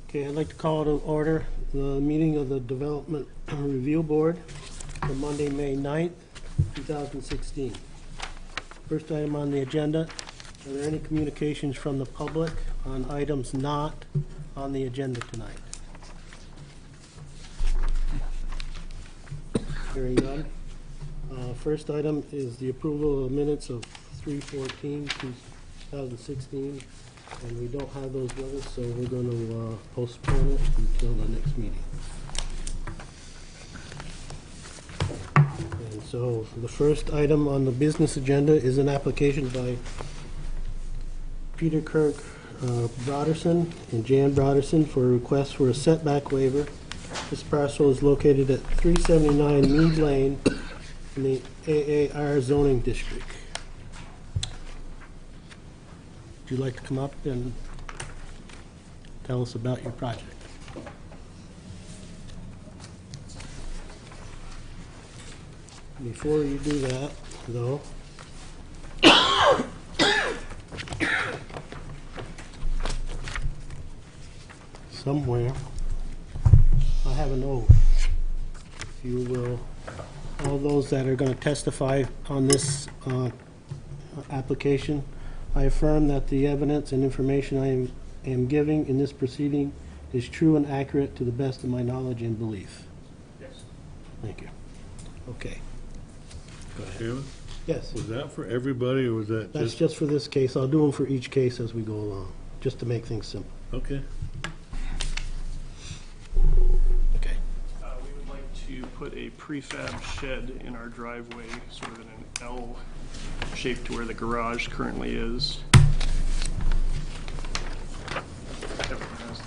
Okay, I'd like to call to order the meeting of the Development Review Board for Monday, May 9th, 2016. First item on the agenda, are there any communications from the public on items not on the agenda tonight? Hearing none. First item is the approval of minutes of 3/14/2016. And we don't have those with us, so we're going to postpone it until the next meeting. And so the first item on the business agenda is an application by Peter Kirk Broderson and Jan Broderson for a request for a setback waiver. This parcel is located at 379 Mead Lane in the AAR zoning district. Would you like to come up and tell us about your project? Before you do that, though, somewhere, I have an oath. If you will, all those that are going to testify on this application, I affirm that the evidence and information I am giving in this proceeding is true and accurate to the best of my knowledge and belief. Yes. Thank you. Okay. Go ahead. Chairman, Yes, was that for everybody, or was that that's just for this case. I'll do them for each case as we go along, just to make things simple. Okay. Okay. We would like to put a prefab shed in our driveway, sort of in an L shape to where the garage currently is. Kevin has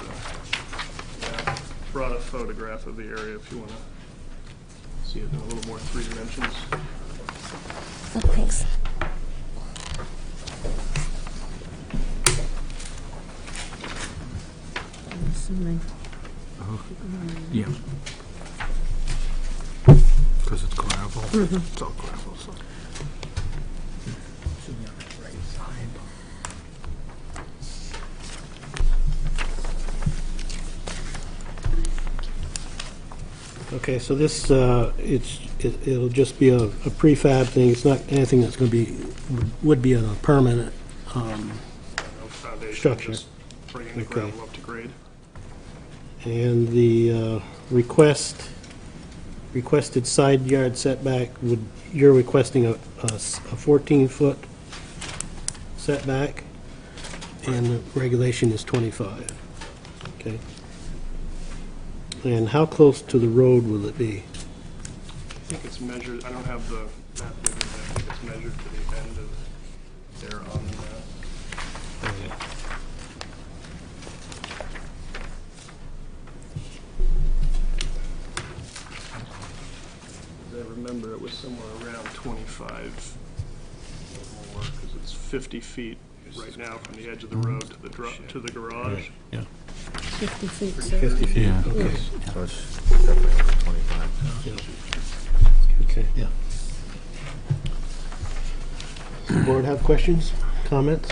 brought a photograph of the area if you want to see it in a little more 3 dimensions. Oh, thanks. I'm assuming. Yeah. Because it's gravel. It's all gravel, so. Should be on that right side. Okay, so this, it'll just be a prefab thing. It's not anything that's going to be, would be a permanent, No foundation, Structure. just bringing the Okay. gravel up to grade. and the requested side yard setback you're requesting a 14-foot setback, and the regulation is 25. Okay. And how close to the road will it be? I think it's measured, I don't have the map with me, but I think it's measured to the end of there on the map. As I remember, it was somewhere around 25 or more, because it's 50 feet right now from the edge of the road to the garage. Yeah. 50 feet, so 50 feet? Yeah. Okay. So it's definitely over 25. Okay. Yeah. Does the board have questions, comments?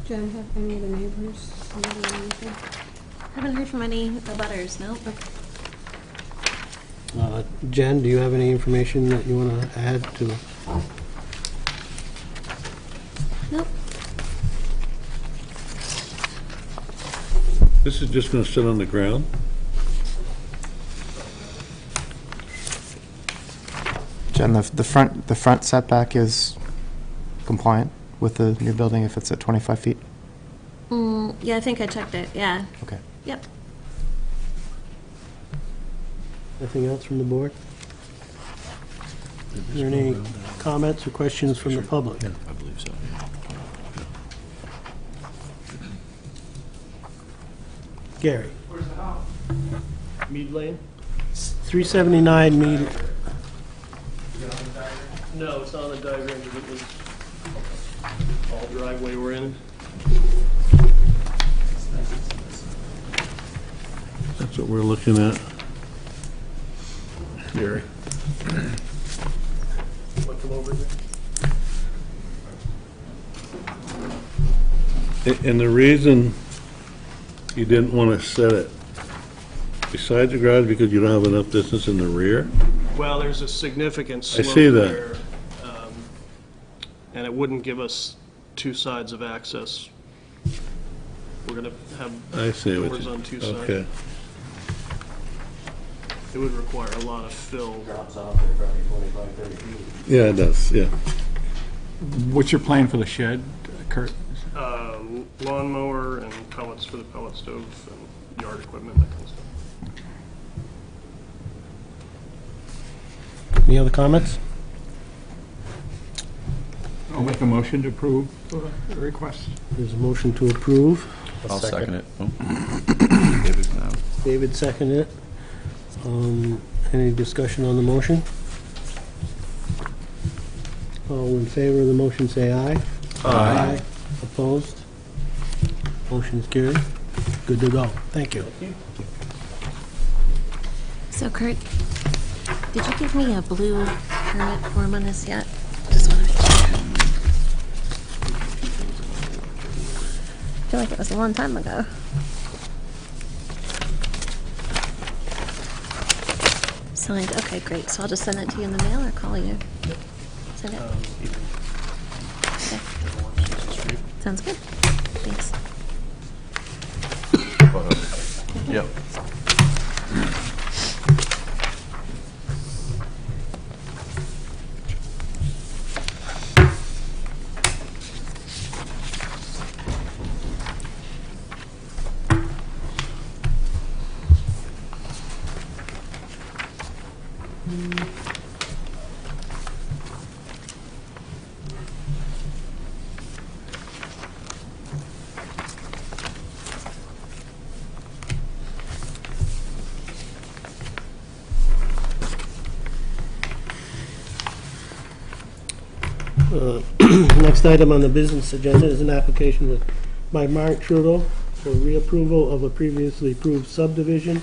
Jen, have any of the neighbors heard or anything? Haven't heard from any abutters, no. Jen, do you have any information that you want to add to? Nope. This is just gonna sit on the ground? Jen, the front setback is compliant with the new building if it's at 25 feet? Yeah, I think I checked it, yeah. Okay. Yep. Anything else from the board? Is there any comments or questions from the public? I believe so. Gary? Where's the house? Mead Lane? 379 Mead. No, it's not on the diagram, because it was all driveway we're in. That's what we're looking at. Gary. Want to come over here? And the reason you didn't want to set it beside the garage because you don't have enough distance in the rear? Well, there's a significant I slope see that. there, and it wouldn't give us two sides of access. We're gonna have I see what doors you, on two sides. okay. It would require a lot of fill. Drops off at probably 25, 30 feet. Yeah, it does, yeah. What's your plan for the shed, Kurt? Lawnmower and pellets for the pellet stove and yard equipment, that kind of stuff. Any other comments? I'll make a motion to approve the request. There's a motion to approve. I'll second it. David seconded it. Any discussion on the motion? All in favor of the motion, say aye. Aye. Opposed? Motion is carried. Good to go. Thank you. So Kurt, did you give me a blue permit form on this yet? Just want to make sure. I feel like it was a long time ago. Signed, okay, great. So I'll just send that to you in the mail or call you? Send it? Okay. Sounds good. Thanks. Yep. Next item on the business agenda is an application by Mark Trudeau for reapproval of a previously approved subdivision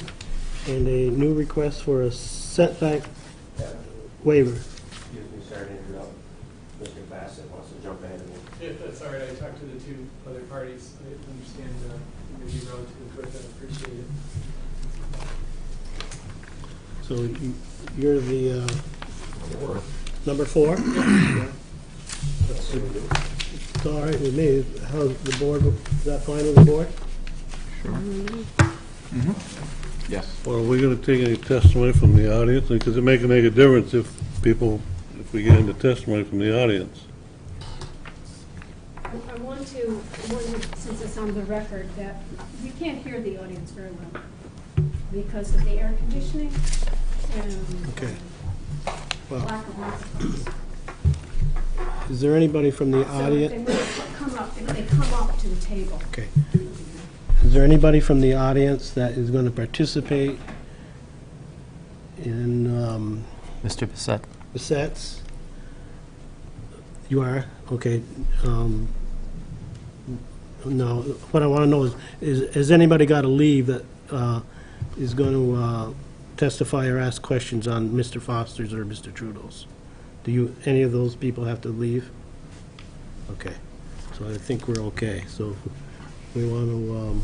and a new request for a setback waiver. Excuse me, sorry to interrupt. Mr. Bassett wants to jump ahead of me. If that's all right, I talked to the two other parties. I understand maybe relatively quick, I appreciate it. So you're the number 4? It's all right with me. How's the board, is that fine with the board? Yes. Well, are we gonna take any testimony from the audience? Because it may make a difference if we get into testimony from the audience. I want to warn you, since it's on the record, that we can't hear the audience very well because of the air conditioning and Okay. Well, lack of microphones. is there anybody from the So audience? if they come up to the table. Okay. Is there anybody from the audience that is going to participate in Mr. Bissett? the sets? You are? Okay. No, what I want to know is has anybody got to leave that is going to testify or ask questions on Mr. Foster's or Mr. Trudeau's? Do any of those people have to leave? Okay. So I think we're okay. So we want to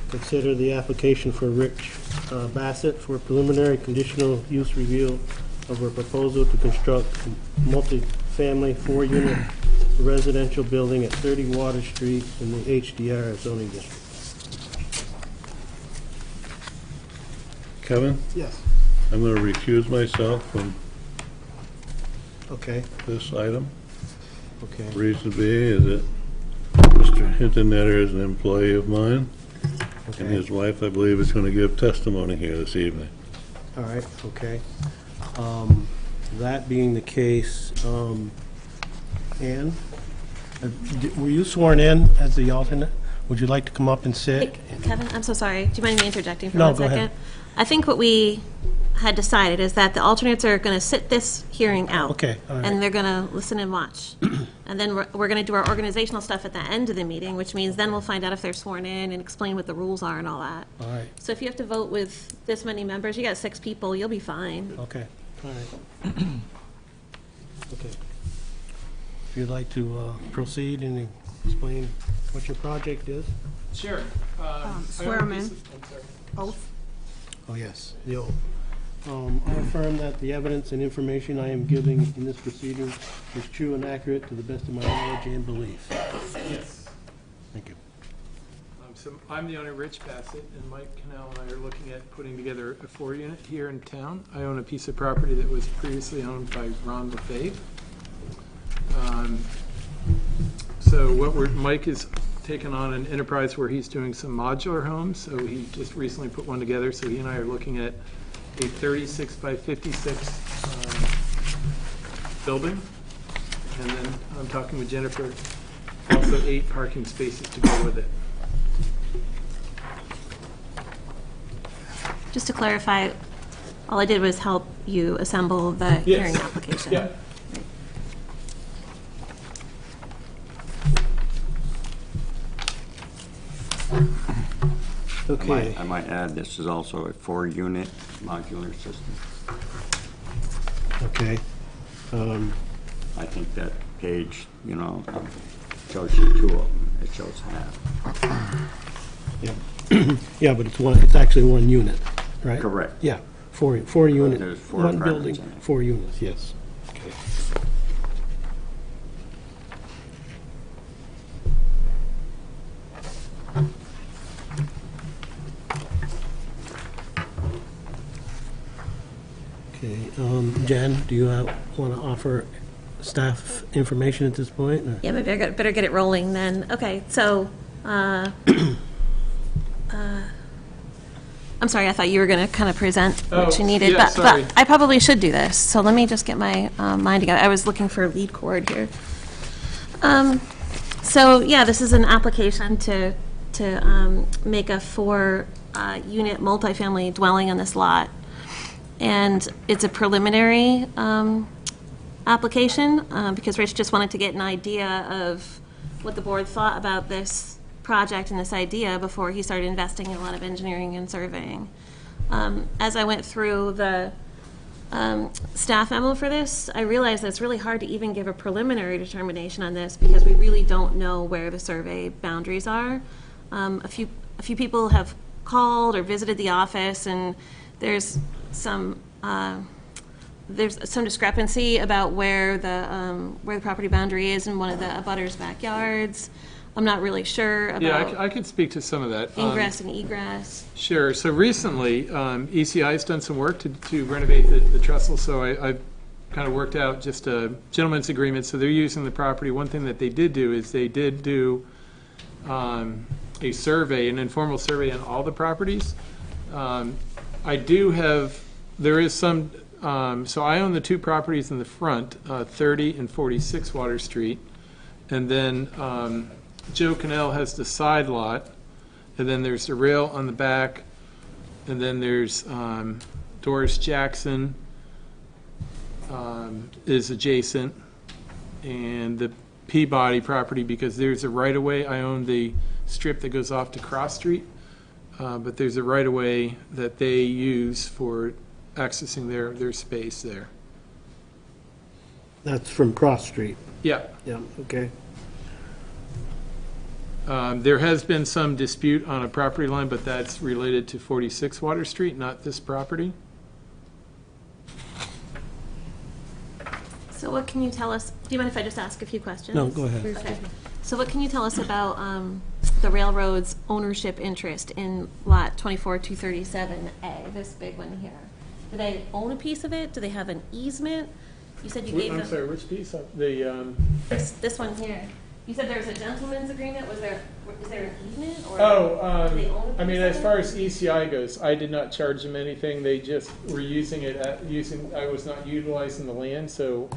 consider the application for Rich Bassett for preliminary conditional use review of a proposal to construct a multi-family 4-unit residential building at 30 Water Street in the HDR zoning district. Kevin, Yes. I'm gonna recuse myself from Okay, this item. okay. Reason being is that Mr. Hintonetter is an employee of mine, and Okay. his wife, I believe, is gonna give testimony here this evening. All right, okay. That being the case, Ann, were you sworn in as the alternate? Would you like to come up and sit? Hey, Kevin, I'm so sorry. Do you mind me interjecting for No, 1 go second? ahead. I think what we had decided is that the alternates are going to sit this hearing out. Okay, all right. And they're going to listen and watch. And then we're going to do our organizational stuff at the end of the meeting, which means then we'll find out if they're sworn in and explain what the rules are and all that. All right, So if you have to vote with this many members, you got 6 people, you'll be fine. okay, all right. Okay. you'd like to proceed and explain what your project is. Sure. Swear 'em in. Oath. Oh, yes, the oath. I affirm that the evidence and information I am giving in this proceeding is true and accurate to the best of my knowledge and belief. Yes. Thank you. So I'm the owner, Rich Bassett, and Mike Cannell and I are looking at putting together a 4-unit here in town. I own a piece of property that was previously owned by Ron LaFave. So Mike is taken on an enterprise where he's doing some modular homes, so he just recently put one together, so he and I are looking at a 36 by 56 building. And then I'm talking with Jennifer, also 8 parking spaces to go with it. Just to clarify, all I did was help you assemble the hearing application. Yeah. Okay. I might add, this is also a 4-unit modular system. Okay. I think that page, shows you 2 of them. It shows half. Yeah. Yeah, but it's actually 1 unit, right? Correct. Yeah, 4 unit, There's 4 one apartments building, in it. 4 units, yes. Okay. Okay, Jen, do you want to offer staff information at this point? Or? Yeah, maybe I better get it rolling then. Okay, so, I'm sorry, I thought you were going to kind of present what you needed, yeah, sorry. but I probably should do this. So let me just get my mind together. I was looking for a lead cord here. So yeah, this is an application to make a 4-unit multifamily dwelling on this lot. And it's a preliminary application because Rich just wanted to get an idea of what the board thought about this project and this idea before he started investing in a lot of engineering and surveying. As I went through the staff memo for this, I realized that it's really hard to even give a preliminary determination on this because we really don't know where the survey boundaries are. A few people have called or visited the office, and there's some discrepancy about where the property boundary is in one of the abutters' backyards. I'm not really sure about Yeah, I could speak to some of that. ingress and egress. Sure. So recently, ECI has done some work to renovate the trestle, so I've kind of worked out just a gentleman's agreement. So they're using the property. One thing that they did do is they did do a survey, an informal survey on all the properties. There is some, so I own the 2 properties in the front, 30 and 46 Water Street. And then Joe Cannell has the side lot. And then there's the rail on the back. And then there's Doris Jackson is adjacent. And the Peabody property, because there's a right-of-way. I own the strip that goes off to Cross Street. But there's a right-of-way that they use for accessing their space there. That's from Cross Street. Yeah. Yeah, okay. There has been some dispute on a property line, but that's related to 46 Water Street, not this property. So what can you tell us, do you mind if I just ask a few questions? No, go ahead. Okay. So what can you tell us about the railroad's ownership interest in lot 24237A, this big one here? Do they own a piece of it? Do they have an easement? You said you gave them... I'm sorry, which piece? This one here. You said there was a gentleman's agreement. Is there an easement? Or do they own a piece I mean, of as it? far as ECI goes, I did not charge them anything. They just were using it, I was not utilizing the land, so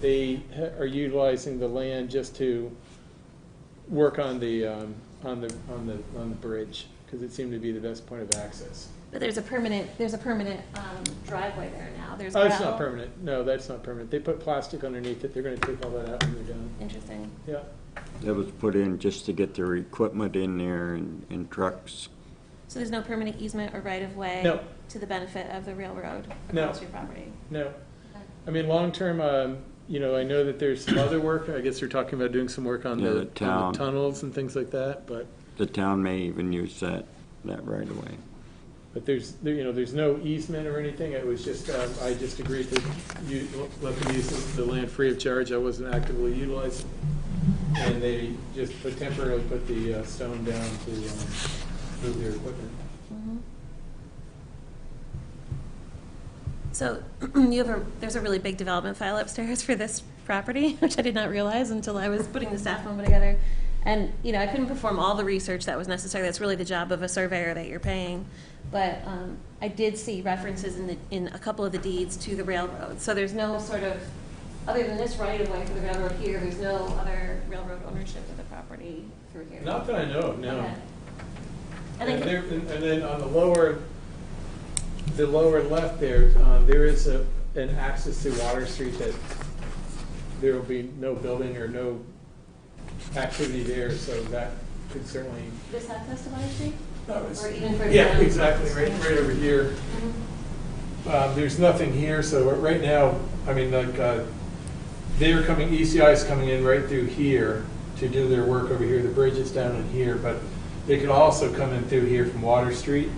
they are utilizing the land just to work on the bridge, because it seemed to be the best point of access. But there's a permanent driveway there now. There's Oh, it's gravel. not permanent. No, that's not permanent. They put plastic underneath it. They're gonna take all that out when they're done. Interesting. Yeah. That was put in just to get their equipment in there and trucks. So there's no permanent easement or right-of-way No. to the benefit of the railroad No. across your property? No. I mean, long-term, you know, I know that there's some other work, I guess they're talking about doing some work on Yeah, the the on the town. tunnels and things like that, but The town may even use that right away. there's no easement or anything, it was just, I just agreed to let them use the land free of charge, I wasn't actively utilizing. And they just temporarily put the stone down to move their equipment. So there's a really big development file upstairs for this property, which I did not realize until I was putting the staff memo together. And, I couldn't perform all the research that was necessary. That's really the job of a surveyor that you're paying. But I did see references in a couple of the deeds to the railroad. So there's no sort of, other than this right-of-way for the railroad here, there's no other railroad ownership of the property through here. Not that I know of, no. Okay. And then on the lower left there, there is an access to Water Street that there will be no building or no activity there, so that could certainly. This access to Water Street? No, it's- Or even further Yeah, down? exactly, right over here. There's nothing here, so right now, I mean, like, ECI is coming in right through here to do their work over here. The bridge is down in here, but they could also come in through here from Water Street.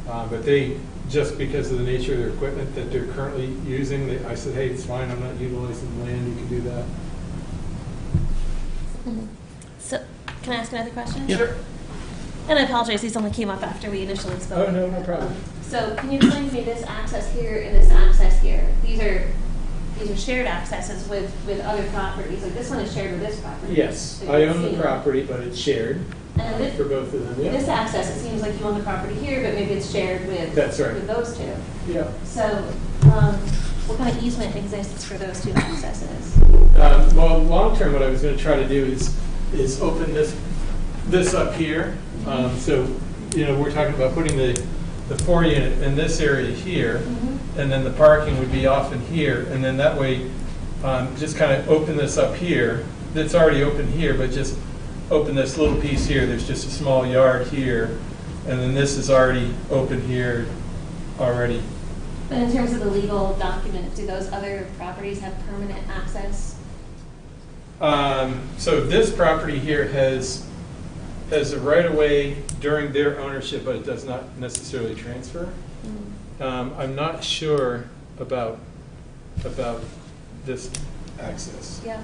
But they, just because of the nature of their equipment that they're currently using, I said, hey, it's fine, I'm not utilizing the land, you can do that. So, can I ask another question? Sure. And I apologize, these only came up after we initially spoke. Oh, no problem. So can you explain to me this access here and this access here? These are shared accesses with other properties. Like this one is shared with this property. Yes, So I you own can the see- property, but it's shared And this, for both of them, yeah. this access, it seems like you own the property here, but maybe it's shared with, That's right. with those two. Yeah. So what kind of easement exists for those two accesses? Well, long-term, what I was going to try to do is open this up here. So, we're talking about putting the 4-unit in this area here, and then the parking would be off in here, and then that way, just kind of open this up here. It's already open here, but just open this little piece here. There's just a small yard here, and then this is already open here already. But in terms of the legal document, do those other properties have permanent access? So this property here has a right-of-way during their ownership, but it does not necessarily transfer. I'm not sure about this access. Yeah.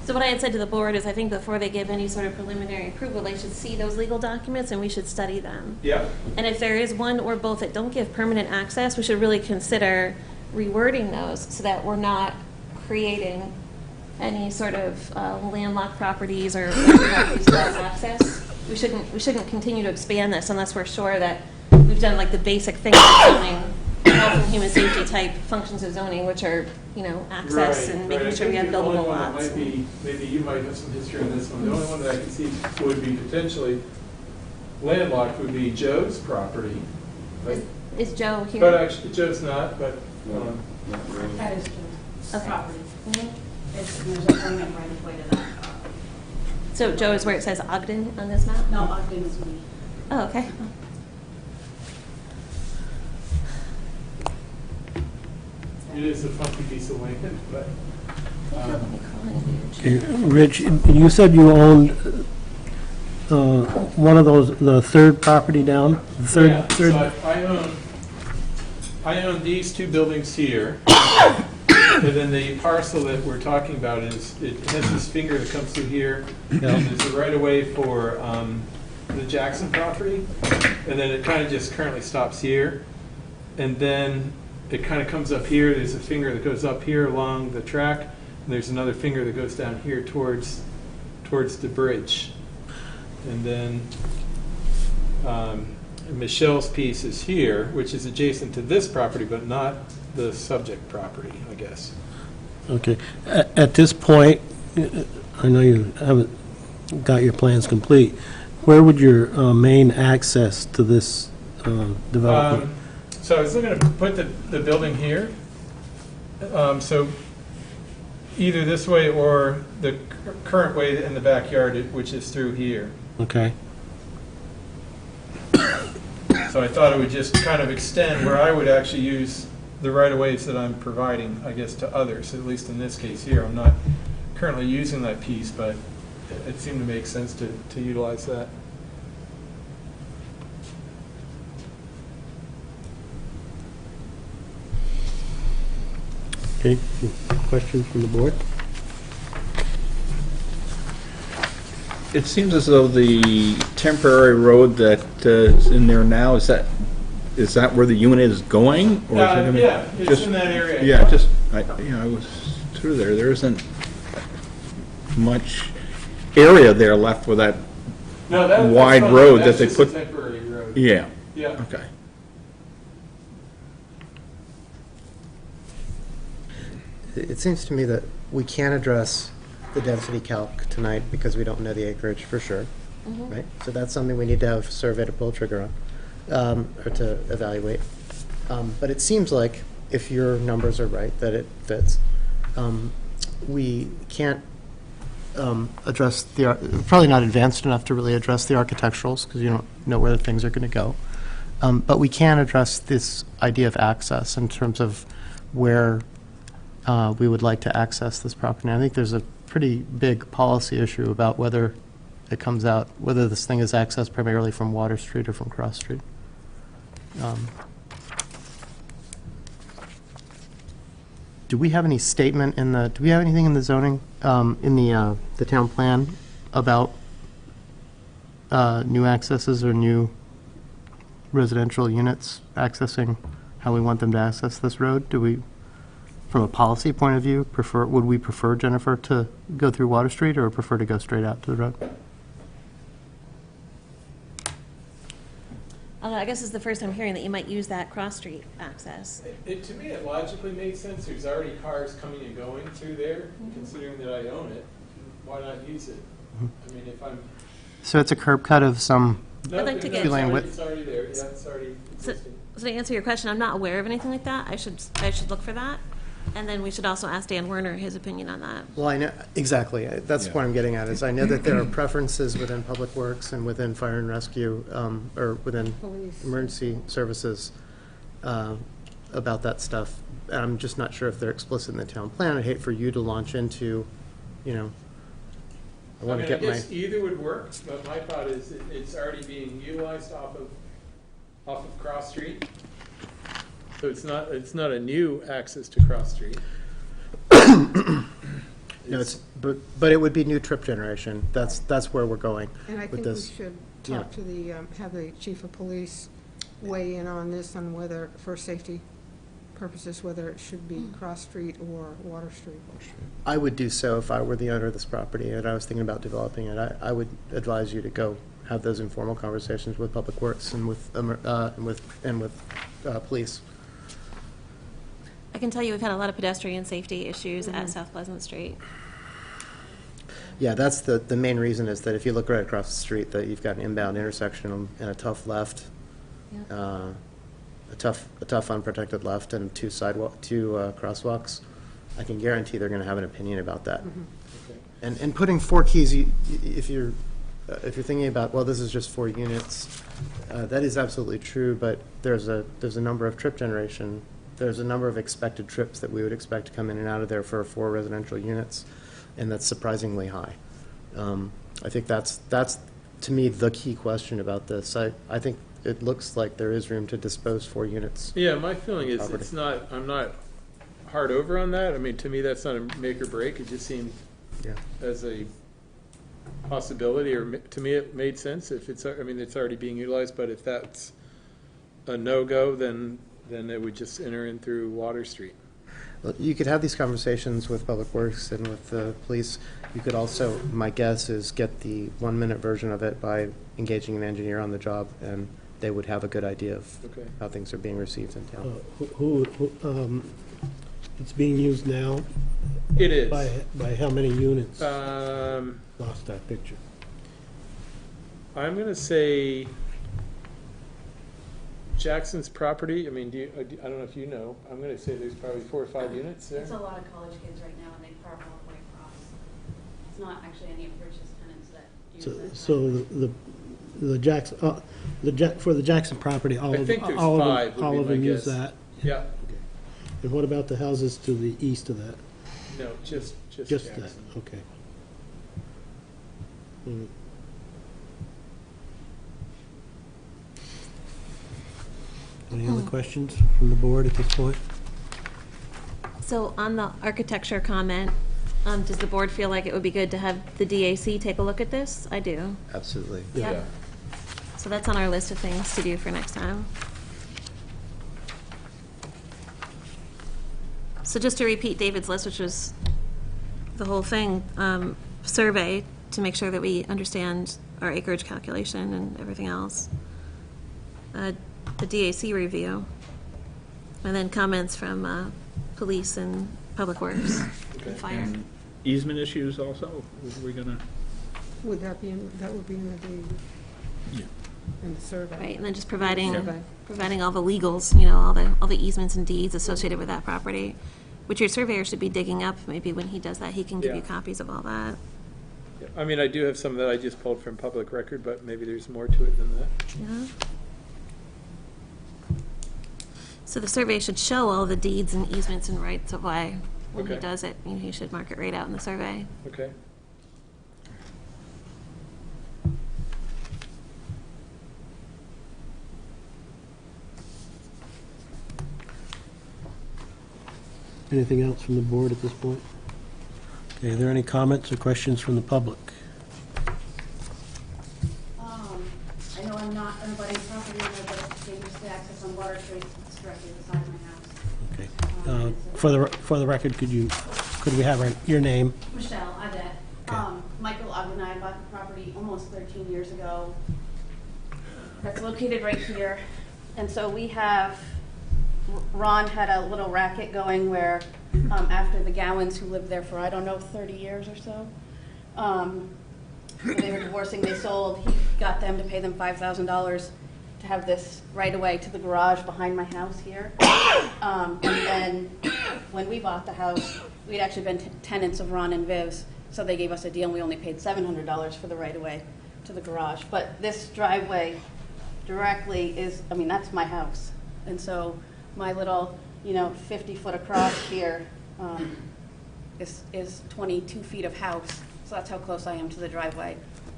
So what I had said to the board is I think before they give any sort of preliminary approval, they should see those legal documents and we should study them. Yeah. And if there is one or both that don't give permanent access, we should really consider rewording those so that we're not creating any sort of landlocked properties or properties without access. We shouldn't continue to expand this unless we're sure that we've done like the basic things of zoning, health and human safety type functions of zoning, which are, access and making sure we have buildable lots. Maybe you might have some history on this one. The only one that I can see would be potentially landlocked would be Joe's property. Is Joe here? But actually, Joe's not, but, That is Joe's Okay. property. Mhm. There's a permit right of way to that. So Joe is where it says Ogden on this map? No, Ogden is me. Oh, okay. it is a funky piece of land, but. Rich, you said you owned one of those, the third property down? The Yeah, third. so I own these two buildings here. And then the parcel that we're talking about it has this finger that comes through here. And there's a right of way for the Jackson property. And then it kind of just currently stops here. And then it kind of comes up here. There's a finger that goes up here along the track. And there's another finger that goes down here towards the bridge. And then Michelle's piece is here, which is adjacent to this property, but not the subject property, I guess. Okay. At this point, I know you haven't got your plans complete. Where would your main access to this development? So I was looking to put the building here. So either this way or the current way in the backyard, which is through here. Okay. So I thought it would just kind of extend where I would actually use the right-of-ways that I'm providing, I guess, to others, at least in this case here. I'm not currently using that piece, but it seemed to make sense to utilize that. Okay, questions from the board? It seems as though the temporary road that is in there now, is that where the unit is going? Or is it gonna Yeah, it's just- in that area. Yeah, I was through there. There isn't much area there left with that. No, that's wide not- road that's that they just a put- temporary road. Yeah, Yeah. okay. It seems to me that we can't address the density calc tonight because we don't know the acreage for sure, right? So that's something we need to have a survey to pull a trigger on, or to evaluate. But it seems like, if your numbers are right, that it fits. We can't address probably not advanced enough to really address the architecturals, because you don't know where the things are going to go. But we can address this idea of access in terms of where we would like to access this property. And I think there's a pretty big policy issue about whether it comes out, whether this thing is accessed primarily from Water Street or from Cross Street. Do we have any statement do we have anything in the zoning, in the town plan about new accesses or new residential units accessing how we want them to access this road? Do we, from a policy point of view, would we prefer, Jennifer, to go through Water Street or prefer to go straight out to the road? I guess it's the first time hearing that you might use that cross street access. To me, it logically made sense. There's already cars coming and going through there. Considering that I own it, why not use it? I mean, if I'm... So it's a curb cut of some, I'd like to get- Two-lane width. It's already there. Yeah, it's already existing. So to answer your question, I'm not aware of anything like that. I should look for that. And then we should also ask Dan Werner his opinion on that. well, I know, exactly, that's what I'm getting at, is I know that there are preferences within Public Works and within Fire and Rescue, or within emergency services, about that stuff. And I'm just not sure if they're explicit in the town plan. I'd hate for you to launch into, I want to I get my, guess either would work, but my thought is it's already being utilized off of Cross Street. So it's not a new access to Cross Street. no, but it would be new trip generation. That's where we're going And I with think we this. should Yeah. talk to have the chief of police weigh in on this, on whether, for safety purposes, whether it should be Cross Street or Water Street. I would do so if I were the owner of this property and I was thinking about developing it. I would advise you to go have those informal conversations with Public Works and with police. I can tell you we've had a lot of pedestrian safety issues at South Pleasant Street. Yeah, that's the main reason, is that if you look right across the street, that you've got an inbound intersection and a tough left, a tough unprotected left, and two crosswalks. I can guarantee they're going to have an opinion about that. And putting 4 keys, if you're thinking about, well, this is just 4 units, that is absolutely true. But there's a number of trip generation. There's a number of expected trips that we would expect to come in and out of there for 4 residential units, and that's surprisingly high. I think that's to me the key question about this. I think it looks like there is room to dispose 4 units. Yeah, my feeling is Property. I'm not hard over on that. I mean, to me, that's not a make or break. It just seemed as a possibility, or to me, it made sense. If it's already being utilized, but if that's a no-go, then it would just enter in through Water Street. Well, you could have these conversations with Public Works and with the police. You could also, my guess is, get the 1-minute version of it by engaging an engineer on the job, and they would have a good idea of how things are being received in town. It's being used now? It is. By how many units? I'm Lost that picture. going to say Jackson's property. I mean, I don't know if you know. I'm going to say there's probably 4 or 5 units there. It's a lot of college kids right now, and they park all the way across. It's not actually any of Rich's tenants that use it. So the Jackson, for the Jackson property, all I of think there's all 5 of would all be of my them use guess. that? Yeah. And what about the houses to the east of that? No, just Just that, Jackson. okay. Mm. Any other questions from the board at this point? So on the architecture comment, does the board feel like it would be good to have the DAC take a look at this? I do. Absolutely. Yep. So that's on our list of things to do for next time. So just to repeat David's list, which was the whole thing, survey to make sure that we understand our acreage calculation and everything else. The DAC review, and then comments from police and public works and fire. And easement issues also, are we gonna? Would that be that would be in the deed? Yeah. In the survey? Right, and then just providing, Survey. providing all the legals, you know, all the easements and deeds associated with that property, which your surveyor should be digging up. Maybe when he does that, he can give you Yeah. copies of all that. Yeah, I mean, I do have some that I just pulled from public record, but maybe there's more to it than that. Yeah. So the survey should show all the deeds and easements and rights of way. When he Okay. does it, you know, he should mark it right out in the survey. Okay. Anything else from the board at this point? Okay, are there any comments or questions from the public? I know I'm not on anybody's property, but it's dangerous to access on Water Street. It's directly beside my house. Okay. For the record, could we have your name? Michelle, I bet. Michael Ogden and I bought the property almost 13 years ago. That's located right here. And so we have, Ron had a little racket going where after the Gowans, who lived there for, I don't know, 30 years or so, when they were divorcing, they sold. He got them to pay them $5,000 to have this right away to the garage behind my house here. And then when we bought the house, we'd actually been tenants of Ron and Viv's, so they gave us a deal, and we only paid $700 for the right of way to the garage. But this driveway directly is, I mean, that's my house. And so my little, 50-foot across here is 22 feet of house. So that's how close I am to the driveway.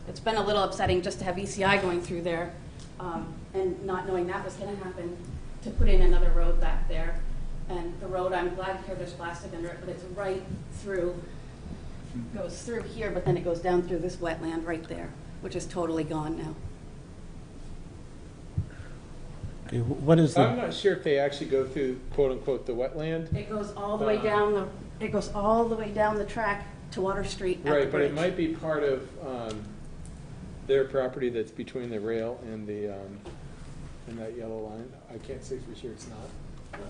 It's been a little upsetting just to have ECI going through there and not knowing that was going to happen, to put in another road back there. And the road, I'm glad to hear there's plastic under it, but it's right through, goes through here, but then it goes down through this wetland right there, which is totally gone now. Okay, what is I'm the, not sure if they actually go through quote-unquote the wetland. It goes all the way down the track to Water Street at the Right, but it bridge. might be part of their property that's between the rail and the, and that yellow line. I can't say for sure it's not.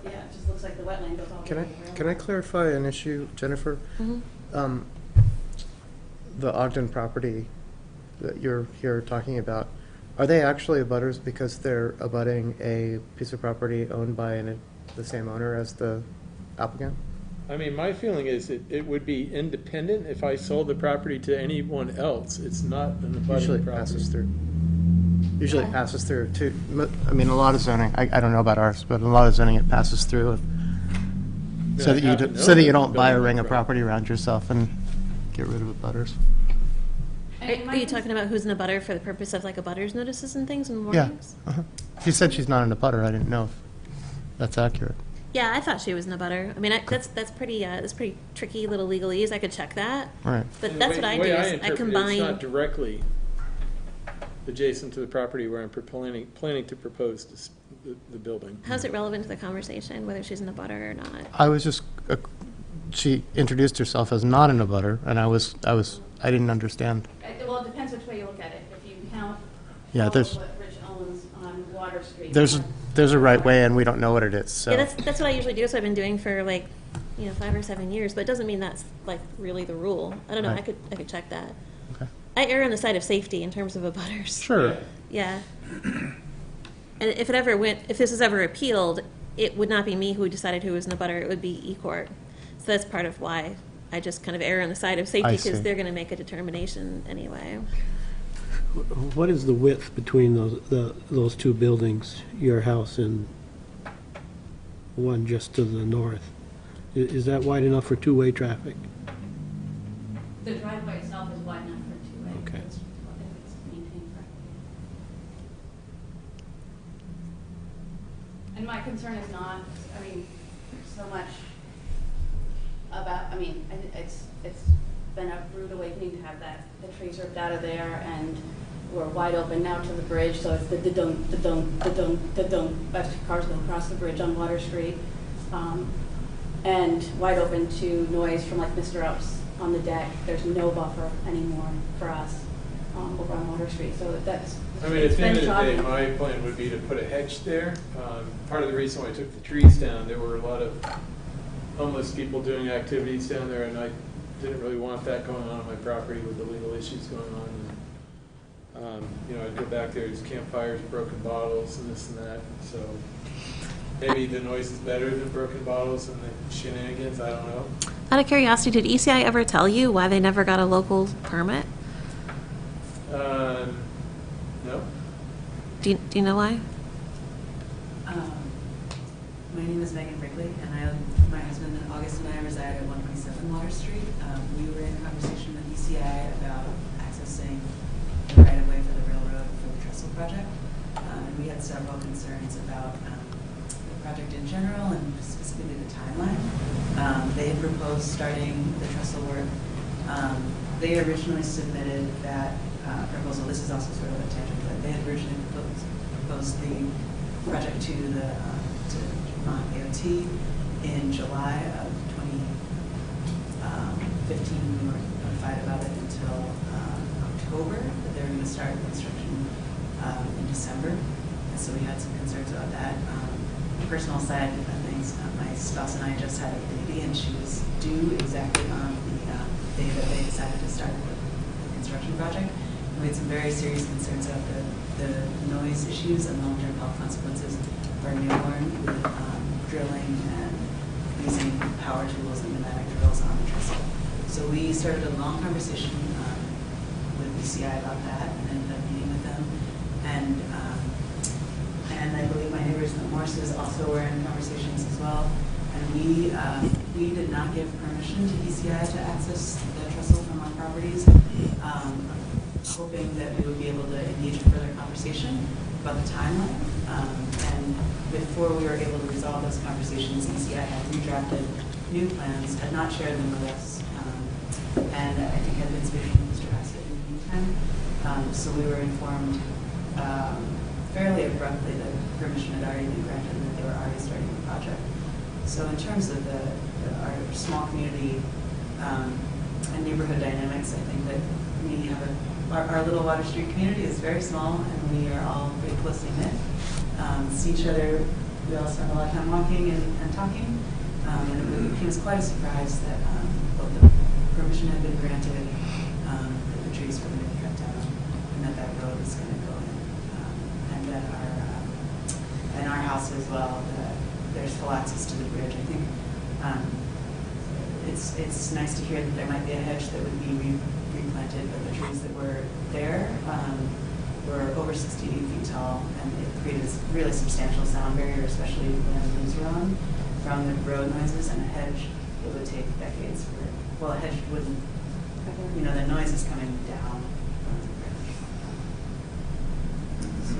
Yeah, it just looks like the wetland goes all the Can way I, around. can I clarify an issue, Jennifer? The Ogden property that you're here talking about, are they actually abutters because they're abutting a piece of property owned by the same owner as the applicant? I mean, my feeling is it would be independent if I sold the property to anyone else. It's not an Usually abutting it passes property. through. Usually it passes through too. I mean, a lot of zoning, I don't know about ours, but a lot of zoning it passes through. So I that have to know so that you that don't buy a building ring of property. property around yourself and get rid of abutters. Are you talking about who's in a butter for the purpose of like a butters notices and things in the Yeah. mornings? She said she's not in a butter. I didn't know if that's accurate. Yeah, I thought she was in a butter. I mean, that's pretty tricky little legalese. I could check that. Right. But And that's the what I way do is I interpret it, It's combine. not directly adjacent to the property where I'm planning to propose the building. How's it relevant to the conversation, whether she's in a butter or not? I was just, she introduced herself as not in a butter, and I didn't understand. Well, it depends which way you look at it. If you count Yeah, all there's- of what Rich owns on Water Street. There's a right way, and we don't know what it is, so. Yeah, that's what I usually do. That's what I've been doing for 5 or 7 years. But it doesn't mean that's like really the rule. I don't know. Right. I could check that. Okay. I err on the side of safety in terms of abutters. Sure. Yeah. And if this is ever appealed, it would not be me who decided who was in a butter. It would be E-Court. So that's part of why I just kind of err on the side of safety, I because see. they're going to make a determination anyway. what is the width between those two buildings, your house and one just to the north. Is that wide enough for two-way traffic? The driveway itself is wide enough for two-way. Okay. If it's maintained correctly. And my concern is not, I mean, so much about, I mean, it's been a rude awakening to have the trees ripped out of there, and we're wide open now to the bridge, so it's the dunk, as cars go across the bridge on Water Street. And wide open to noise from like Mr. Ups on the deck. There's no buffer anymore for us over on Water Street, so that's, I mean, at the end of the day, my plan would be to put a hedge there. Part of the reason why I took the trees down, there were a lot of homeless people doing activities down there, and I didn't really want that going on my property with the legal issues going on. And, you know, I'd go back there, there's campfires, broken bottles, and this and that. So maybe the noise is better than broken bottles and the shenanigans, I don't know. Out of curiosity, did ECI ever tell you why they never got a local permit? No. Do you know why? My name is Megan Brickley, and my husband August and I reside at 127 Water Street. We were in conversation with ECI about accessing the right-of-way for the railroad for the trestle project. And we had several concerns about the project in general and specifically the timeline. They had proposed starting the trestle work. They originally submitted that proposal. This is also sort of a tangent, but they had originally proposed the project to the to Vermont AOT in July of 2015. We were notified about it until October, that they were going to start construction in December. And so we had some concerns about that. Personal side of things, my spouse and I just had a baby, and she was due exactly on the day that they decided to start the construction project. And we had some very serious concerns about the noise issues and long-term health consequences for a newborn with drilling and using power tools and pneumatic drills on the trestle. So we started a long conversation with ECI about that and ended up meeting with them. And I believe my neighbors, the Morses, also were in conversations as well. And we did not give permission to ECI to access the trestle from our properties, hoping that we would be able to engage in further conversation about the timeline. And before we were able to resolve those conversations, ECI had redrafted new plans, had not shared them with us, and I think had been speaking with Mr. Bassett in the meantime. So we were informed fairly abruptly that permission had already been granted and that they were already starting the project. So in terms of our small community and neighborhood dynamics, I think that we have our little Water Street community is very small, and we are all very closely knit. See each other. We all spend a lot of time walking and talking, and it was quite a surprise that both the permission had been granted, that the trees were going to be cut down, and that road was going to go in, and that in our house as well, there's full access to the bridge. I think it's nice to hear that there might be a hedge that would be replanted, but the trees that were there were over 60 feet tall, and it created a really substantial sound barrier, especially when the leaves were on, from the road noises. And a hedge, it would take decades for, well, a hedge wouldn't, the noise is coming down from the bridge. So,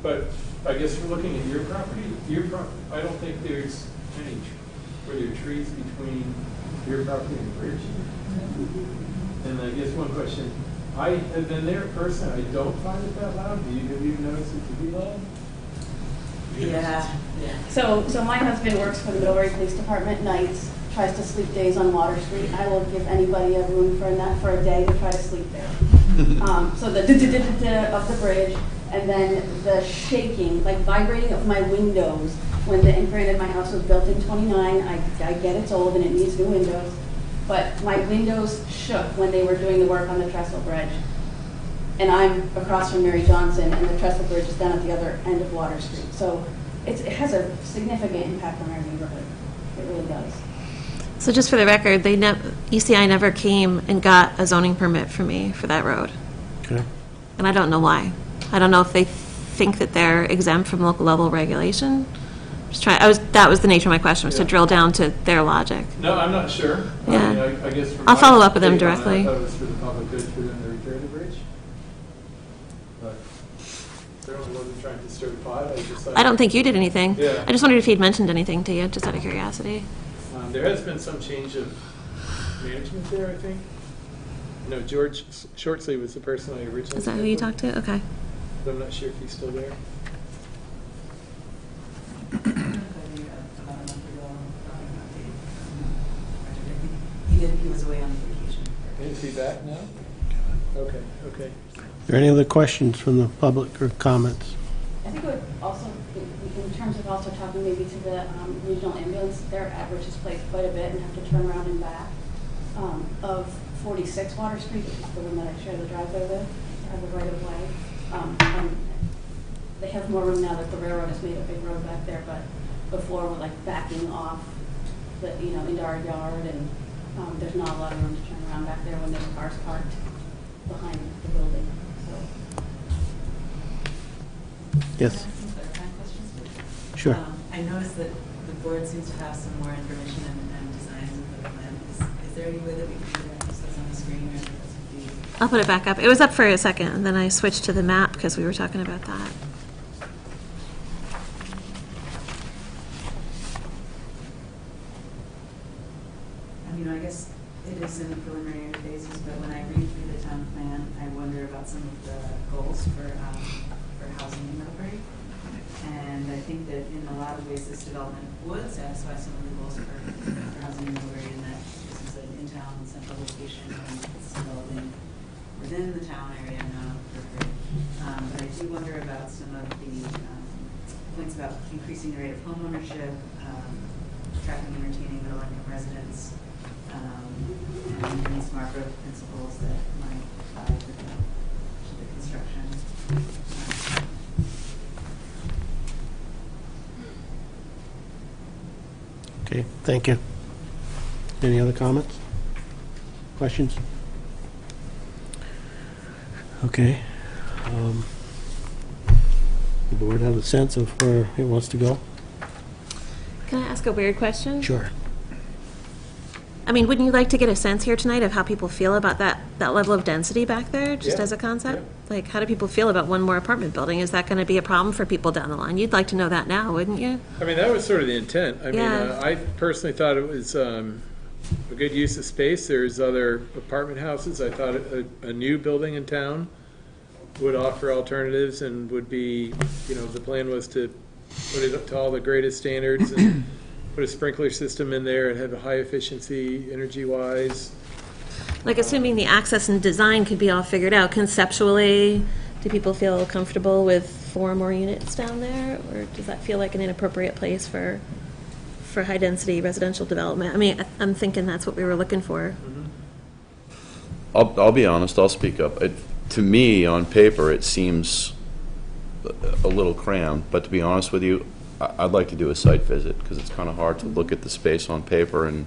But I guess we're looking at your property. I don't think there's were there trees between your property and the bridge? And I guess one question, I have been there personally, I don't find it that loud. Have you noticed it to be loud? Yeah. So my husband works for the Middlebury Police Department nights, tries to sleep days on Water Street. I will give anybody a room for a day to try to sleep there. So the of the bridge, and then the shaking, like vibrating of my windows. And granted, my house was built in '29. I get it's old and it needs new windows. But my windows shook when they were doing the work on the trestle bridge. And I'm across from Mary Johnson, and the trestle bridge is down at the other end of Water Street. So it has a significant impact on our neighborhood. It really does. So just for the record, ECI never came and got a zoning permit for me for that road. Okay. And I don't know why. I don't know if they think that they're exempt from local level regulation, That was the nature of my question, was to Yeah. drill down to their logic. No, I'm not sure. I Yeah. mean, I guess from I'll my follow up with them take on it, directly. I thought it was for the public good for them to repair the bridge. But certainly wasn't trying to stir the pot. I just thought. I don't think you did anything. Yeah. I just wondered if he'd mentioned anything to you, just out of curiosity. There has been some change of management there, I think. No, George Shortsleeve was the person I originally. Is that who you talked to? Okay. But I'm not sure if he's still there. He was away on vacation. Is he back now? Okay, okay. Are there any other questions from the public or comments? I think it would also, in terms of also talking maybe to the regional ambulance, they're at Rich's Place quite a bit and have to turn around and back. Of 46 Water Street, which is the one that I share the driveway with, have the right of way. And they have more room now that the railroad has made a big road back there, but before we're like backing off the, into our yard, and there's not a lot of room to turn around back there when there's cars parked behind the building, so. Yes. Can I ask some clarifying questions, please? Sure. I noticed that the board seems to have some more information and designs of the plan. Is there any way that we can either access those on the screen, or does it be? I'll put it back up. It was up for a second, and then I switched to the map because we were talking about that. I guess it is in the preliminary phases, but when I read through the town plan, I wonder about some of the goals for housing in Millbury. And I think that in a lot of ways, this development would satisfy some of the goals for housing in Millbury, in that this is an in-town central location, and it's developing within the town area, not periphery. But I do wonder about some of the points about increasing the rate of homeownership, attracting and retaining middle-income residents, and any smart growth principles that might apply to the construction. Okay, thank you. Any other comments? Questions? Okay. The board have a sense of where it wants to go? Can I ask a weird question? Sure. I mean, wouldn't you like to get a sense here tonight of how people feel about that level of density back there, just Yeah, as a concept? yeah. Like, how do people feel about one more apartment building? Is that going to be a problem for people down the line? You'd like to know that now, wouldn't you? I mean, that was sort of the intent. I mean, Yeah. I personally thought it was a good use of space. There's other apartment houses. I thought a new building in town would offer alternatives and would be, the plan was to put it up to all the greatest standards and put a sprinkler system in there and have a high efficiency energy-wise. Like, assuming the access and design could be all figured out conceptually, do people feel comfortable with 4 more units down there? Or does that feel like an inappropriate place for high-density residential development? I mean, I'm thinking that's what we were looking for. I'll be honest, I'll speak up. To me, on paper, it seems a little crammed, but to be honest with you, I'd like to do a site visit, because it's kind of hard to look at the space on paper and,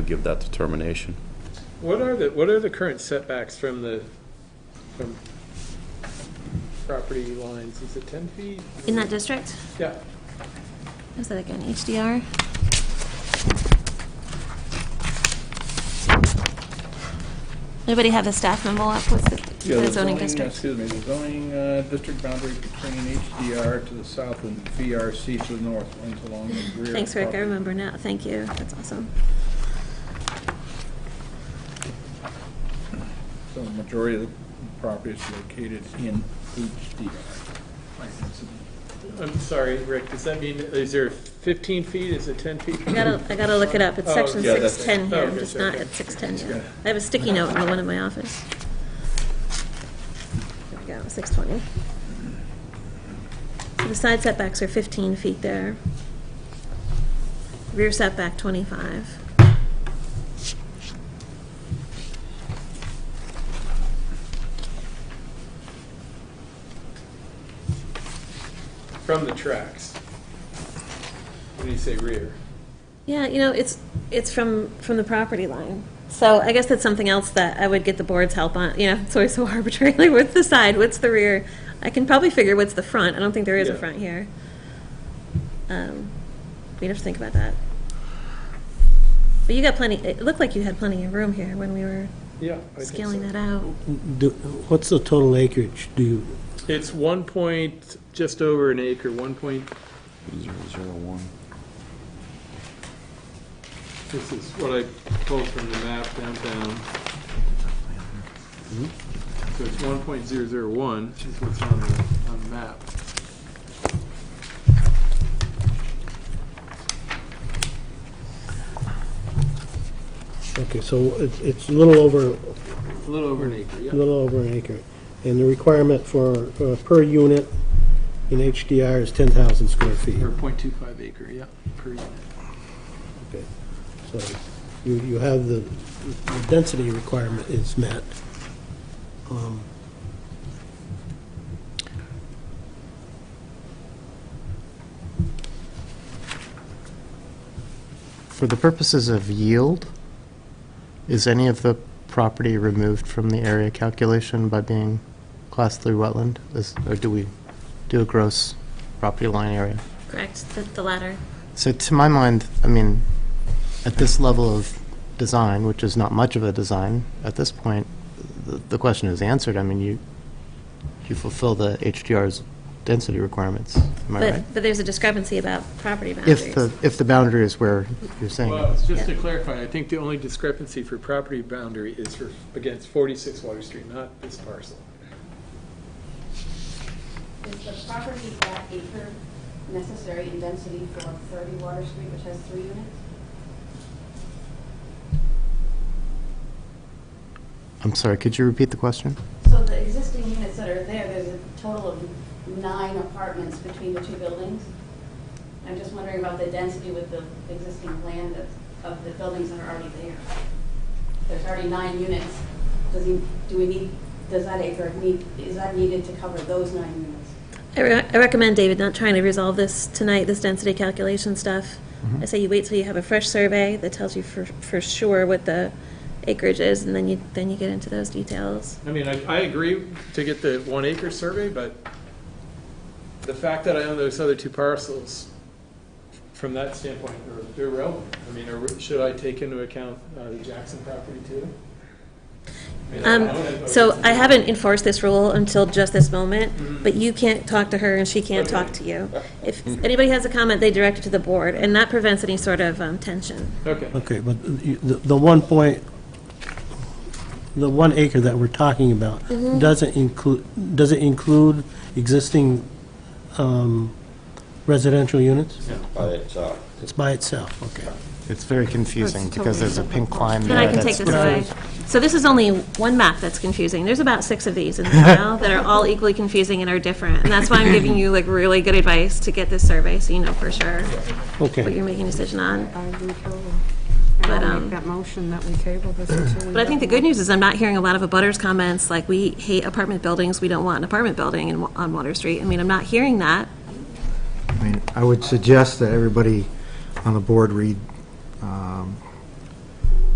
give that determination. What are the current setbacks from property lines? Is it 10 feet? In that district? Yeah. Is that again, HDR? Anybody have the staff memo up with the zoning district? Excuse me, the zoning district boundary between HDR to the south and VRC to the north runs along the rear. Thanks, Rick, I property. remember now, thank you, that's awesome. So the majority of the property is located in HDR. I'm sorry, Rick, does that mean, is there 15 feet, is it 10 feet? I gotta look it up, it's Oh, section yeah, that's- 610 here, oh, I'm okay, just sorry, not okay. at 610 yet. I have a sticky note in the one in my office. There we go, 620. So the side setbacks are 15 feet there. Rear setback 25. From the tracks. When you say rear. Yeah, it's from the property line. So I guess that's something else that I would get the board's help on. It's always so arbitrary. Like, what's the side? What's the rear? I can probably figure what's the front. I don't think there is a Yeah. front here. We'd have to think about that. But you got plenty, it looked like you had plenty of room here when we were Yeah. I think scaling so. that out. What's the total acreage? Do you, It's just over an acre, 001. This is what I pulled from the map downtown. So it's 1.001 is what's on the map. okay, so it's a little over, A little over an acre, a yeah. little over an acre. And the requirement for, per unit in HDR is 10,000 square feet. Or 0.25 acre, yeah, per unit. Okay, so you have the density requirement is met. For the purposes of yield, is any of the property removed from the area calculation by being Class 3 wetland? Or do we do a gross property line area? Correct, the latter. So to my mind, I mean, at this level of design, which is not much of a design, at this point, the question is answered. I mean, you fulfill the HDR's density requirements, am I right? But there's a discrepancy about property boundaries. If the boundary is where you're saying. Well, just to clarify, I think the only discrepancy for property boundary is against 46 Water Street, not this parcel. Is the property that acre necessary in density for 30 Water Street, which has 3 units? I'm sorry, could you repeat the question? So the existing units that are there, there's a total of 9 apartments between the 2 buildings. I'm just wondering about the density with the existing land of the buildings that are already there. There's already 9 units. Does that acre is that needed to cover those 9 units? I recommend, David, not trying to resolve this tonight, this density calculation stuff. I say you wait till you have a fresh survey that tells you for sure what the acreage is, and then you get into those details. I mean, I agree to get the 1 acre survey, but the fact that I own those other 2 parcels, from that standpoint, are irrelevant. I mean, should I take into account the Jackson property too? So I haven't enforced this rule until just this moment, but you can't talk to her and she can't talk to you. If anybody has a comment, they direct it to the board, and that prevents any sort of tension. Okay. Okay, but the 1 acre that we're talking about, does it include existing residential units? By itself. It's by itself, okay. It's very confusing because there's a pink line And there. I can take this away. So this is only one map that's confusing. There's about 6 of these in the file that are all equally confusing and are different. And that's why I'm giving you like really good advice to get this survey so you know for sure what Okay, you're making a decision on. I agree totally. But, And I'll make that motion that we table this until we. But I think the have good news is I'm not hearing a lot of abutters comments like, we hate apartment buildings, we don't want an apartment building on Water Street. I mean, I'm not hearing that. I mean, I would suggest that everybody on the board read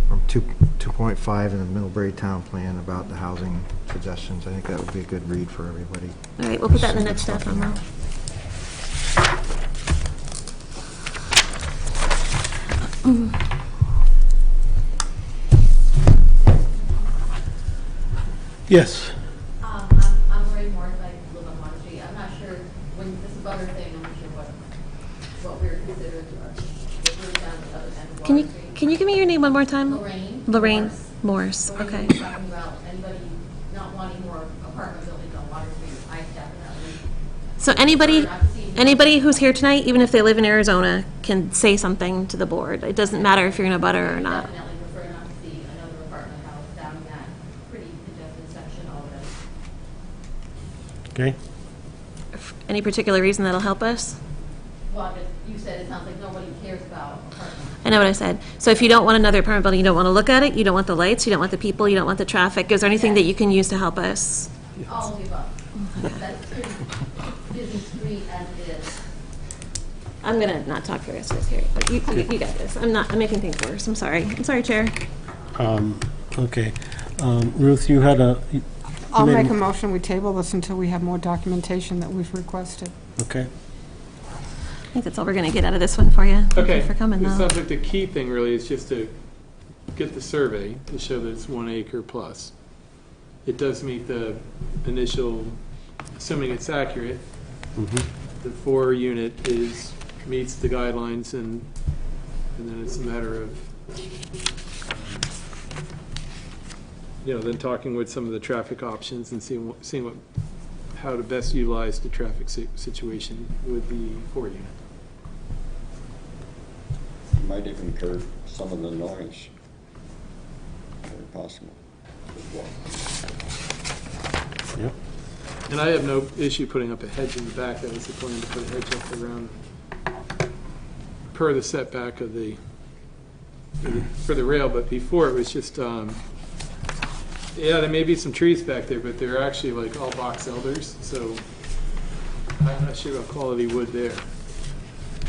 from 2.5 in the Middlebury Town Plan about the housing suggestions. I think that would be a good read for everybody. All right, we'll put that in the next step, Emma. yes. I'm Maureen Morris, I live on Water Street. I'm not sure, when this butter thing, I'm not sure what we're considering the route down the other end of Water Street. Can you give me your name one more time? Lorraine. Lorraine Morse, Lorraine okay. was talking about anybody not wanting more apartment buildings on Water Street. I definitely. So anybody who's here tonight, even if they live in Arizona, can say something to the board. It doesn't matter if you're in a butter or not. Definitely prefer not to see another apartment house down in that pretty congested section already. Okay, Any particular reason that'll help us? Well, just, you said it sounds like nobody cares about apartments. I know what I said. So if you don't want another apartment building, you don't want to look at it, you don't want the lights, you don't want the people, you don't want the traffic, is there anything that you can use to help us? All of the above. That's pretty busy street as it is. I'm going to not talk for the rest of this hearing, but you got this. I'm making things worse. I'm sorry, Chair. okay. Ruth, you had a... I'll make a motion, we table this until we have more documentation that we've requested. Okay. think that's all we're gonna get out of this one for you. Thank Okay. you for coming, It though. sounds like the key thing really is just to get the survey to show that it's 1 acre plus. It does meet the initial, assuming it's accurate, the 4-unit meets the guidelines, and then it's a matter of, then talking with some of the traffic options and seeing how to best utilize the traffic situation with the 4-unit. Might even curb some of the noise, very possible as well. Yep. And I have no issue putting up a hedge in the back. That was the plan, to put a hedge up around, per the setback of for the rail, but before it was just, there may be some trees back there, but they're actually like all box elders, so I'm not sure about quality wood there.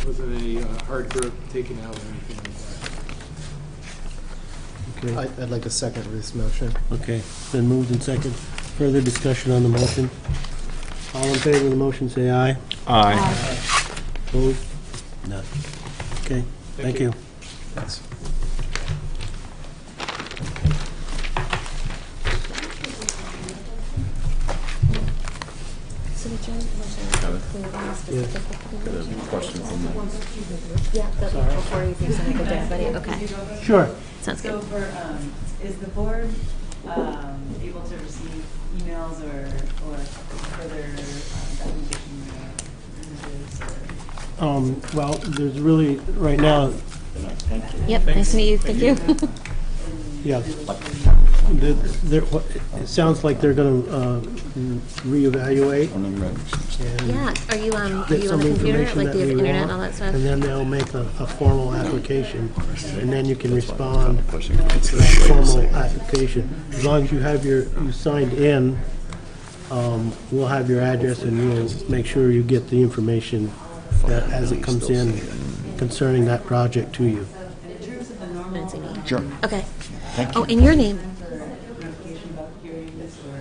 Wasn't any hard growth taken out or anything like that. Okay, I'd like to second Ruth's motion. okay. Been moved and second. Further discussion on the motion? All in favor of the motion, say aye. Aye. Opposed? None. Okay, thank you. Thanks. Question from the... Yeah, before you present it to everybody, okay. Sure. Sounds So good. for, is the board able to receive emails or further documentation or images or? Well, there's really, right now, Yep, nice to meet you, thank you. yeah. It sounds like they're going to reevaluate. Yeah, are you on Get the some computer, information like that do you have we internet want, and all that stuff? and then they'll make a formal application, and then you can respond to that formal application. As long as you have you signed in, we'll have your address, and we'll make sure you get the information that, as it comes in concerning that project to you. And in terms of the normal. Sure. Okay. Thank Oh, and your name? Notification about hearings or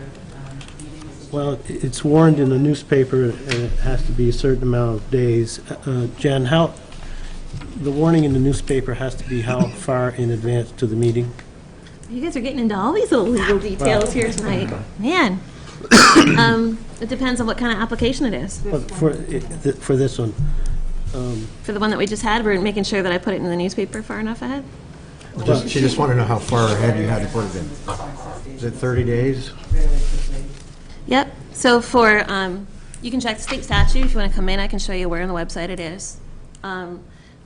meetings? Well, it's warned in the newspaper, and it has to be a certain amount of days. Jen, the warning in the newspaper has to be how far in advance to the meeting? You guys are getting into all these little legal details here tonight. Man. It depends on what kind of application it is. For this one. For the one that we just had, we're making sure that I put it in the newspaper far enough ahead. She just wanted to know how far ahead you had to put it in. Is it 30 days? Yep. So for, you can check the state statute. If you want to come in, I can show you where on the website it is.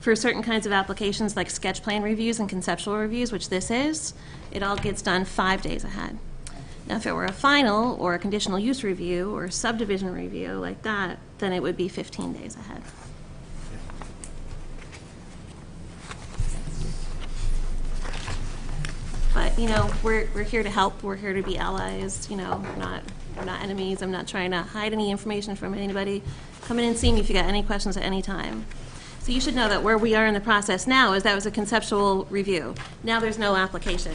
For certain kinds of applications like sketch plan reviews and conceptual reviews, which this is, it all gets done 5 days ahead. Now, if it were a final or a conditional use review or a subdivision review like that, then it would be 15 days ahead. But, we're here to help. We're here to be allies. We're not enemies. I'm not trying to hide any information from anybody. Come in and see me if you got any questions at any time. So you should know that where we are in the process now is that was a conceptual review. Now there's no application.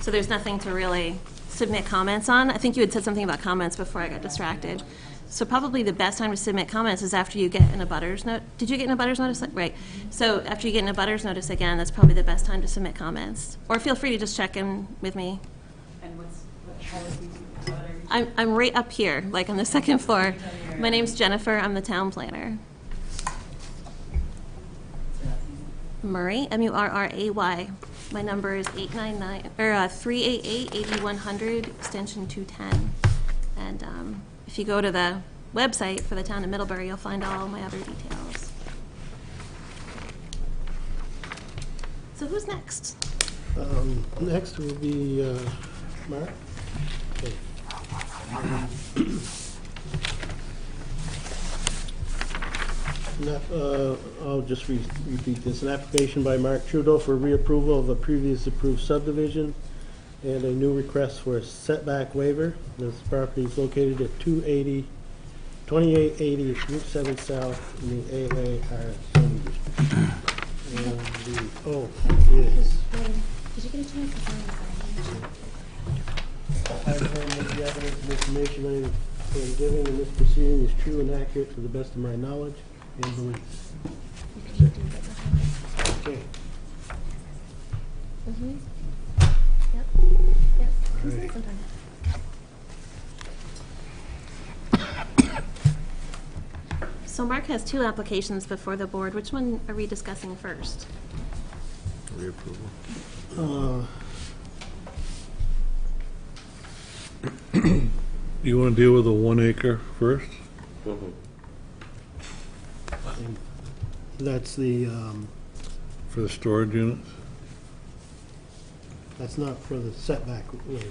So there's nothing to really submit comments on. I think you had said something about comments before I got distracted. So probably the best time to submit comments is after you get an abutters note. Did you get an abutters notice? Right. So after you get an abutters notice again, that's probably the best time to submit comments. Or feel free to just check in with me. And how is the I'm right up here, like on the second floor. My name's Jennifer. I'm the town planner. Murray, M-U-R-R-A-Y. My number is 388-8100, extension 210. And if you go to the website for the town of Middlebury, you'll find all my other details. So who's next? Next will be Mark. Okay. I'll just repeat this. An application by Mark Trudeau for reapproval of a previous approved subdivision and a new request for a setback waiver. This property is located at 2880 Route 7 South in the AAR zoning district. And is. Did you get a chance to sign I affirm that the evidence and information I am giving in this proceeding is true and accurate to the best of my knowledge and belief. So Mark has two applications before the board. Which one are we discussing first? Reapproval. You want to deal with the 1 acre first? That's the, For the storage units? that's not for the setback waiver.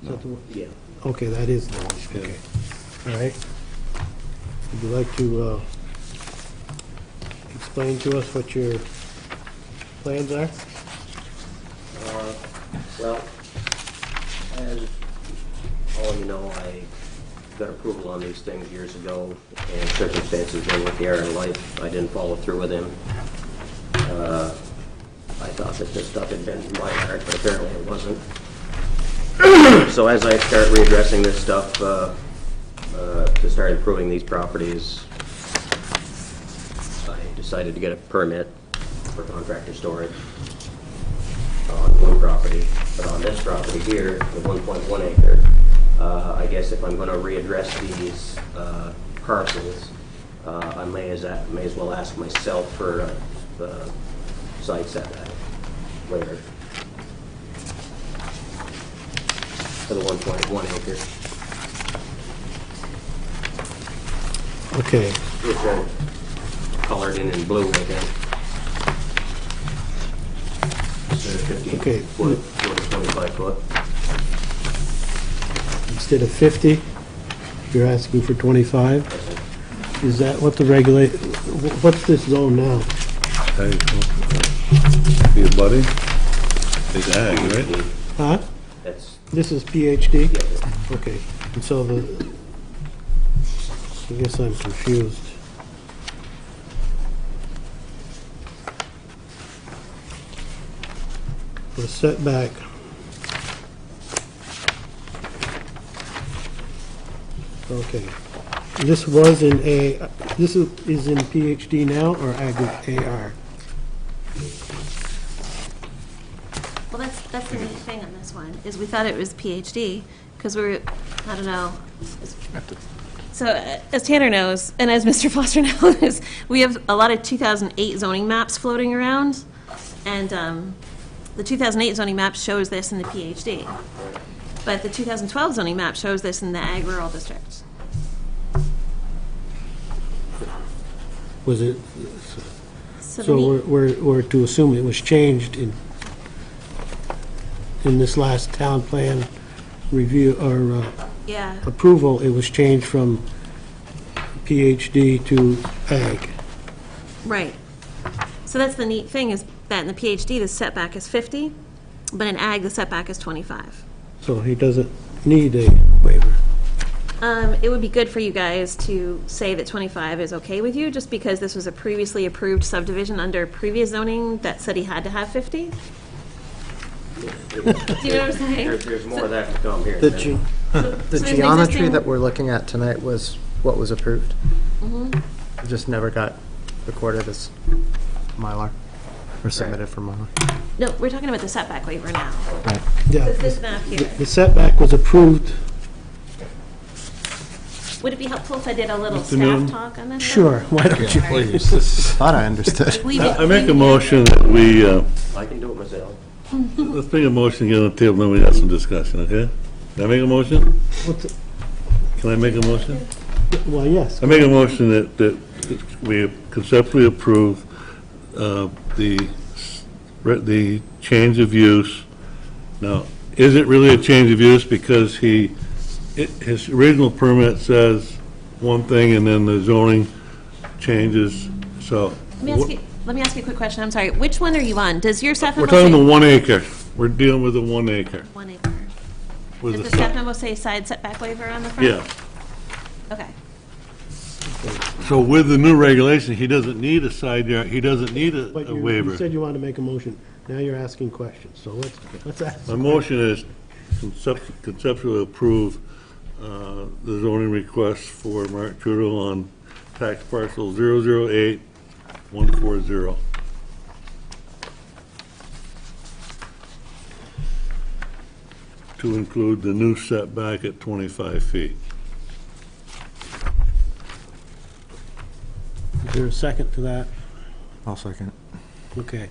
Is that the one? Yeah. Okay, that is the one, okay. All right. Would you like to explain to us what your plans are? Well, as all you know, I got approval on these things years ago, and circumstances then with the air and life, I didn't follow through with him. I thought that this stuff had been my yard, but apparently it wasn't. So as I start readdressing this stuff, to start improving these properties, I decided to get a permit for contractor storage on one property. But on this property here, the 1.1 acre, I guess if I'm going to readdress these parcels, I may as well ask myself for the side setback waiver for the 1.1 acre, Okay, which are colored in blue, I think. Instead of 15 Okay. foot, 25 foot. instead of 50, you're asking for 25? Is that what the what's this zone now? The abutting? It's ag, right? Huh? That's, This is PhD? yeah, Okay, and so I guess I'm confused. The setback. Okay. This was in this is in PhD now or AR? Well, that's the neat thing on this one, is we thought it was PhD, because we were, I don't know. So as Tanner knows, and as Mr. Foster knows, we have a lot of 2008 zoning maps floating around, and the 2008 zoning map shows this in the PhD. But the 2012 zoning map shows this in the ag rural district. Was it, So the so neat- we're to assume it was changed in this last town plan review, or Yeah, approval, it was changed from PhD to ag. right. So that's the neat thing, is that in the PhD, the setback is 50, but in ag, the setback is 25. So he doesn't need a waiver. It would be good for you guys to say that 25 is okay with you, just because this was a previously approved subdivision under previous zoning that said he had to have 50. Do you know what I'm saying? there's more of that to come here. The then. the So there's an geometry existing- that we're looking at tonight was what was approved. Mm-hmm. It just never got recorded as Mylar, or submitted for Mylar. No, we're talking about the setback waiver now. Right. Yeah, This map here. the setback was approved. Would it be helpful if I did a little Mr. Newton? staff talk on this? Sure, why don't you? Thought I understood. I make a motion that we, I can do it myself. let's bring a motion again on the table, then we have some discussion, okay? Can I make a motion? What's it- Can I make a motion? Well, yes. I make a motion that we conceptually approve the change of use. Now, is it really a change of use because his original permit says one thing and then the zoning changes, so. Let me ask you a quick question, I'm sorry. Which one are you on? Does your staff We're memo talking the say? 1 acre. We're dealing with the 1 acre. 1 acre. with Does the the staff side- memo say side setback waiver on the front? Yeah. Okay. So with the new regulation, he doesn't need a side yard, he doesn't need But a you waiver. said you wanted to make a motion. Now you're asking questions, so let's ask. My motion is conceptually approve the zoning request for Mark Trudeau on tax parcel 008140. To include the new setback at 25 feet. there a second to that? I'll second. Okay.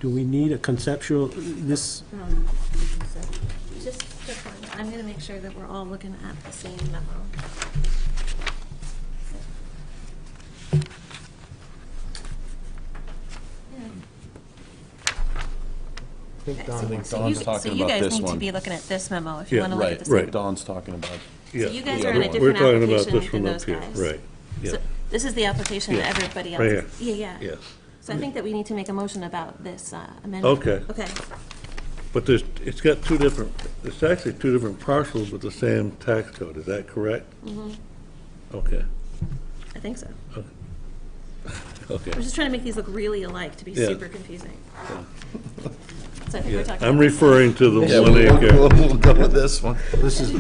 Do we need a conceptual, this, Just a point, I'm gonna make sure that we're all looking at the same memo. think Don So thinks you- Don's so talking you about guys this need to one. be looking at this memo if you Yeah, wanna look at right, the same. right. Don's talking about. Yeah. you guys the are other in a one. We're different talking about application this one than up those here, guys. right, yeah. So this is the application that Yeah. everybody else. Right here. Yeah, yeah. Yes. So I think that we need to make a motion about this amendment. Okay. Okay. But there's, it's got two different, it's actually two different parcels with the same tax code, is that correct? Mhm. Okay, I think so. okay. We're just trying to make these look really alike to be Yeah. super confusing. So I think we're Yeah, talking. I'm about this referring to the Yeah, 1 acre. we'll go with this one. This is,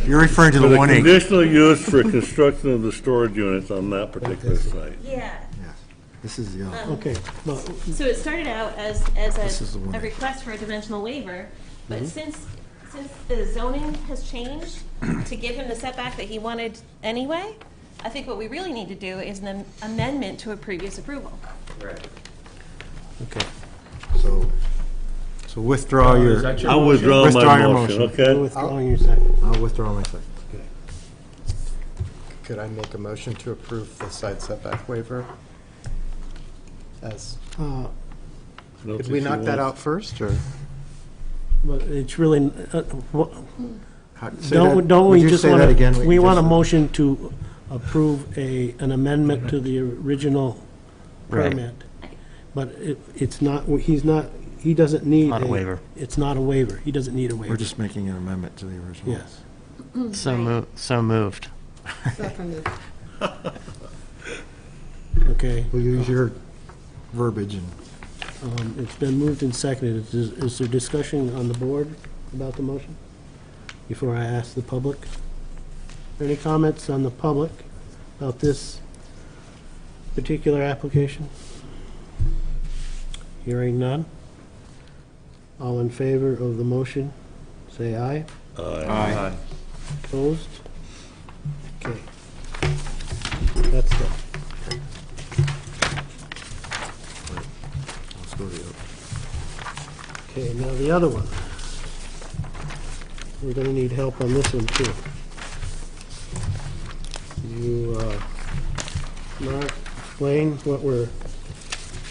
you're referring to For the the 1 acre. conditional use for construction of the storage units on that particular site. Yeah. Yes. This is the other. okay, well, So it started out as This is the one. a request for a dimensional waiver, but Mm-hmm. since the zoning has changed to give him the setback that he wanted anyway, I think what we really need to do is an amendment to a previous approval. Right. Okay. So withdraw your, Is that your I'll motion? withdraw Withdraw my your motion, motion. okay? withdrawing your second. I'll withdraw my second. Could I make a motion to approve the side setback waiver? As, Uh, I don't did think we she knock that wants- out first, or? But it's really, Say that- don't would we you just say want that again, what we you want a just said? motion to approve an amendment to the original Right. permit. But it's not, he's not, he doesn't need. Not a waiver. It's not a waiver. He doesn't need a waiver. We're just making an amendment to the original. Yes. So moved. Seconded. Okay. We'll use your verbiage and It's been moved and seconded. Is there discussion on the board about the motion? Before I ask the public? Any comments on the public about this particular application? Hearing none? All in favor of the motion, say aye. Aye. Opposed? Okay. That's done. let's go to the other. Okay, now the other one. We're gonna need help on this one, too. You, Mark, explain what we're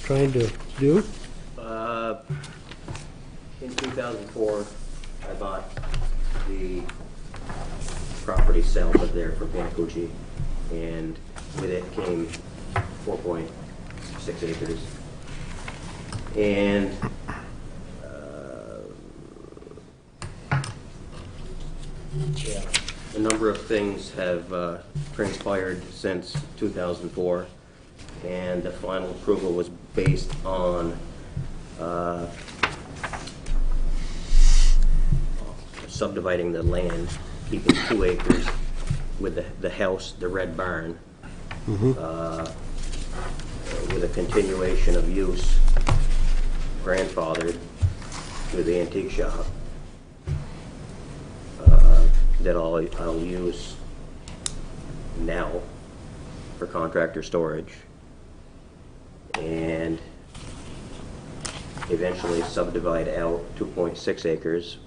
trying to do? In 2004, I bought the property south of there from Panacucci, and with it came 4.6 acres. And yeah, a number of things have transpired since 2004, and the final approval was based on subdividing the land, keeping 2 acres with the house, the red barn, with a continuation of use grandfathered with the antique shop that I'll use now for contractor storage, and eventually subdivide out 2.6 acres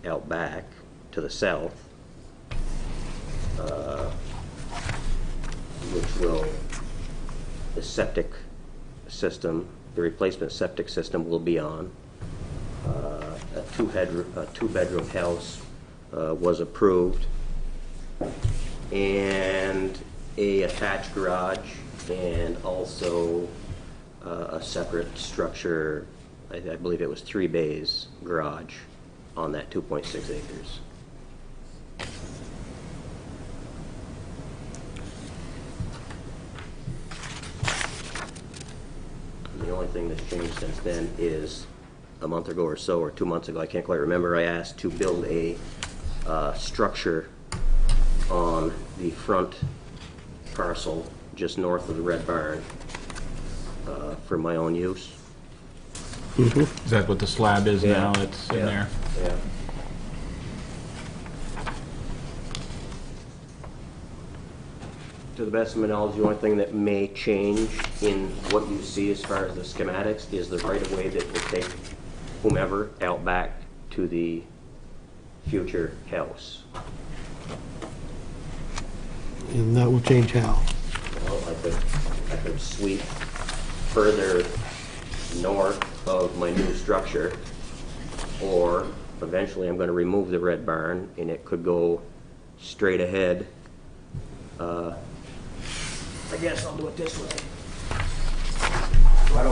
out back to the south, which will, the septic system, the replacement septic system will be on. A two-bedroom house was approved, and a attached garage, and also a separate structure, I believe it was 3 bays garage on that 2.6 acres. The only thing that's changed since then is a month ago or so, or 2 months ago, I can't quite remember, I asked to build a structure on the front parcel just north of the red barn for my own use. Is that what the slab is now that's in Yeah. there? Yeah. To the best of my knowledge, the only thing that may change in what you see as far as the schematics is the right-of-way that will take whomever out back to the future house. And that will change how? Well, I could sweep further north of my new structure, or eventually I'm gonna remove the red barn, and it could go straight ahead. I guess I'll do it this way. I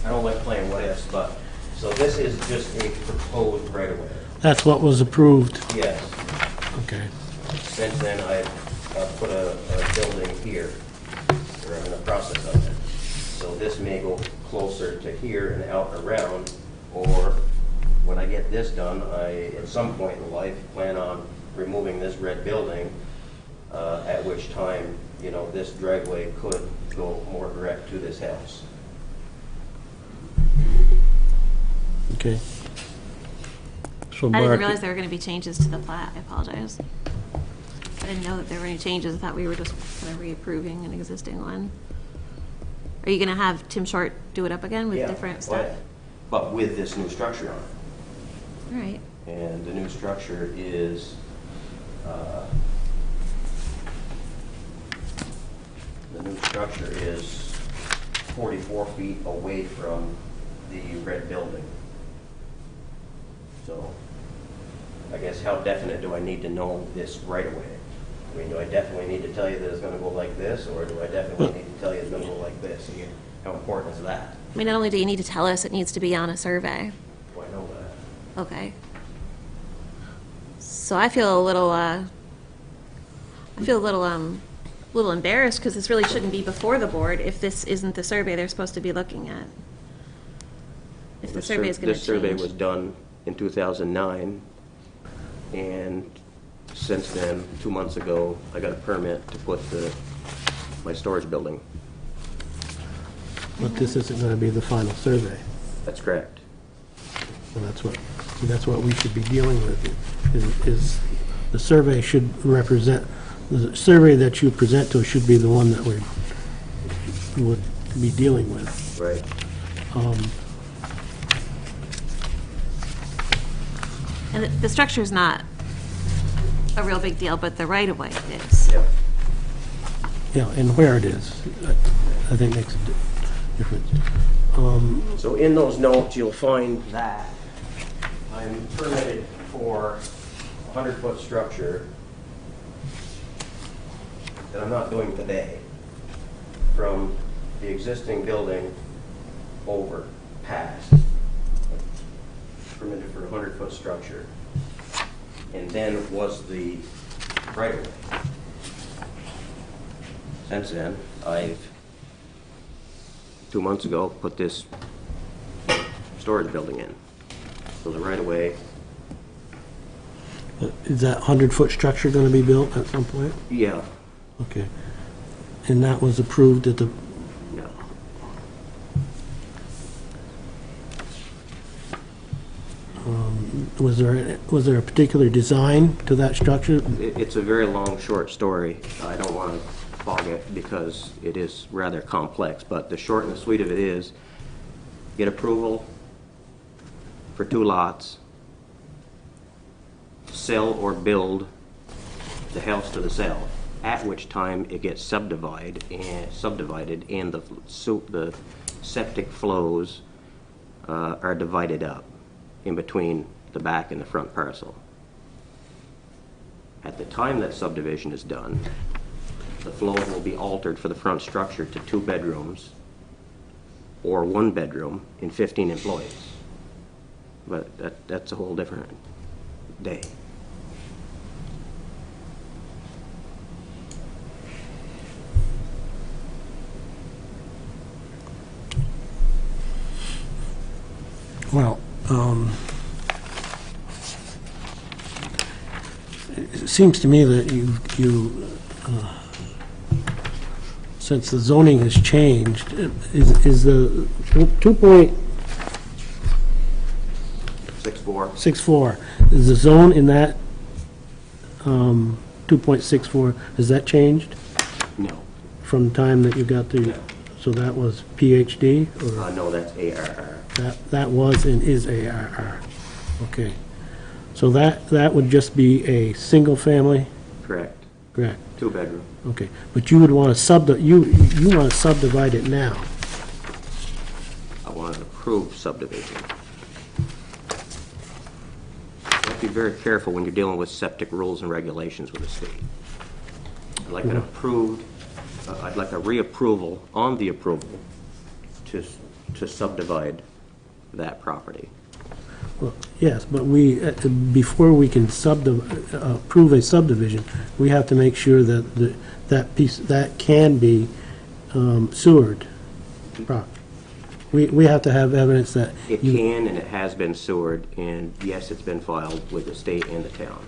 don't like playing what ifs, but, so this is just a proposed right-of-way. That's what was approved. Yes. Okay. Since then, I've put a building here, or I'm in the process of it. So this may go closer to here and out around, or when I get this done, I, at some point in life, plan on removing this red building, at which time, you know, this driveway could go more direct to this house. Okay. So I didn't Mark, realize there were going to be changes to the plat. I apologize. I didn't know that there were any changes. I thought we were just kind of reapproving an existing one. Are you going to have Tim Short do it up again with different stuff? But with this new structure on it. All right. And the new structure is, the new structure is 44 feet away from the red building. So, I guess how definite do I need to know this right away? I mean, do I definitely need to tell you that it's gonna go like this, or do I definitely need to tell you it's gonna go like this? How important is that? I mean, not only do you need to tell us, it needs to be on a survey. Do I know that? Okay. So I feel a little, little embarrassed because this really shouldn't be before the board if this isn't the survey they're supposed to be looking at. If the survey is going to change. This survey was done in 2009, and since then, 2 months ago, I got a permit to put my storage building. but this isn't going to be the final survey. That's correct. And that's what we should be dealing with, is the survey should represent, the survey that you present to us should be the one that we would be dealing with. Right. And the structure's not a real big deal, but the right-of-way is. Yeah. Yeah, and where it is, I think makes a difference. So in those notes, you'll find that I'm permitted for a 100-foot structure that I'm not doing today, from the existing building over past. Permitted for a 100-foot structure, and then was the right-of-way. Since then, I've 2 months ago put this storage building in. So the right-of-way, Is that 100-foot structure going to be built at some point? yeah, Okay. And that was approved at the, yeah. was there a particular design to that structure? It's a very long, short story. I don't want to fog it because it is rather complex, but the short and the sweet of it is, get approval for 2 lots, sell or build the house to the south, at which time it gets subdivided, and the septic flows are divided up in between the back and the front parcel. At the time that subdivision is done, the flow will be altered for the front structure to 2 bedrooms or 1 bedroom and 15 employees. But that's a whole different day. Well, it seems to me that since the zoning has changed, is the 6-4. 2.64, is the zone in that 2.64, has that changed? No. from the time that you got the, so that was PhD, or No, that's ARR. that was and is ARR? Okay. So that would just be a single family? Correct. Correct. 2-bedroom. Okay, but you would want to you want to subdivide it now? I want an approved subdivision. You have to be very careful when you're dealing with septic rules and regulations with the state. I'd like an approved, I'd like a reapproval on the approval to subdivide that property. Well, yes, but before we can approve a subdivision, we have to make sure that that piece, that can be sewered. We have to have evidence that. It can and it has been sewered, and yes, it's been filed with the state and the town.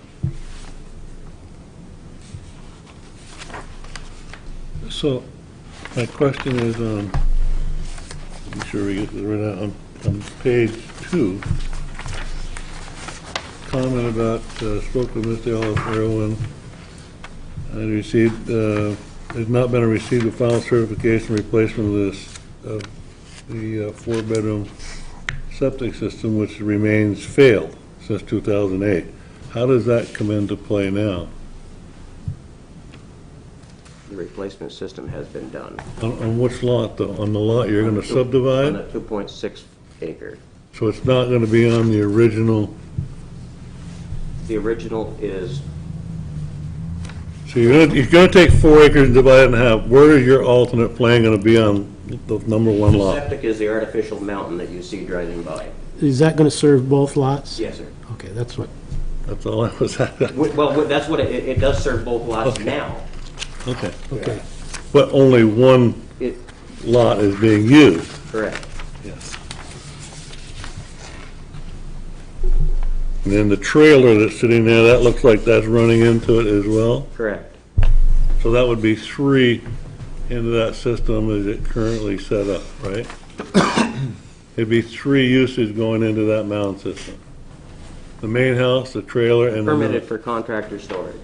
So, my question is, I'm sure we get this right out, on page 2, comment about, spoke with Mr. Ellis Irwin, and received, has not been received a final certification replacement of this, of the 4-bedroom septic system, which remains failed since 2008. How does that come into play now? The replacement system has been done. On which lot, though? On the lot you're going to subdivide? On a 2.6 acre. So it's not going to be on the original? The original is, So you're going to take 4 acres and divide it in half. Where is your alternate plan going to be on the number 1 lot? septic is the artificial mountain that you see driving by. Is that going to serve both lots? Yes, sir. Okay, that's what. That's all I was asking. Well, that's what it does serve both lots now. Okay. Okay. But only 1 It, lot is being used. correct. Yes. And then the trailer that's sitting there, that looks like that's running into it as well? Correct. So that would be 3 into that system as it currently set up, right? It'd be 3 uses going into that mound system. The main house, the trailer, and the... Permitted for contractor storage.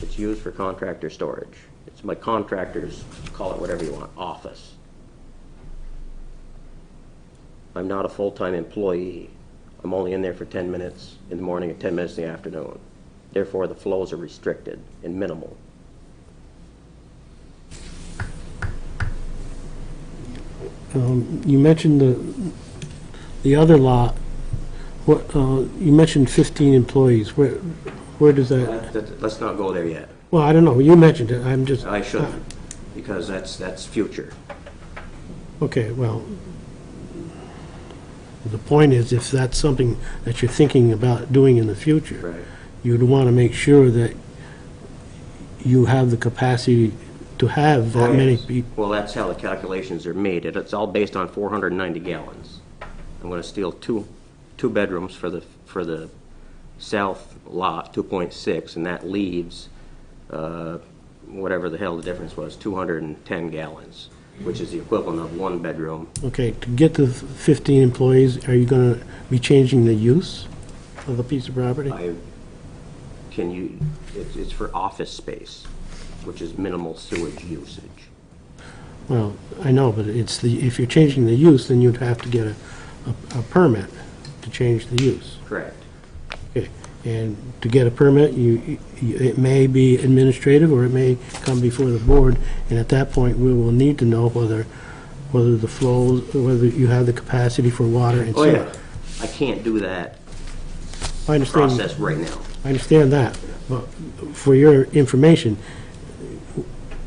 It's used for contractor storage. It's my contractor's, call it whatever you want, office. I'm not a full-time employee. I'm only in there for 10 minutes in the morning and 10 minutes in the afternoon. Therefore, the flows are restricted and minimal. You mentioned the other lot. What, you mentioned 15 employees. Where does that? Let's not go there yet. Well, I don't know. You mentioned it. I'm just. I shouldn't, because that's future. Okay, well, the point is, if that's something that you're thinking about doing in the future, Right. you'd want to make sure that you have the capacity to have that many people. Well, that's how the calculations are made. It's all based on 490 gallons. I'm going to steal two bedrooms for the south lot, 2.6, and that leaves whatever the hell the difference was, 210 gallons, which is the equivalent of 1 bedroom. Okay, to get to 15 employees, are you going to be changing the use of the piece of property? It's for office space, which is minimal sewage usage. Well, I know, but if you're changing the use, then you'd have to get a permit to change the use. Correct. Okay, and to get a permit, it may be administrative, or it may come before the board, and at that point, we will need to know whether the flows, whether you have the capacity for water and Oh, sewer. yeah. I can't do that I understand. process right now. I understand that, but for your information,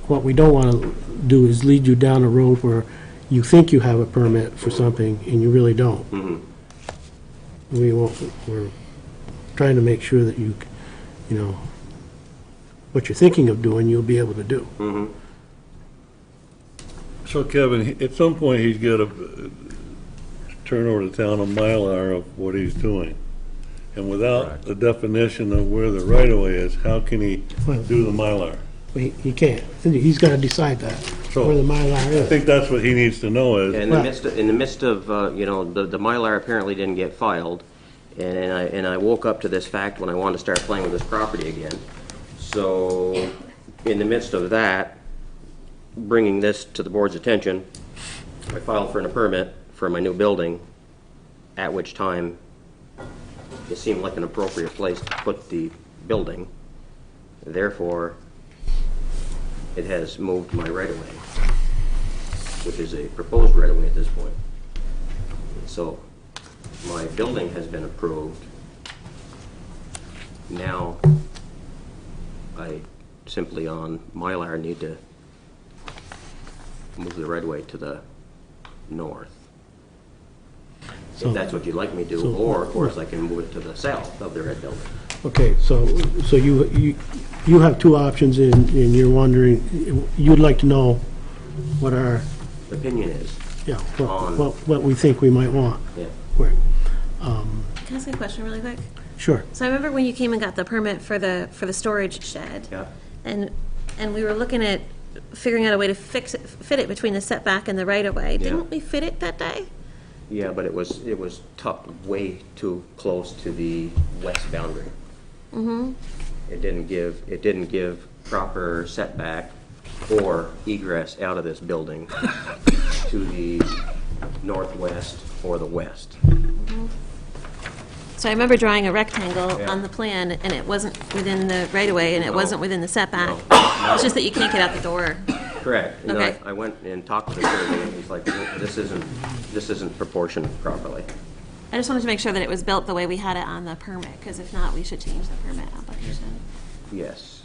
what we don't want to do is lead you down a road where you think you have a permit for something and you really don't. Mhm. We're trying to make sure that you know, what you're thinking of doing, you'll be able to do. Mhm. So Kevin, at some point, he's got to turn over to the town a Mylar of what he's doing. And without the definition of where the right-of-way is, how can he do the Mylar? He can't. He's got to decide that, where the Mylar I is. think that's what he needs to know is, In the midst of the Mylar apparently didn't get filed, and I woke up to this fact when I wanted to start playing with this property again. So, in the midst of that, bringing this to the board's attention, I filed for a permit for my new building, at which time it seemed like an appropriate place to put the building. Therefore, it has moved my right-of-way, which is a proposed right-of-way at this point. So my building has been approved. Now, I simply on Mylar need to move the right-of-way to the north. So- If that's what you'd like me to do, so- or of course I can move it to the south of the red building. Okay, so you have two options, and you're wondering, you'd like to know what our, Opinion is, yeah, On- what we think we might want. yeah. Right. Can I ask a question really quick? Sure. So I remember when you came and got the permit for the storage shed. Yeah. And we were looking at figuring out a way to fit it between the setback and the right-of-way. Yeah. Didn't we fit it that day? Yeah, but it was tucked way too close to the west boundary. Mm-hmm. It didn't give proper setback or egress out of this building to the northwest or the west. So I remember drawing a rectangle Yeah. on the plan, and it wasn't within the right-of-way, and it No. wasn't within the setback. No. It's just that you can't get out the door. Correct. And Okay. I went and talked to the surveyor, and he's like, this isn't proportioned properly. I just wanted to make sure that it was built the way we had it on the permit, because if not, we should change the permit application. Yes,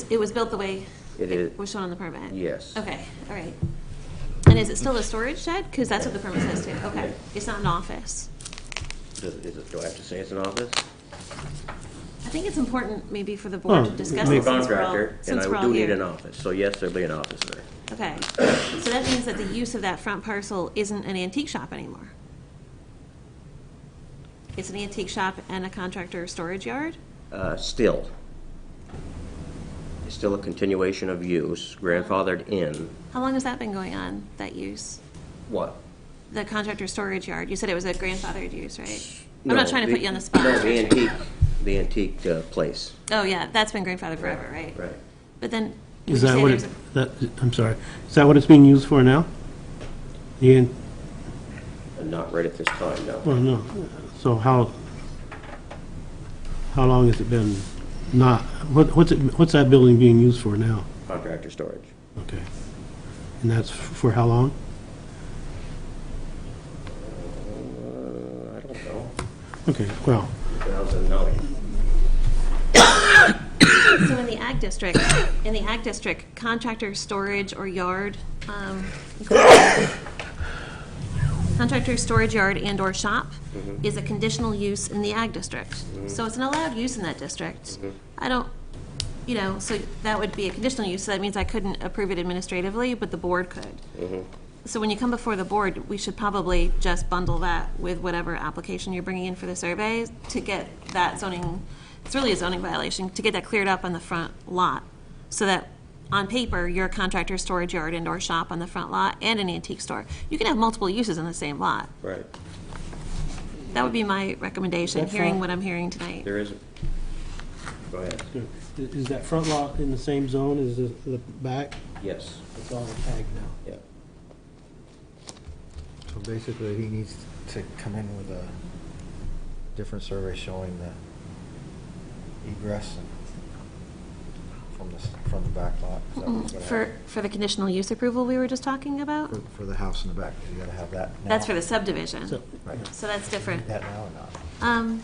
It was built the way it is, it was shown on the permit? yes. Okay, all right. And is it still a storage shed? Because that's what the permit says too. Okay, it's not an office. Do I have to say it's an office? I think it's important maybe for the board to discuss I'm a it since we're all, contractor, and since I we're all do need an here. office, so yes, there'll be an office there. Okay, so that means that the use of that front parcel isn't an antique shop anymore. It's an antique shop and a contractor storage yard? Still. It's still a continuation of use, grandfathered in. How long has that been going on, that use? What? The contractor storage yard? You said it was a grandfathered use, right? I'm No, not trying to put you on the spot. No, the antique place. Oh, yeah, that's been grandfathered forever, right? Right. But then, would Is you that say what there's it, a- that, I'm sorry, is that what it's being used for now? Yeah, Not right at this time, no. well, no, so how long has it been not, what's that building being used for now? Contractor storage. Okay. And that's for how long? I don't know, Okay, well, 2009. So in the ag district, contractor storage or yard, contractor storage yard and/or shop is a conditional use in the ag district. So it's an allowed use in that district. I don't, so that would be a conditional use, so that means I couldn't approve it administratively, but the board could. So when you come before the board, we should probably just bundle that with whatever application you're bringing in for the survey to get that zoning, it's really a zoning violation, to get that cleared up on the front lot, so that on paper, you're a contractor storage yard and/or shop on the front lot and an antique store. You can have multiple uses on the same lot. Right. That would be my recommendation, That's hearing fine. what I'm hearing tonight. There is, go ahead. is that front lot in the same zone as the back? Yes. It's all ag now. Yeah. So basically, he needs to come in with a different survey showing the egress and from the back lot. Is that what's gonna happen? For the conditional use approval we were just talking about? For the house in the back, 'cause you gotta have that now. That's for the subdivision, So- Right. so that's different. That now or not?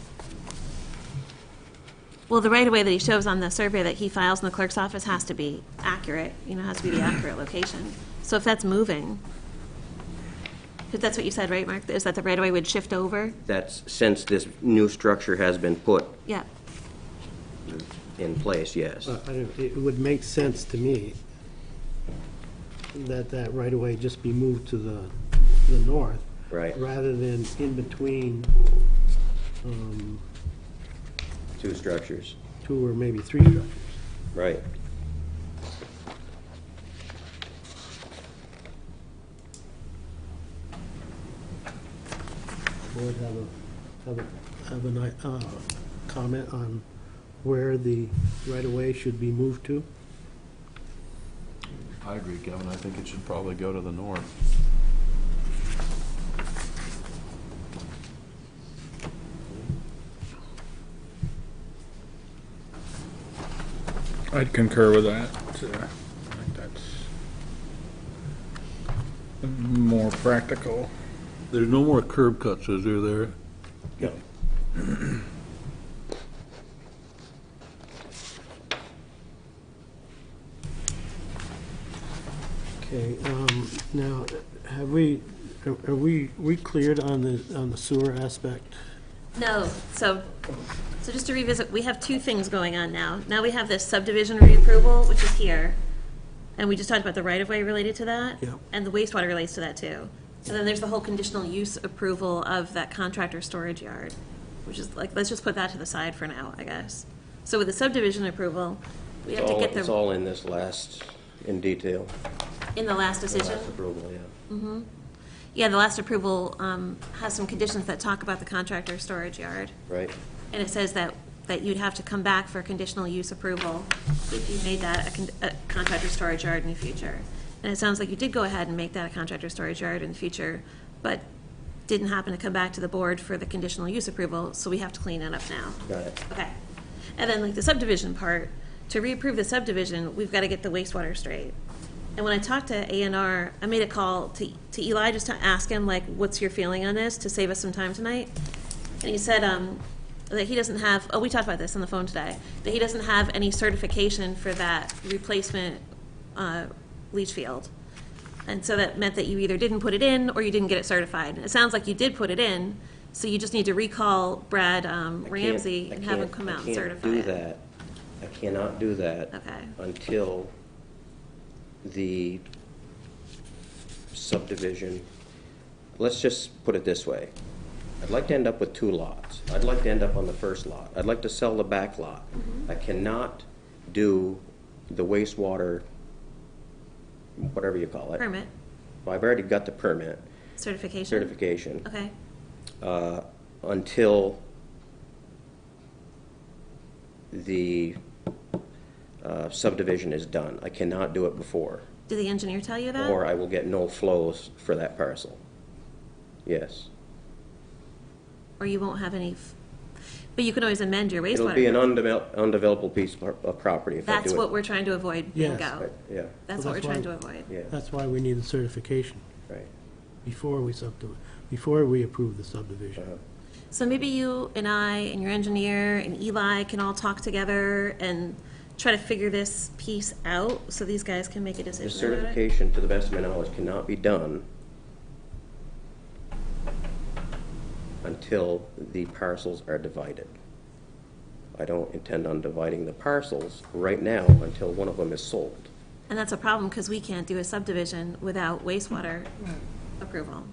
Well, the right-of-way that he shows on the survey that he files in the clerk's office has to be accurate, has to be the accurate location. So if that's moving, because that's what you said, right, Mark? Is that the right-of-way would shift over? That's since this new structure has been put Yeah. in place, yes. It would make sense to me that right-of-way just be moved to the north, Right. rather than in between Two structures. two or maybe three structures. Right. Board have a comment on where the right-of-way should be moved to? I agree, Kevin. I think it should probably go to the north. I'd concur with that. I think that's more practical. There's no more curb cuts, is there? No. Okay, now, have we, are we cleared on the sewer aspect? No, so just to revisit, we have two things going on now. Now we have this subdivision reapproval, which is here, and we just talked about the right-of-way related to that. Yep. And the wastewater relates to that too. And then there's the whole conditional use approval of that contractor storage yard, which is like, let's just put that to the side for now, I guess. So with the subdivision approval, we have to get It's the, all in this last, in detail. in the last decision. Last approval, yeah. Yeah, the last approval has some conditions that talk about the contractor storage yard. Right? And it says that you'd have to come back for conditional use approval if you made that a contractor storage yard in the future. And it sounds like you did go ahead and make that a contractor storage yard in the future, but didn't happen to come back to the board for the conditional use approval, so we have to clean it up now. Got it. Okay. And then like the subdivision part, to reapprove the subdivision, we've got to get the wastewater straight. And when I talked to A&R, I made a call to Eli just to ask him, like, what's your feeling on this, to save us some time tonight? And he said that he doesn't have, we talked about this on the phone today, that he doesn't have any certification for that replacement leach field. And so that meant that you either didn't put it in or you didn't get it certified. It sounds like you did put it in, so you just need to recall Brad Ramsey and have him come out and certify it. I cannot do that. Okay. Until the subdivision, let's just put it this way. I'd like to end up with 2 lots. I'd like to end up on the first lot. I'd like to sell the back lot. I cannot do the wastewater, whatever you call it. Permit, Well, I've already got the permit, certification. Okay. Until the subdivision is done. I cannot do it before, Did the engineer tell you that? or I will get no flows for that parcel. Yes. Or you won't have any, but you can always amend your wastewater. It'll be an undevelopable piece of property if I do it. That's what we're trying to avoid, Yes. bingo. Right, yeah, That's So what we're that's trying to why- avoid. yeah, That's why we need the certification right. before we approve the subdivision. Uh-huh. So maybe you and I and your engineer and Eli can all talk together and try to figure this piece out so these guys can make a The decision about it. certification, to the best of my knowledge, cannot be done until the parcels are divided. I don't intend on dividing the parcels right now until one of them is sold. And that's a problem because we can't do a subdivision without wastewater approval.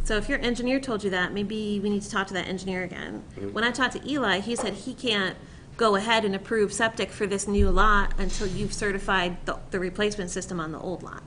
So if your engineer told you that, maybe we need to talk to that engineer again. When I talked to Eli, he said he can't go ahead and approve septic for this new lot until you've certified the replacement system on the old lot.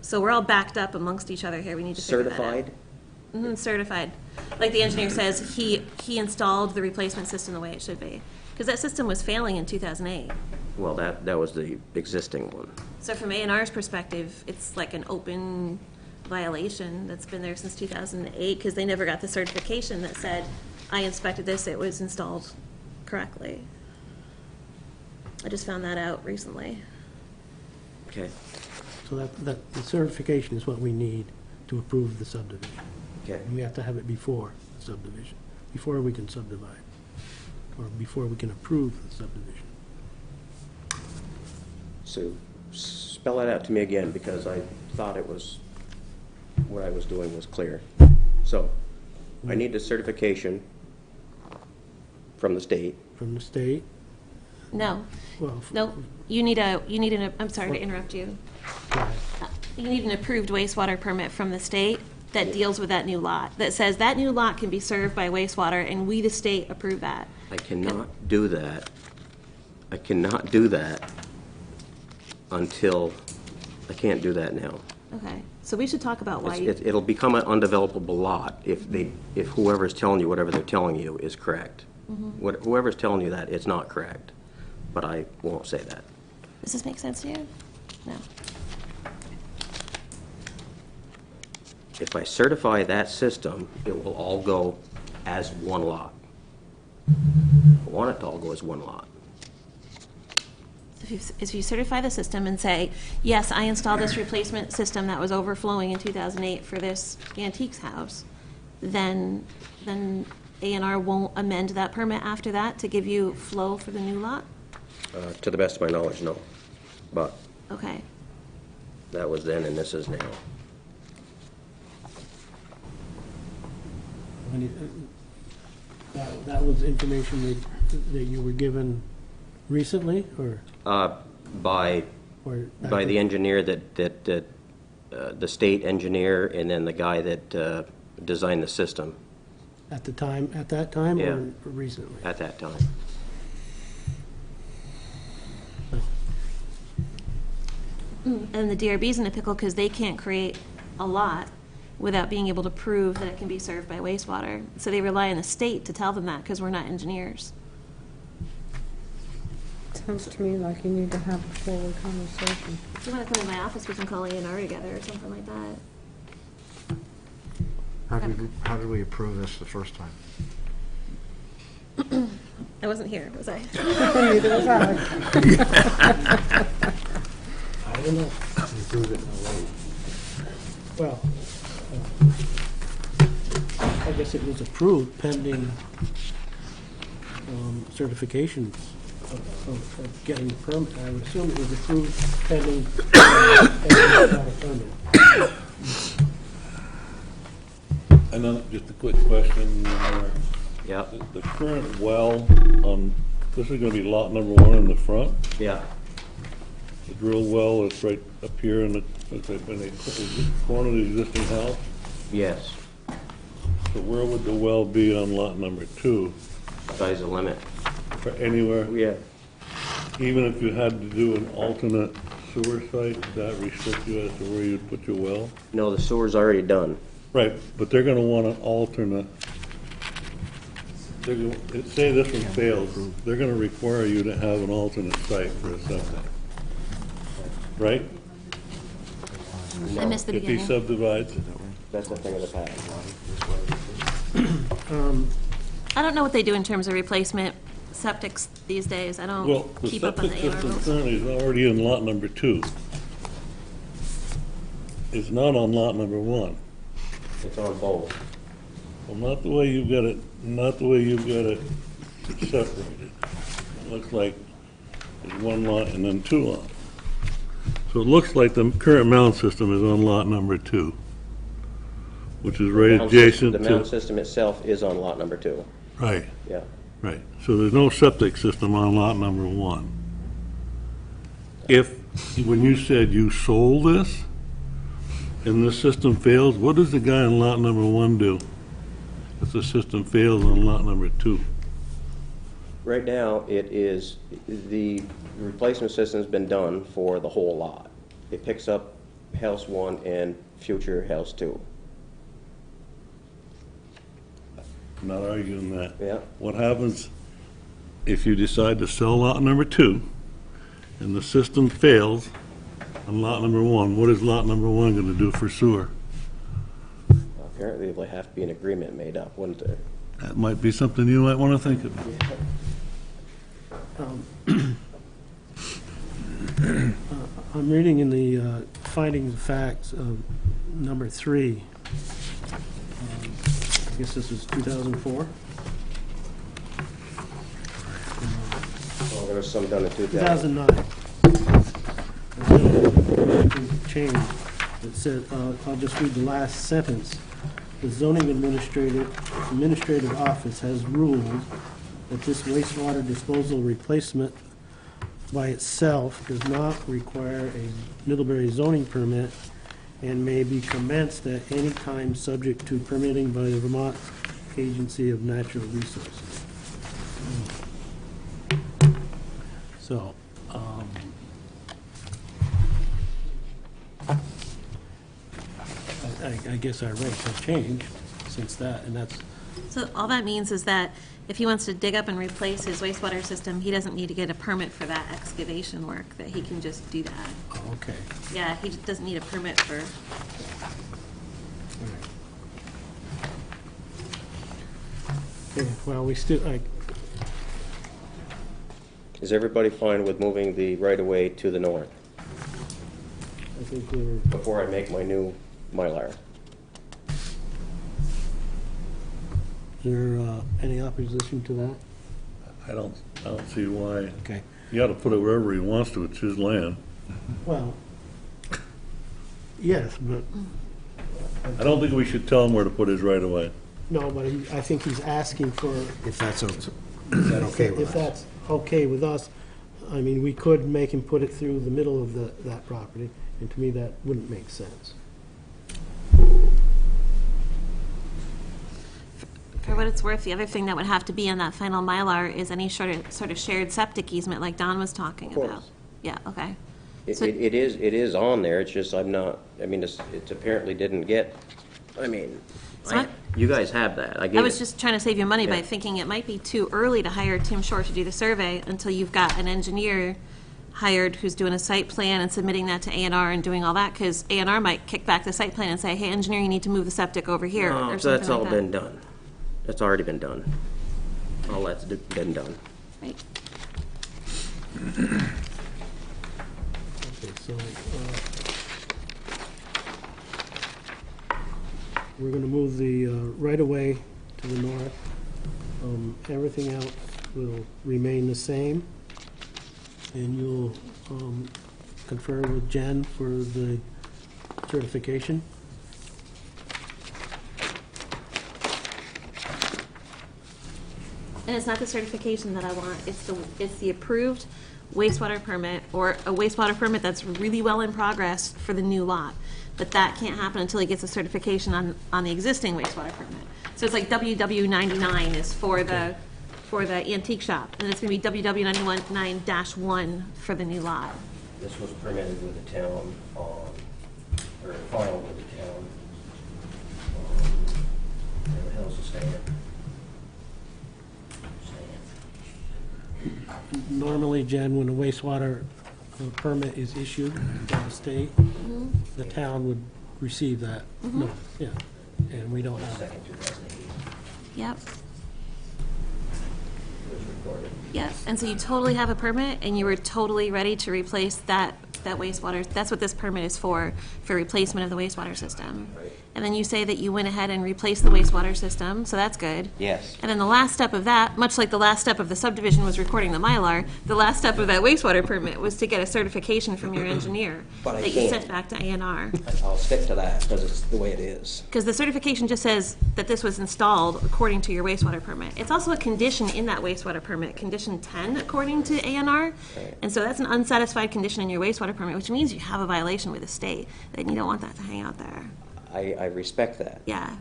So we're all backed up amongst each other here. We need to figure that out. Certified? Certified. Like the engineer says, he installed the replacement system the way it should be. Because that system was failing in 2008. Well, that was the existing one. So from A&R's perspective, it's like an open violation that's been there since 2008 because they never got the certification that said, I inspected this, it was installed correctly. I just found that out recently. Okay, So the certification is what we need to approve the subdivision. okay. And we have to have it before the subdivision, before we can subdivide, or before we can approve the subdivision. So spell that out to me again, because I thought it was, what I was doing was clear. So, I need the certification from the state. From the state, No, well, no, you need I'm sorry to interrupt you. You need an approved wastewater permit from the state that deals with that new lot, that says that new lot can be served by wastewater, and we, the state, approve that. I cannot do that. I cannot do that until, I can't do that now. Okay, so we should talk about why you, It'll become an undevelopable lot if whoever's telling you whatever they're telling you is correct. Whoever's telling you that, it's not correct, but I won't say that. Does this make sense to you? No. If I certify that system, it will all go as one lot. I want it to all go as one lot. If you certify the system and say, yes, I installed this replacement system that was overflowing in 2008 for this antiques house, then A&R won't amend that permit after that to give you flow for the new lot? To the best of my knowledge, no. But Okay. that was then and this is now. When that was information that you were given recently, or? By Or the engineer the state engineer, and then the guy that designed the system at that time, Yeah. or recently? at that time. And the DRB's in a pickle because they can't create a lot without being able to prove that it can be served by wastewater. So they rely on the state to tell them that because we're not engineers. Sounds to me like you need to have a forward conversation. If you want to come in my office, we can call A&R together or something like that. How did we approve this the first time? I wasn't here, was I? Neither was I. I don't know. Well, I guess it was approved pending certifications of getting the permit. I would assume it was approved pending a permit. And then just a quick question. Yeah. The current well, this is going to be lot number 1 in the front. Yeah. The drill well is right up here in the corner of the existing house. Yes. So where would the well be on lot number 2? Sky's the limit. For anywhere? Yeah. Even if you had to do an alternate sewer site, would that restrict you as to where you'd put your well? No, the sewer's already done. Right, but they're gonna want an alternate. Say this one fails, they're gonna require you to have an alternate site for a septic. Right? I missed the If he beginning. subdivides. That's the thing of the past. I don't know what they do in terms of replacement septics these days. I Well, don't the keep up on septic the A&R system rules. currently is already in lot number 2. It's not on lot number 1. It's on both. Well, not the way you've got it separated. It looks like there's 1 lot and then 2 lots. So it looks like the current mound system is on lot number 2, which is right adjacent The mound to, system itself is on lot number 2. right, Yeah. right. So there's no septic system on lot number 1. When you said you sold this, and the system fails, what does the guy on lot number 1 do if the system fails on lot number 2? Right now, the replacement system's been done for the whole lot. It picks up house 1 and future house 2. I'm not arguing that. Yeah. What happens if you decide to sell lot number 2 and the system fails on lot number 1? What is lot number 1 going to do for sewer? Apparently, there'll have to be an agreement made up, wouldn't there? That might be something you might want to think about. I'm reading in the findings of facts of number 3. I guess this is 2004. Well, there was some done in 2000. 2009. Change. It said, I'll just read the last sentence. The zoning administrative office has ruled that this wastewater disposal replacement by itself does not require a Middlebury zoning permit and may be commenced at any time subject to permitting by the Vermont Agency of Natural Resources. So, I guess our rates have changed since that, and that's So all that means is that if he wants to dig up and replace his wastewater system, he doesn't need to get a permit for that excavation work, that he can just do that. Oh, okay. Yeah, he just doesn't need a permit for, Okay, well, we still, Is everybody fine with moving the right-of-way to the north I think we're, before I make my new Mylar? is there any opposition to that? I don't see why. Okay. He ought to put it wherever he wants to, it's his land. Well, yes, but, I don't think we should tell him where to put his right-of-way. no, but I think he's asking for, If that's, is that okay with if us? that's okay with us, I mean, we could make him put it through the middle of that property, and to me, that wouldn't make sense. for what it's worth, the other thing that would have to be on that final Mylar is any sort of shared septic easement like Don was talking course. about. Yeah, okay. It So- is on there, it's just I'm not, I mean, it's apparently didn't get, I mean, It's not- you guys have that. I was just trying to save you money by Yeah. thinking it might be too early to hire Tim Short to do the survey until you've got an engineer hired who's doing a site plan and submitting that to A&R and doing all that, because A&R might kick back the site plan and say, hey, engineer, you need to move the septic over here, No, or so that's something all like been that. done. That's already been done. All that's been done. Right. Okay, so, we're gonna move the right-of-way to the north. Everything else will remain the same, and you'll confer with Jen for the certification. And it's not the certification that I want, it's the approved wastewater permit, or a wastewater permit that's really well in progress for the new lot. But that can't happen until he gets a certification on the existing wastewater permit. So it's like WW99 is for the antique shop, and it's gonna be WW99-1 for the new lot. This was permitted with the town or filed with the town. Where the hell's the stand? Normally, Jen, when a wastewater permit is issued by the state, the town would receive that. No, yeah, and we don't have that. Second, 2008, Yep, it was recorded. yep. And so you totally have a permit, and you were totally ready to replace that wastewater. That's what this permit is for replacement of the wastewater system. Right. And then you say that you went ahead and replaced the wastewater system, so that's good. Yes. And then the last step of that, much like the last step of the subdivision was recording the Mylar, the last step of that wastewater permit was to get a certification from your engineer But I that you can't. sent back to A&R. I'll stick to that because it's the way it is. Because the certification just says that this was installed according to your wastewater permit. It's also a condition in that wastewater permit, condition 10, according to A&R. Right. And so that's an unsatisfied condition in your wastewater permit, which means you have a violation with the state, and you don't want that to hang out there. I respect that, Yeah.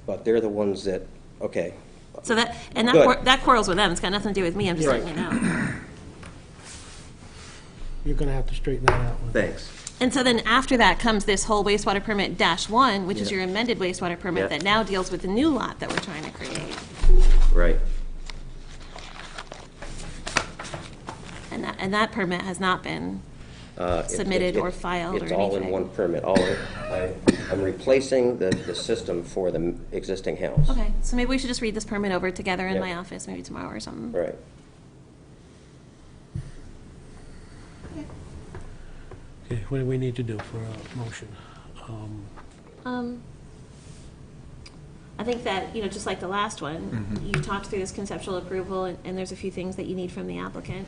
but they're the ones that, okay. So that Good. that quarrels with them. It's got nothing to do with me. I'm just Right. letting you know. You're gonna have to straighten that out. Thanks. And so then after that comes this whole wastewater permit -1, which is Yeah. your amended wastewater permit Yeah. that now deals with the new lot that we're trying to create. Right. And that permit has not been submitted or filed or It's all in anything. one permit. I'm replacing the system for the existing house. Okay, so maybe we should just read this permit over together in Yeah. my office, maybe tomorrow or something. Right. Okay, what do we need to do for a motion? I think that, just like the last one, you talked through this conceptual approval, and there's a few things that you need from the applicant,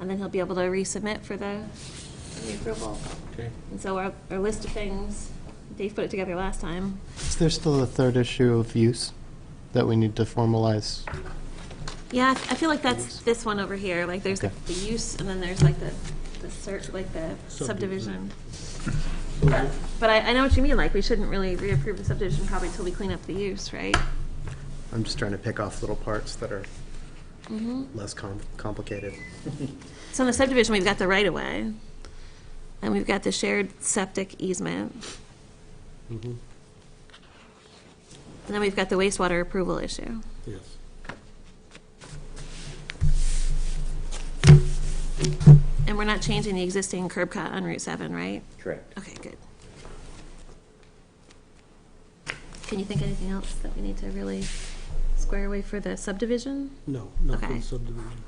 and then he'll be able to resubmit for the approval. Okay. And so our list of things, Dave put it together last time. Is there still a third issue of use that we need to formalize? Yeah, I feel like that's this one over here, like there's the Okay. the use, and then there's like the search, like the subdivision. But I know what you mean, like, we shouldn't really reapprove the subdivision probably till we clean up the use, right? I'm just trying to pick off little parts that are less complicated. So in the subdivision, we've got the right-of-way, and we've got the shared septic easement. And then we've got the wastewater approval issue. Yes. And we're not changing the existing curb cut on Route 7, right? Correct. Okay, good. Can you think anything else that we need to really square away for the subdivision? No, not for Okay. the subdivision.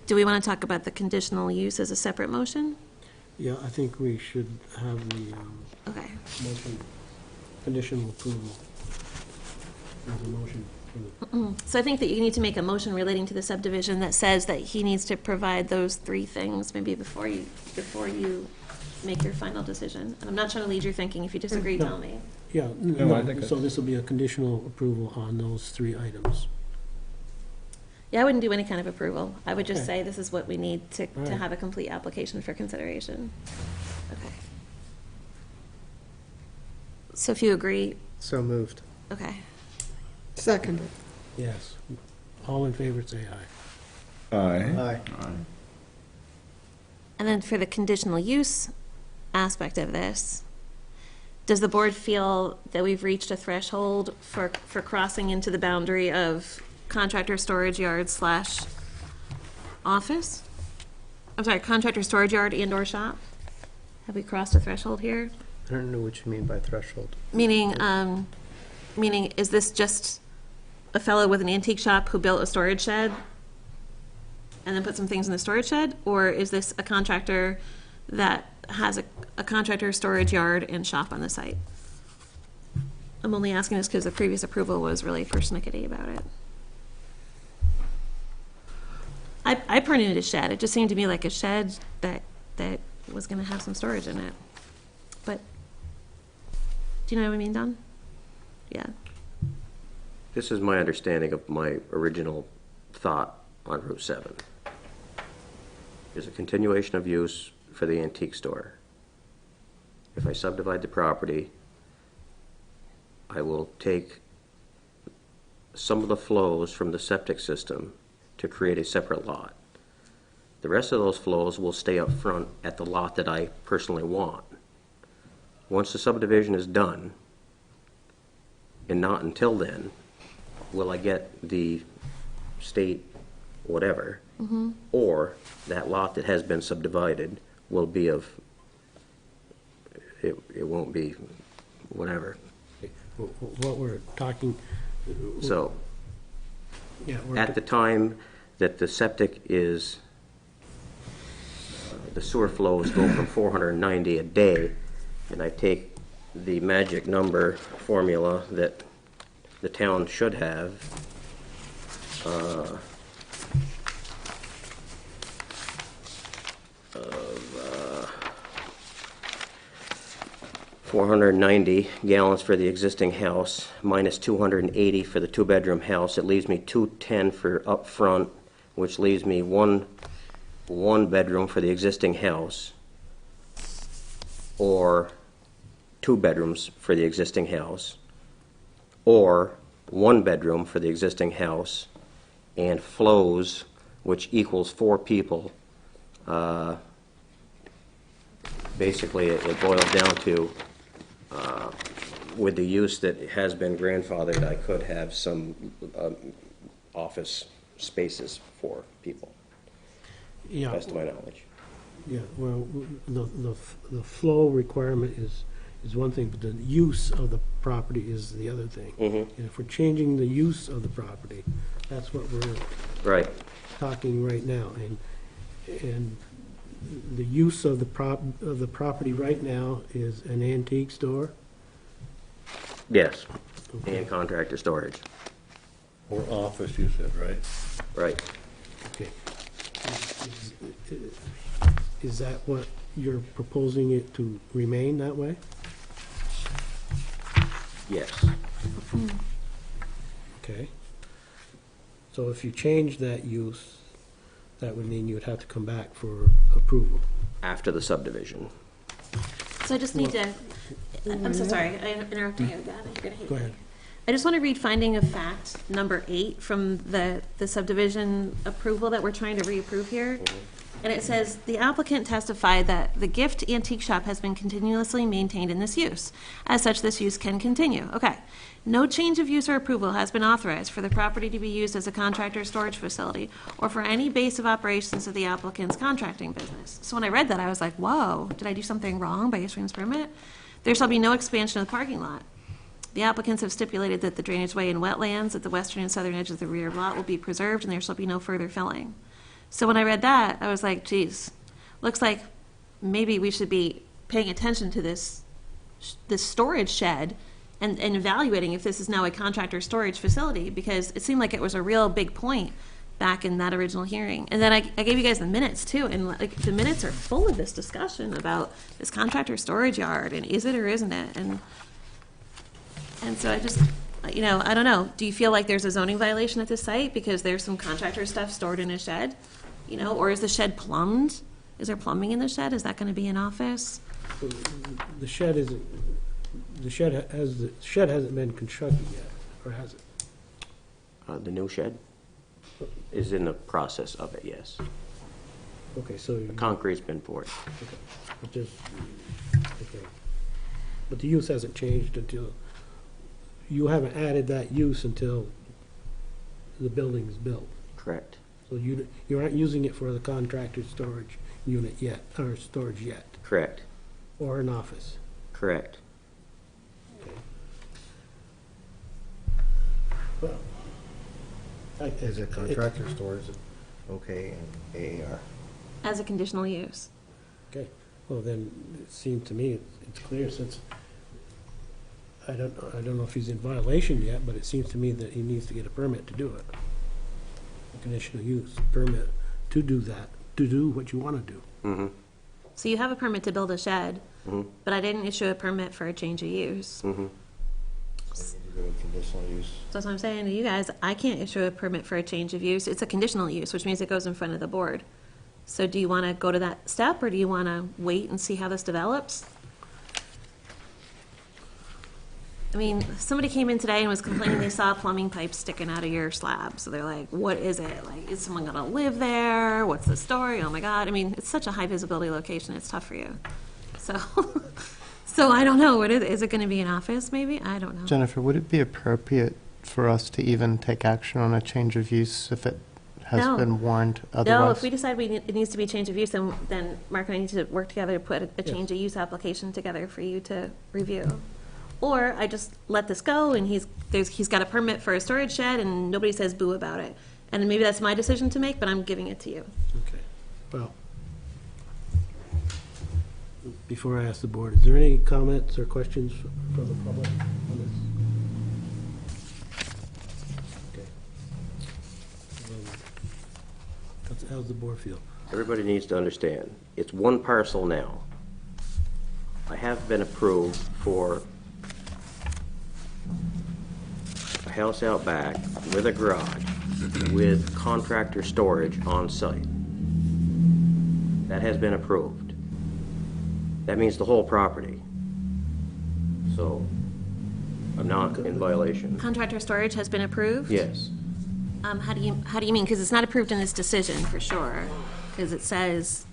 Do we want to talk about the conditional use as a separate motion? Yeah, I think we should have the Okay. motion, conditional approval as a motion for the, So I think that you need to make a motion relating to the subdivision that says that he needs to provide those three things maybe before you make your final decision. And I'm not trying to lead your thinking. If you disagree, tell me. yeah, No, I think no, so this will be a conditional approval on those 3 items. Yeah, I wouldn't do any kind of approval. I would just Okay. say this is what we need to All right. have a complete application for consideration. Okay. So if you agree, So moved. okay. Second. Yes. All in favor, say aye. Aye. Aye. And then for the conditional use aspect of this, does the board feel that we've reached a threshold for crossing into the boundary of contractor storage yard / office? I'm sorry, contractor storage yard and/or shop? Have we crossed a threshold here? I don't know what you mean by threshold. Meaning, is this just a fellow with an antique shop who built a storage shed and then put some things in the storage shed? Or is this a contractor that has a contractor storage yard and shop on the site? I'm only asking this because the previous approval was really persnickety about it. I printed it a shed. It just seemed to me like a shed that was gonna have some storage in it. But, do you know what I mean, Don? Yeah. This is my understanding of my original thought on Route 7. There's a continuation of use for the antique store. If I subdivide the property, I will take some of the flows from the septic system to create a separate lot. The rest of those flows will stay up front at the lot that I personally want. Once the subdivision is done, and not until then, will I get the state whatever, or that lot that has been subdivided will be of, it won't be whatever. What we're talking, So, yeah, we're, at the time that the septic is, the sewer flows go from 490 a day, and I take the magic number formula that the town should have, of 490 gallons for the existing house, minus 280 for the two-bedroom house. It leaves me 210 for up front, which leaves me one bedroom for the existing house, or 2 bedrooms for the existing house, or 1 bedroom for the existing house, and flows, which equals 4 people. Basically, it boils down to, with the use that has been grandfathered, I could have some office spaces for people, yeah, best of my knowledge. yeah, well, the flow requirement is one thing, but the use of the property is the other thing. And if we're changing the use of the property, that's what we're Right. talking right now. And the use of the property right now is an antique store? Yes, and contractor storage. Or office, you said, right? Right. Okay. Is that what you're proposing it to remain that way? Yes. Okay. So if you change that use, that would mean you'd have to come back for approval. After the subdivision. So I just need to, I'm so sorry, I'm interrupting you again. You're gonna hate Go me. ahead. I just want to read finding of fact number 8 from the subdivision approval that we're trying to reapprove here. And it says, "The applicant testified that the gift antique shop has been continuously maintained in this use. As such, this use can continue." Okay. "No change of use or approval has been authorized for the property to be used as a contractor storage facility or for any base of operations of the applicant's contracting business." So when I read that, I was like, whoa, did I do something wrong by issuing this permit? "There shall be no expansion of the parking lot. The applicants have stipulated that the drainage way and wetlands at the western and southern edge of the rear lot will be preserved, and there shall be no further filling." So when I read that, I was like, geez, looks like maybe we should be paying attention to this storage shed and evaluating if this is now a contractor storage facility, because it seemed like it was a real big point back in that original hearing. And then I gave you guys the minutes too, and like the minutes are full of this discussion about this contractor storage yard, and is it or isn't it? And so I just, I don't know. Do you feel like there's a zoning violation at this site because there's some contractor stuff stored in a shed? Or is the shed plumbed? Is there plumbing in the shed? Is that going to be an office? The shed isn't, the shed hasn't been constructed yet, or has it? The new shed is in the process of it, yes. Okay, so. The concrete's been poured. Okay. But the use hasn't changed until, you haven't added that use until the building's built. Correct. So you aren't using it for the contractor storage unit yet, or storage yet, Correct. or an office. Correct. Okay. Well, Is it contractor storage okay in AAR? As a conditional use. Okay, well then, it seemed to me it's clear since, I don't know if he's in violation yet, but it seems to me that he needs to get a permit to do it. A conditional use permit to do that, to do what you want to do. Mm-hmm. So you have a permit to build a shed, Mm-hmm. but I didn't issue a permit for a change of use. Mm-hmm. So you need to go with conditional use. So that's what I'm saying to you guys. I can't issue a permit for a change of use. It's a conditional use, which means it goes in front of the board. So do you want to go to that step, or do you want to wait and see how this develops? I mean, somebody came in today and was complaining they saw plumbing pipes sticking out of your slab. So they're like, what is it? Like, is someone going to live there? What's the story? Oh my God. I mean, it's such a high visibility location. It's tough for you. So, so I don't know. What is it? Is it going to be an office maybe? I don't know. Jennifer, would it be appropriate for us to even take action on a change of use if it has No. been warned otherwise? No, if we decide it needs to be a change of use, then Mark and I need to work together to put a change of use application together for you to review. Or I just let this go, and he's got a permit for a storage shed, and nobody says boo about it. And maybe that's my decision to make, but I'm giving it to you. Okay, well, before I ask the board, is there any comments or questions from the public on this? Okay. How's the board feel? Everybody needs to understand, it's one parcel now. I have been approved for a house out back with a garage with contractor storage on site. That has been approved. That means the whole property. So I'm not in violation. Contractor storage has been approved? Yes. How do you mean? Because it's not approved in this decision, for sure. Because it says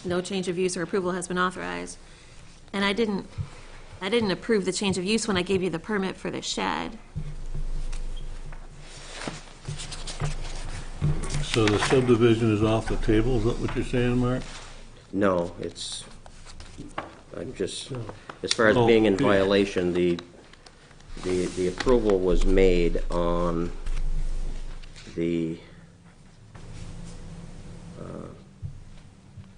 no change of use or approval has been authorized. And I didn't approve the change of use when I gave you the permit for the shed. So the subdivision is off the table, is that what you're saying, Mark? No, I'm just, as far as being in violation, the approval was made on the,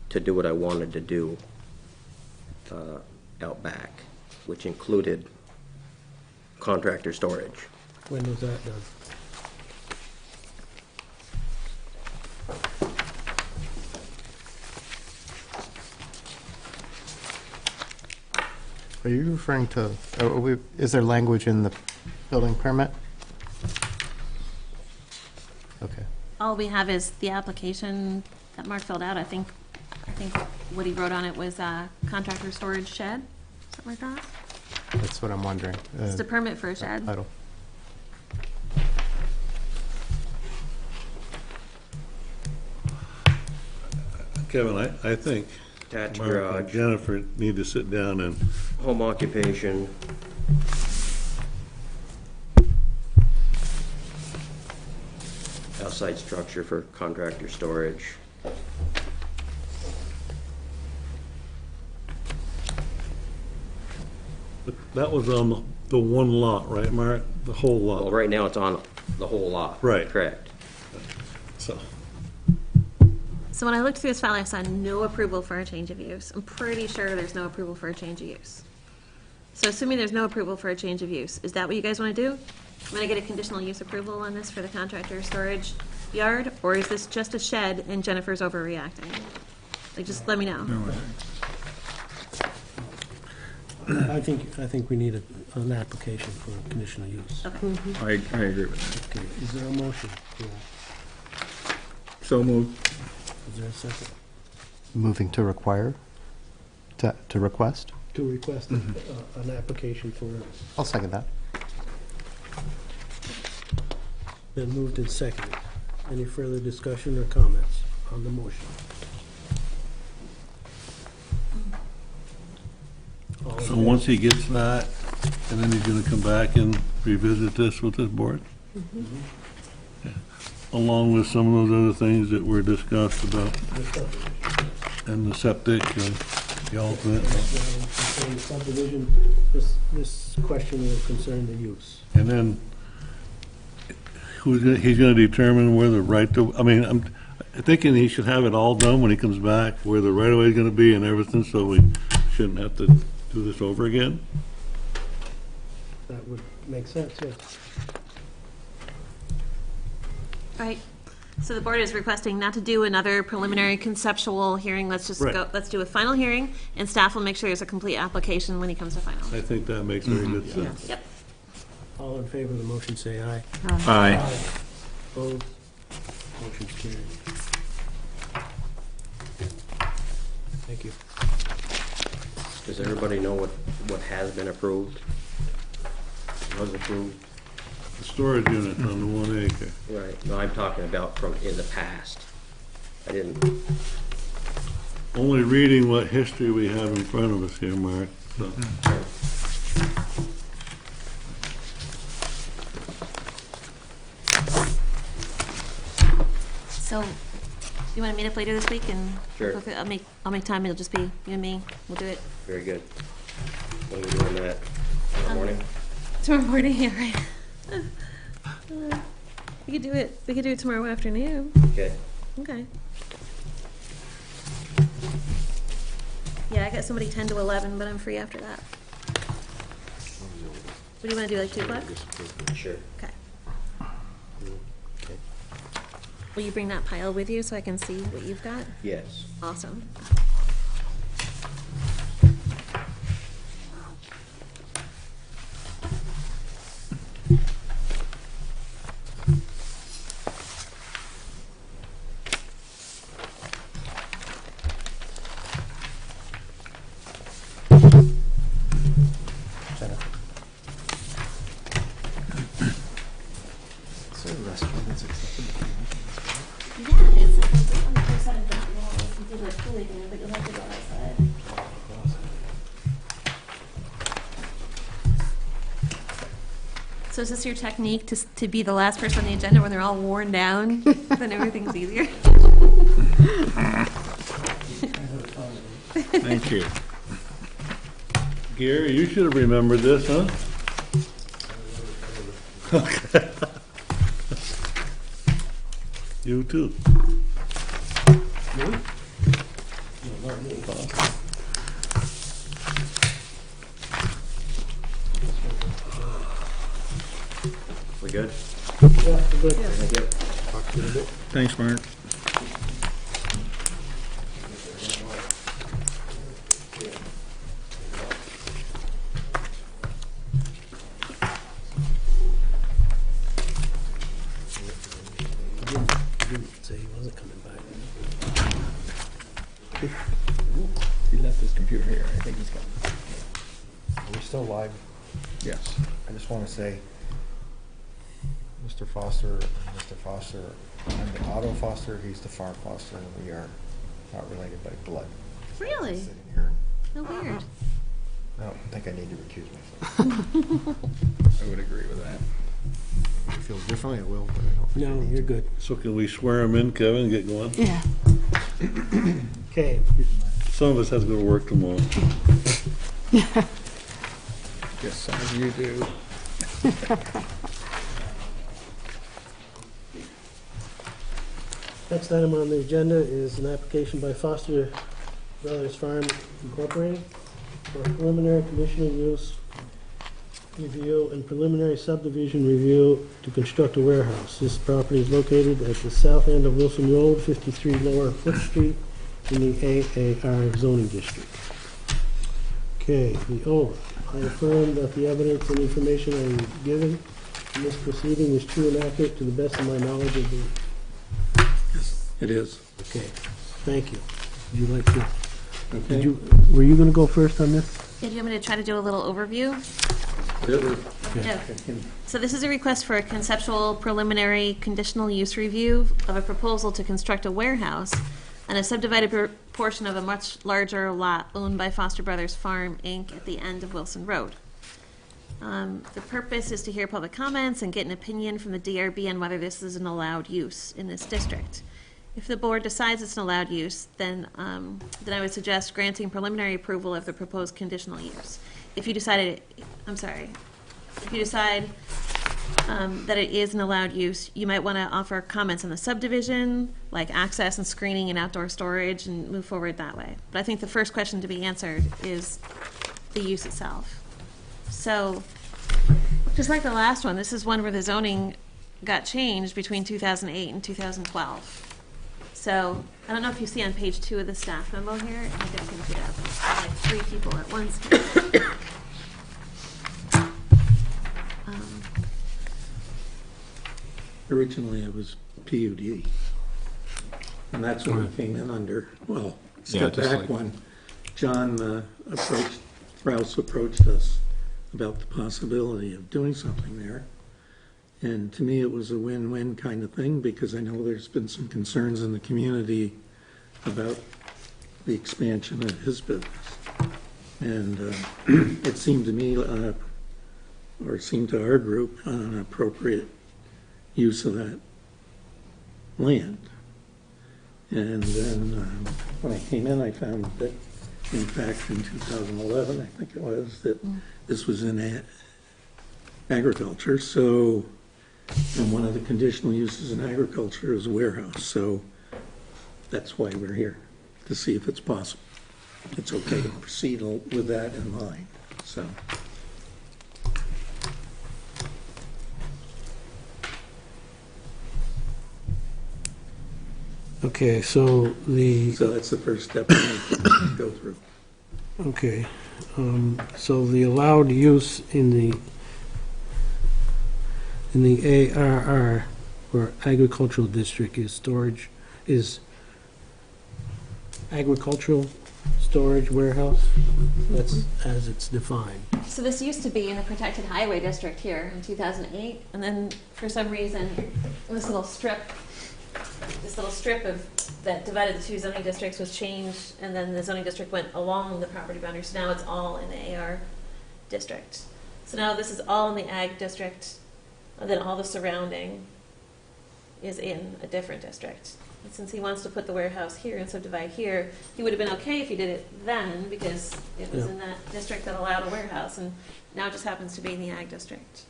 to do what I wanted to do out back, which included contractor storage. When was that done? Are you referring to, is there language in the building permit? Okay. All we have is the application that Mark filled out. I think what he wrote on it was contractor storage shed, something like that. That's what I'm wondering. It's a permit for a shed. Title. Kevin, I think Attached Mark and garage, Jennifer need to sit down and, home occupation. Outside structure for contractor storage. that was on the one lot, right, Mark? The whole Well, lot, right now it's on the whole lot. Right. Correct. so. So when I looked through this file, I saw no approval for a change of use. I'm pretty sure there's no approval for a change of use. So assuming there's no approval for a change of use, is that what you guys want to do? I'm going to get a conditional use approval on this for the contractor storage yard, or is this just a shed and Jennifer's overreacting? Like, just let me know. I think we need an application for conditional use. Okay. I agree with that. Okay, is there a motion for that? So moved. Is there a second? Moving to require, to request? To request an application for, I'll second that. been moved and seconded. Any further discussion or comments on the motion? All in So favor? once he gets that, and then he's gonna come back and revisit this with this board? Yeah. Along with some of those other things that were discussed about, and the septic, the alternate. Concerning subdivision, this question will concern the use. And then, he's gonna determine where the right to, I mean, I'm thinking he should have it all done when he comes back, where the right of way is gonna be and everything, so we shouldn't have to do this over again. That would make sense, yes. All right. So the board is requesting not to do another preliminary conceptual hearing. Let's just Right. go, let's do a final hearing, and staff will make sure there's a complete application when he comes to final. I think that makes very good sense. Yep. All in favor of the motion, say aye. Aye. Opposed? Motion's carried. Thank you. Does everybody know what has been approved? Was approved? The storage unit on the 1 acre. Right. No, I'm talking about from in the past. I didn't, Only reading what history we have in front of us here, Mark, so. So, you want to meet up later this week and? Sure. go through- I'll make time. It'll just be you and me. We'll do it very good. When are we doing that? Tomorrow morning? tomorrow morning. Yeah, right. We could do it. We could do it tomorrow afternoon. Okay. Okay. Yeah, I got somebody 10 to 11, but I'm free after that. What do you want to do, like 2 o'clock? Sure. Okay. Will you bring that pile with you so I can see what you've got? Yes. Awesome. Is there a restaurant that's acceptable? Yeah, it's like on the other side of that wall. You did like fully there, but you'll have to go outside. So is this your technique to be the last person on the agenda when they're all worn down? Then everything's easier? Thank you. Gary, you should have remembered this, huh? Okay. You too. We good? Yeah, good. Thank you. Thanks, Mark. Didn't say he wasn't coming back. He left his computer here. I think he's got. Are we still live? Yes. I just want to say, Mr. Foster, I'm the Otto Foster, he's the farm Foster, and we are not related by blood. Really? Sitting here, Oh, weird. I don't think I need to recuse myself. I would agree with that. If it feels differently, I will, but I don't think I No, need you're to. good. So can we swear him in, Kevin, and get going? Yeah. Okay, Some of us have to go to work tomorrow. Yes, some of you do. next item on the agenda is an application by Foster Brothers Farm Incorporated for preliminary conditional use review and preliminary subdivision review to construct a warehouse. This property is located at the south end of Wilson Road, 53 Lower Foot Street, in the AAR zoning district. Okay, the oath. I affirm that the evidence and information I am given in this proceeding is true and accurate to the best of my knowledge of the... It is. Okay, thank you. Would you like to... Were you gonna go first on this? Yeah, do you want me to try to do a little overview? Whatever. Yeah. So this is a request for a conceptual preliminary conditional use review of a proposal to construct a warehouse on a subdivided portion of a much larger lot owned by Foster Brothers Farm, Inc. at the end of Wilson Road. The purpose is to hear public comments and get an opinion from the DRB on whether this is an allowed use in this district. If the board decides it's an allowed use, then I would suggest granting preliminary approval of the proposed conditional use. If you decide that it is an allowed use, you might want to offer comments on the subdivision, like access and screening and outdoor storage, and move forward that way. But I think the first question to be answered is the use itself. So, just like the last one, this is one where the zoning got changed between 2008 and 2012. So, I don't know if you see on page 2 of the staff memo here, maybe I can put it up, like 3 people at once. Originally, it was PUD. And that's what it came in under. Well, step just back like- one. John Rouse approached us about the possibility of doing something there. And to me, it was a win-win kind of thing, because I know there's been some concerns in the community about the expansion of his business. And it seemed to me, or it seemed to our group, an appropriate use of that land. And then when I came in, I found that, in fact, in 2011, I think it was, that this was in agriculture. So, and one of the conditional uses in agriculture is a warehouse. So that's why we're here, to see if it's possible. It's okay to proceed with that in mind, so. Okay, so So that's the first step we need to go through. okay, so the allowed use in the ARR, or agricultural district, is agricultural storage warehouse? That's as it's defined. So this used to be in the protected highway district here in 2008, and then for some reason, this little strip that divided the two zoning districts was changed, and then the zoning district went along the property boundary, so now it's all in the AR district. So now this is all in the ag district, and then all the surrounding is in a different district. And since he wants to put the warehouse here and subdivide here, he would have been okay if he did it then, because it was in that district that allowed a warehouse, and now it just happens to be in the ag district.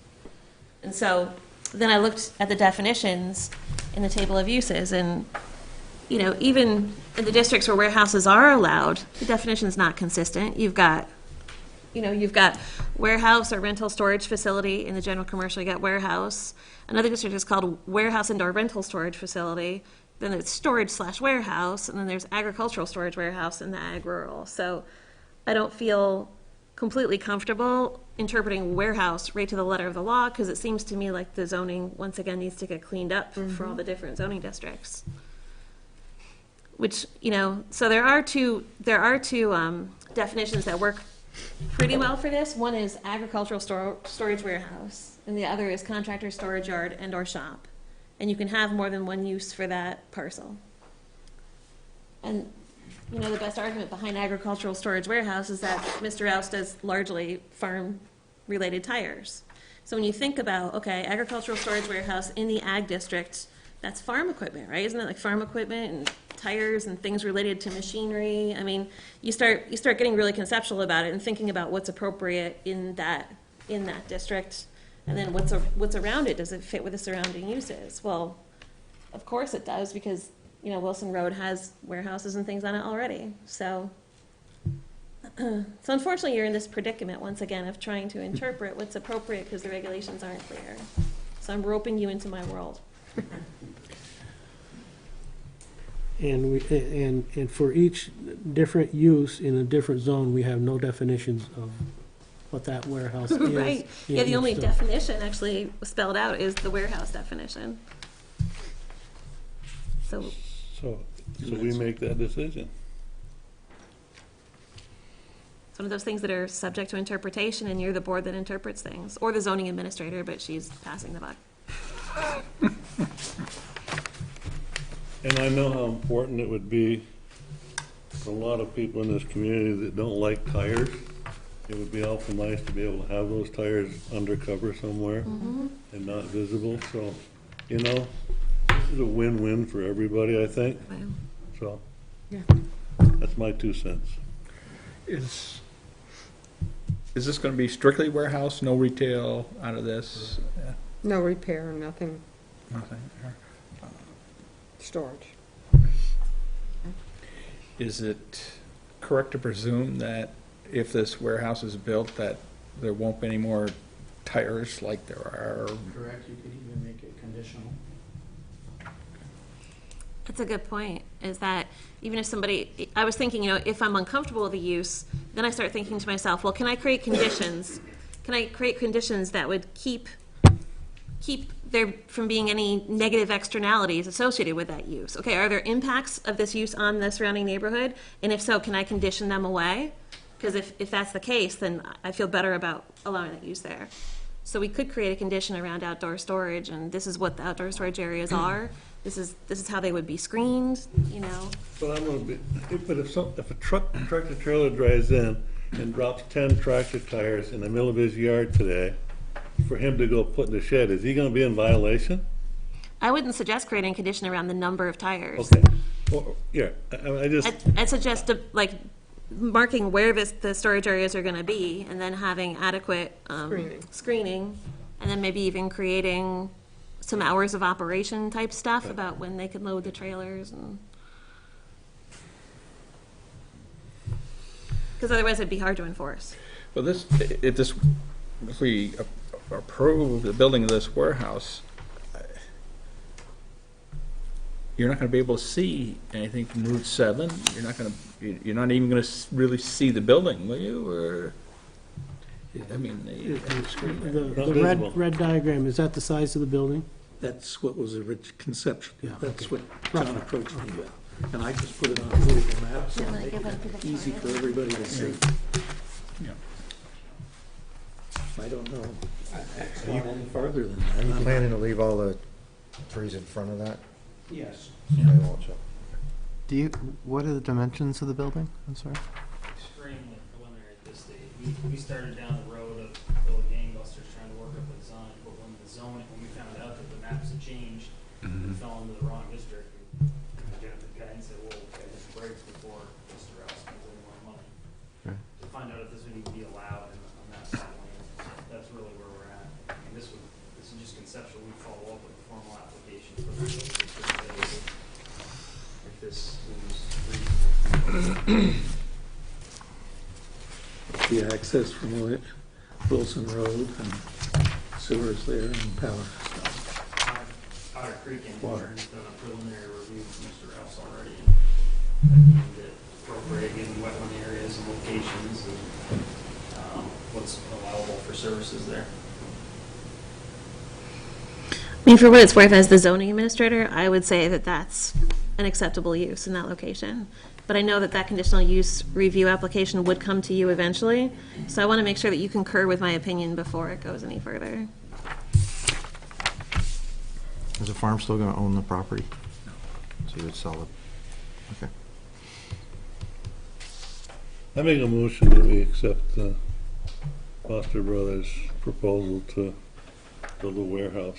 And so then I looked at the definitions in the table of uses, and, you know, even in the districts where warehouses are allowed, the definition is not consistent. You've got warehouse or rental storage facility. In the general commercial, you got warehouse. Another district is called warehouse indoor rental storage facility. Then it's storage/warehouse, and then there's agricultural storage warehouse in the ag rural. So I don't feel completely comfortable interpreting warehouse right to the letter of the law, because it seems to me like the zoning, once again, needs to get cleaned up for all the different zoning districts. Which, you know, so there are two definitions that work pretty well for this. One is agricultural storage warehouse, and the other is contractor storage yard and/or shop. And you can have more than one use for that parcel. And the best argument behind agricultural storage warehouse is that Mr. Rouse does largely farm-related tires. So when you think about, okay, agricultural storage warehouse in the ag district, that's farm equipment, right? Isn't it like farm equipment and tires and things related to machinery? I mean, you start getting really conceptual about it and thinking about what's appropriate in that district, and then what's around it. Does it fit with the surrounding uses? Well, of course it does, because Wilson Road has warehouses and things on it already. So unfortunately, you're in this predicament once again of trying to interpret what's appropriate because the regulations aren't clear. So I'm roping you into my world. And for each different use in a different zone, we have no definitions of what that warehouse is. Right. Yeah, the only definition actually spelled out is the warehouse definition. So we make that decision. it's one of those things that are subject to interpretation, and you're the board that interprets things, or the zoning administrator, but she's passing the buck. And I know how important it would be for a lot of people in this community that don't like tires. It would be awful nice to be able to have those tires undercover somewhere and not visible. So, this is a win-win for everybody, I think. So, that's my 2 cents. Is this going to be strictly warehouse, no retail out of this? No repair, nothing, Nothing. storage. Is it correct to presume that if this warehouse is built, that there won't be any more tires like there are? Correct, you could even make it conditional. That's a good point, is that even if somebody, I was thinking, if I'm uncomfortable with the use, then I start thinking to myself, well, can I create conditions? Can I create conditions that would keep there from being any negative externalities associated with that use? Okay, are there impacts of this use on the surrounding neighborhood? And if so, can I condition them away? Because if that's the case, then I feel better about allowing that use there. So we could create a condition around outdoor storage, and this is what the outdoor storage areas are. This is how they would be screened, But I'm gonna be, but if a tractor trailer drives in and drops 10 tractor tires in the middle of his yard today, for him to go put in the shed, is he gonna be in violation? I wouldn't suggest creating a condition around the number of tires. Okay, I just, I'd suggest marking where the storage areas are gonna be, and then having adequate screening, and then maybe even creating some hours of operation type stuff about when they could load the trailers, and because otherwise it'd be hard to enforce. Well, if we approve the building of this warehouse, you're not going to be able to see anything from Route 7. You're not even going to really see the building, will you? Or I mean, the red diagram, is that the size of the building? That's what was originally conception. Yeah, That's what John approached me with. And I just put it on Google Maps and make it easy for everybody to see. Yeah. I don't know. It's not any farther than Are you that. planning to leave all the trees in front of that? Yes. So they won't show? What are the dimensions of the building? I'm sorry? Extremely preliminary at this stage. We started down the road of building gangbusters trying to work up a design, but when we found out that the maps had changed, we fell into the wrong district. We got the guy and said, well, okay, this breaks before Mr. Rouse spends any more money. Right. To find out if this would even be allowed on that side of land. That's really where we're at. I mean, this is just conceptual. We follow up with a formal application for the building district if this is reasonable. The access from Wilson Road and sewers there and power stuff. Otter Creek Water. Engineering's done a preliminary review with Mr. Rouse already. And it appropriate given wetland areas and locations and what's allowable for services there. I mean, for what it's worth, as the zoning administrator, I would say that that's an acceptable use in that location. But I know that conditional use review application would come to you eventually, so I want to make sure that you concur with my opinion before it goes any further. Is the farm still going to own the property? So you would sell it? Okay. I make a motion that we accept Foster Brothers' proposal to build a warehouse.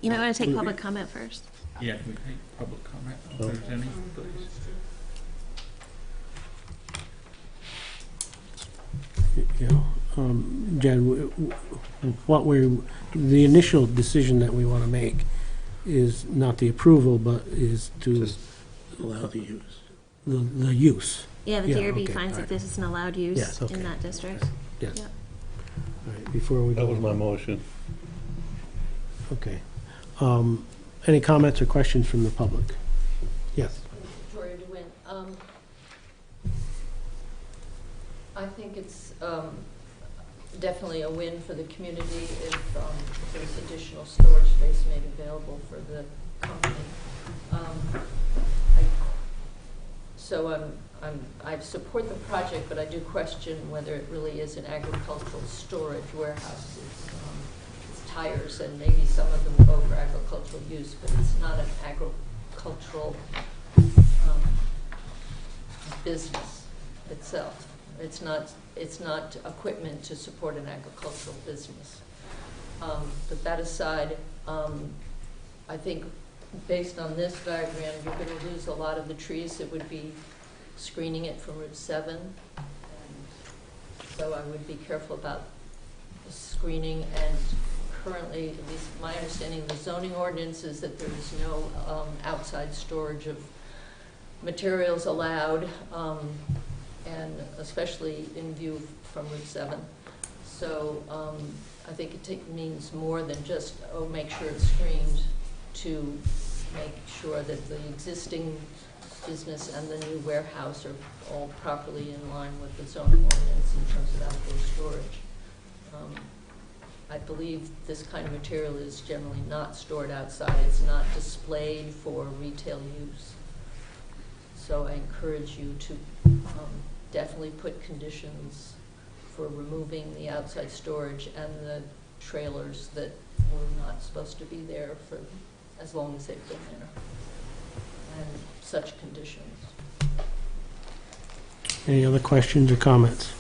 You might want to take public comment first. Yeah, can we take public comment if Oh. there's any, please? You know, Jen, the initial decision that we want to make is not the approval, but is to Allow the use. the use. Yeah, the Yeah, DRB okay, finds all that right. this is an allowed use Yes, okay. in that district. Yes. Yep. All right, before we That go. was my motion. Okay. Any comments or questions from the public? Yes. Victoria DeWin. I think it's definitely a win for the community if there's additional storage space made available for the company. So I support the project, but I do question whether it really is an agricultural storage warehouse. It's tires, and maybe some of them go for agricultural use, but it's not an agricultural business itself. It's not equipment to support an agricultural business. But that aside, I think based on this diagram, you're going to lose a lot of the trees that would be screening it from Route 7. And so I would be careful about the screening. And currently, at least my understanding of the zoning ordinance is that there is no outside storage of materials allowed, and especially in view from Route 7. So I think it means more than just, make sure it's screened, to make sure that the existing business and the new warehouse are all properly in line with the zoning ordinance in terms of outdoor storage. I believe this kind of material is generally not stored outside. It's not displayed for retail use. So I encourage you to definitely put conditions for removing the outside storage and the trailers that were not supposed to be there for as long as they've been there, and such conditions. Any other questions or comments?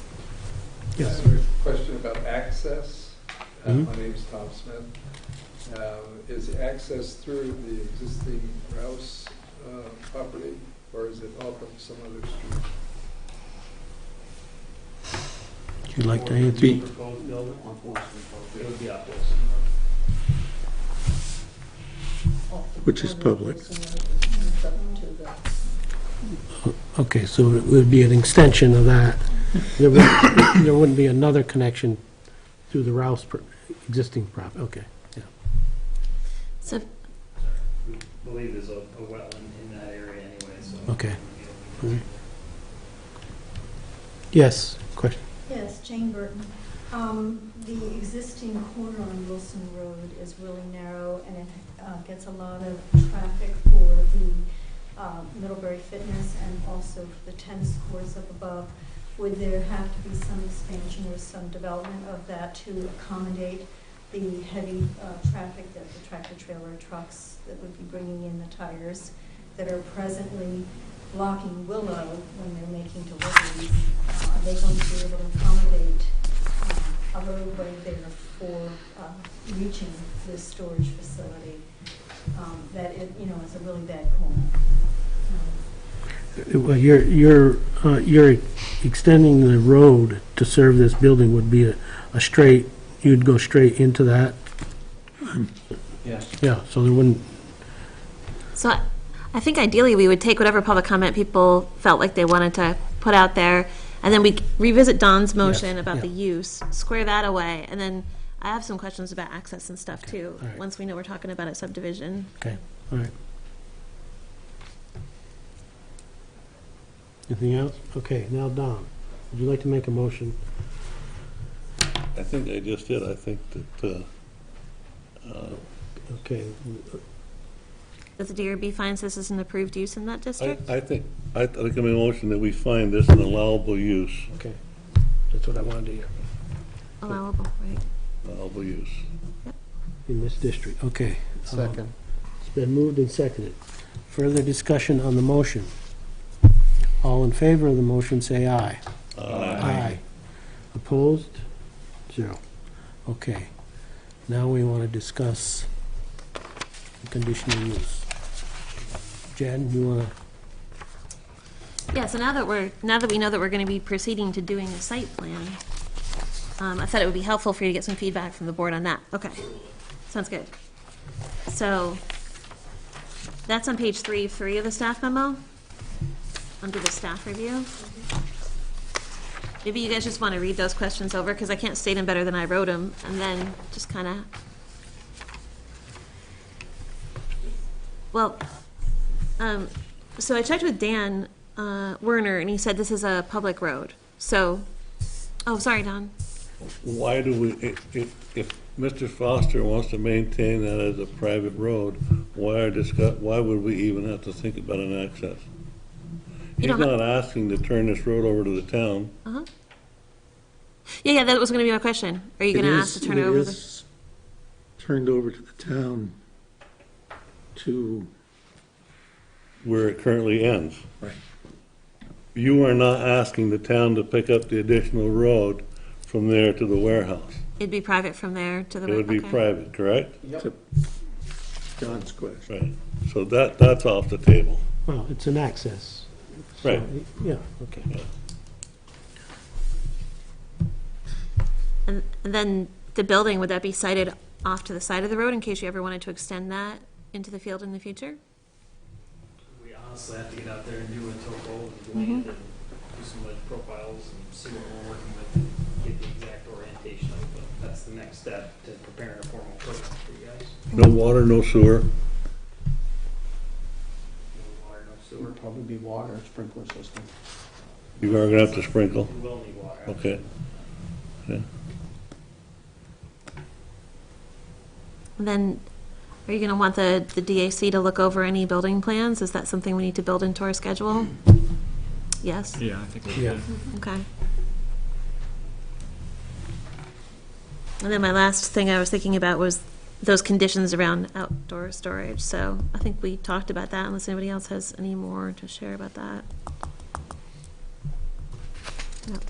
Yes. I have a question about access. Mhm. My name's Tom Smith. Is access through the existing Rouse property, or is it off of some other street? Would you like to answer? Proposed building? It would be off Wilson Which is public. Okay, so it would be an extension of that. There wouldn't be another connection through the Rouse existing property. Okay, yeah. So, We believe there's a wetland in that area anyway, so. Okay. Mhm. Yes, question? Yes, Jane Burton. The existing corner on Wilson Road is really narrow, and it gets a lot of traffic for the Middlebury Fitness and also for the tennis courts up above. Would there have to be some expansion or some development of that to accommodate the heavy traffic that the tractor-trailer trucks that would be bringing in the tires that are presently blocking Willow when they're making deliveries? Are they going to be able to accommodate a roadway there for reaching this storage facility? That it, is a really bad corner. Well, you're extending the road to serve this building would be a straight, you'd go straight into that? Yes. Yeah, so there wouldn't, so I think ideally we would take whatever public comment people felt like they wanted to put out there, and then we revisit Don's motion about the use, square that away, and then I have some questions about access and stuff too, all right. once we know we're talking about a subdivision. okay, all right. Anything else? Okay, now Don, would you like to make a motion? I think I just did. I think that, Okay, That the DRB finds this is an approved use in that district? I think, I'd like to make a motion that we find this an allowable use, okay, that's what I wanted to hear, Allowable, right? allowable use. in this district, okay. Second. It's been moved and seconded. Further discussion on the motion? All in favor of the motion, say aye. Aye. Opposed? 0. Okay. Now we want to discuss the conditional use. Jen, you want to? Yeah, so now that we know that we're going to be proceeding to doing a site plan, I thought it would be helpful for you to get some feedback from the board on that. Okay, sounds good. So that's on page 3 of the staff memo, under the staff review. Maybe you guys just want to read those questions over, because I can't state them better than I wrote them, and then just kind of, well, so I checked with Dan Werner, and he said this is a public road. So, oh, sorry, Don. Why do we, if Mr. Foster wants to maintain that as a private road, why would we even have to think about an access? He's not asking to turn this road over to the town. Uh-huh. Yeah, that was going to be my question. Are you going to ask to turn it over? It is turned over to the town to... Where it currently ends. Right. You are not asking the town to pick up the additional road from there to the warehouse. It'd be private from there to the... It would be okay. private, correct? Yep. John's question. Right. So that's off the table. Well, it's an access. So, Right. Yeah, okay. And then the building, would that be sited off to the side of the road in case you ever wanted to extend that into the field in the future? We honestly have to get out there and do a topo of land and do some like profiles and see what we're working with and get the exact orientation of it. But that's the next step to preparing a formal program for you guys. No water, no sewer. No water, no sewer. Would probably be water, sprinkler system. You are gonna have to sprinkle. We will need water. Okay. Yeah. And then, are you going to want the DAC to look over any building plans? Is that something we need to build into our schedule? Yes? Yeah, I think we Yeah. Okay. And then my last thing I was thinking about was those conditions around outdoor storage. So I think we talked about that, unless anybody else has any more to share about that. Yep.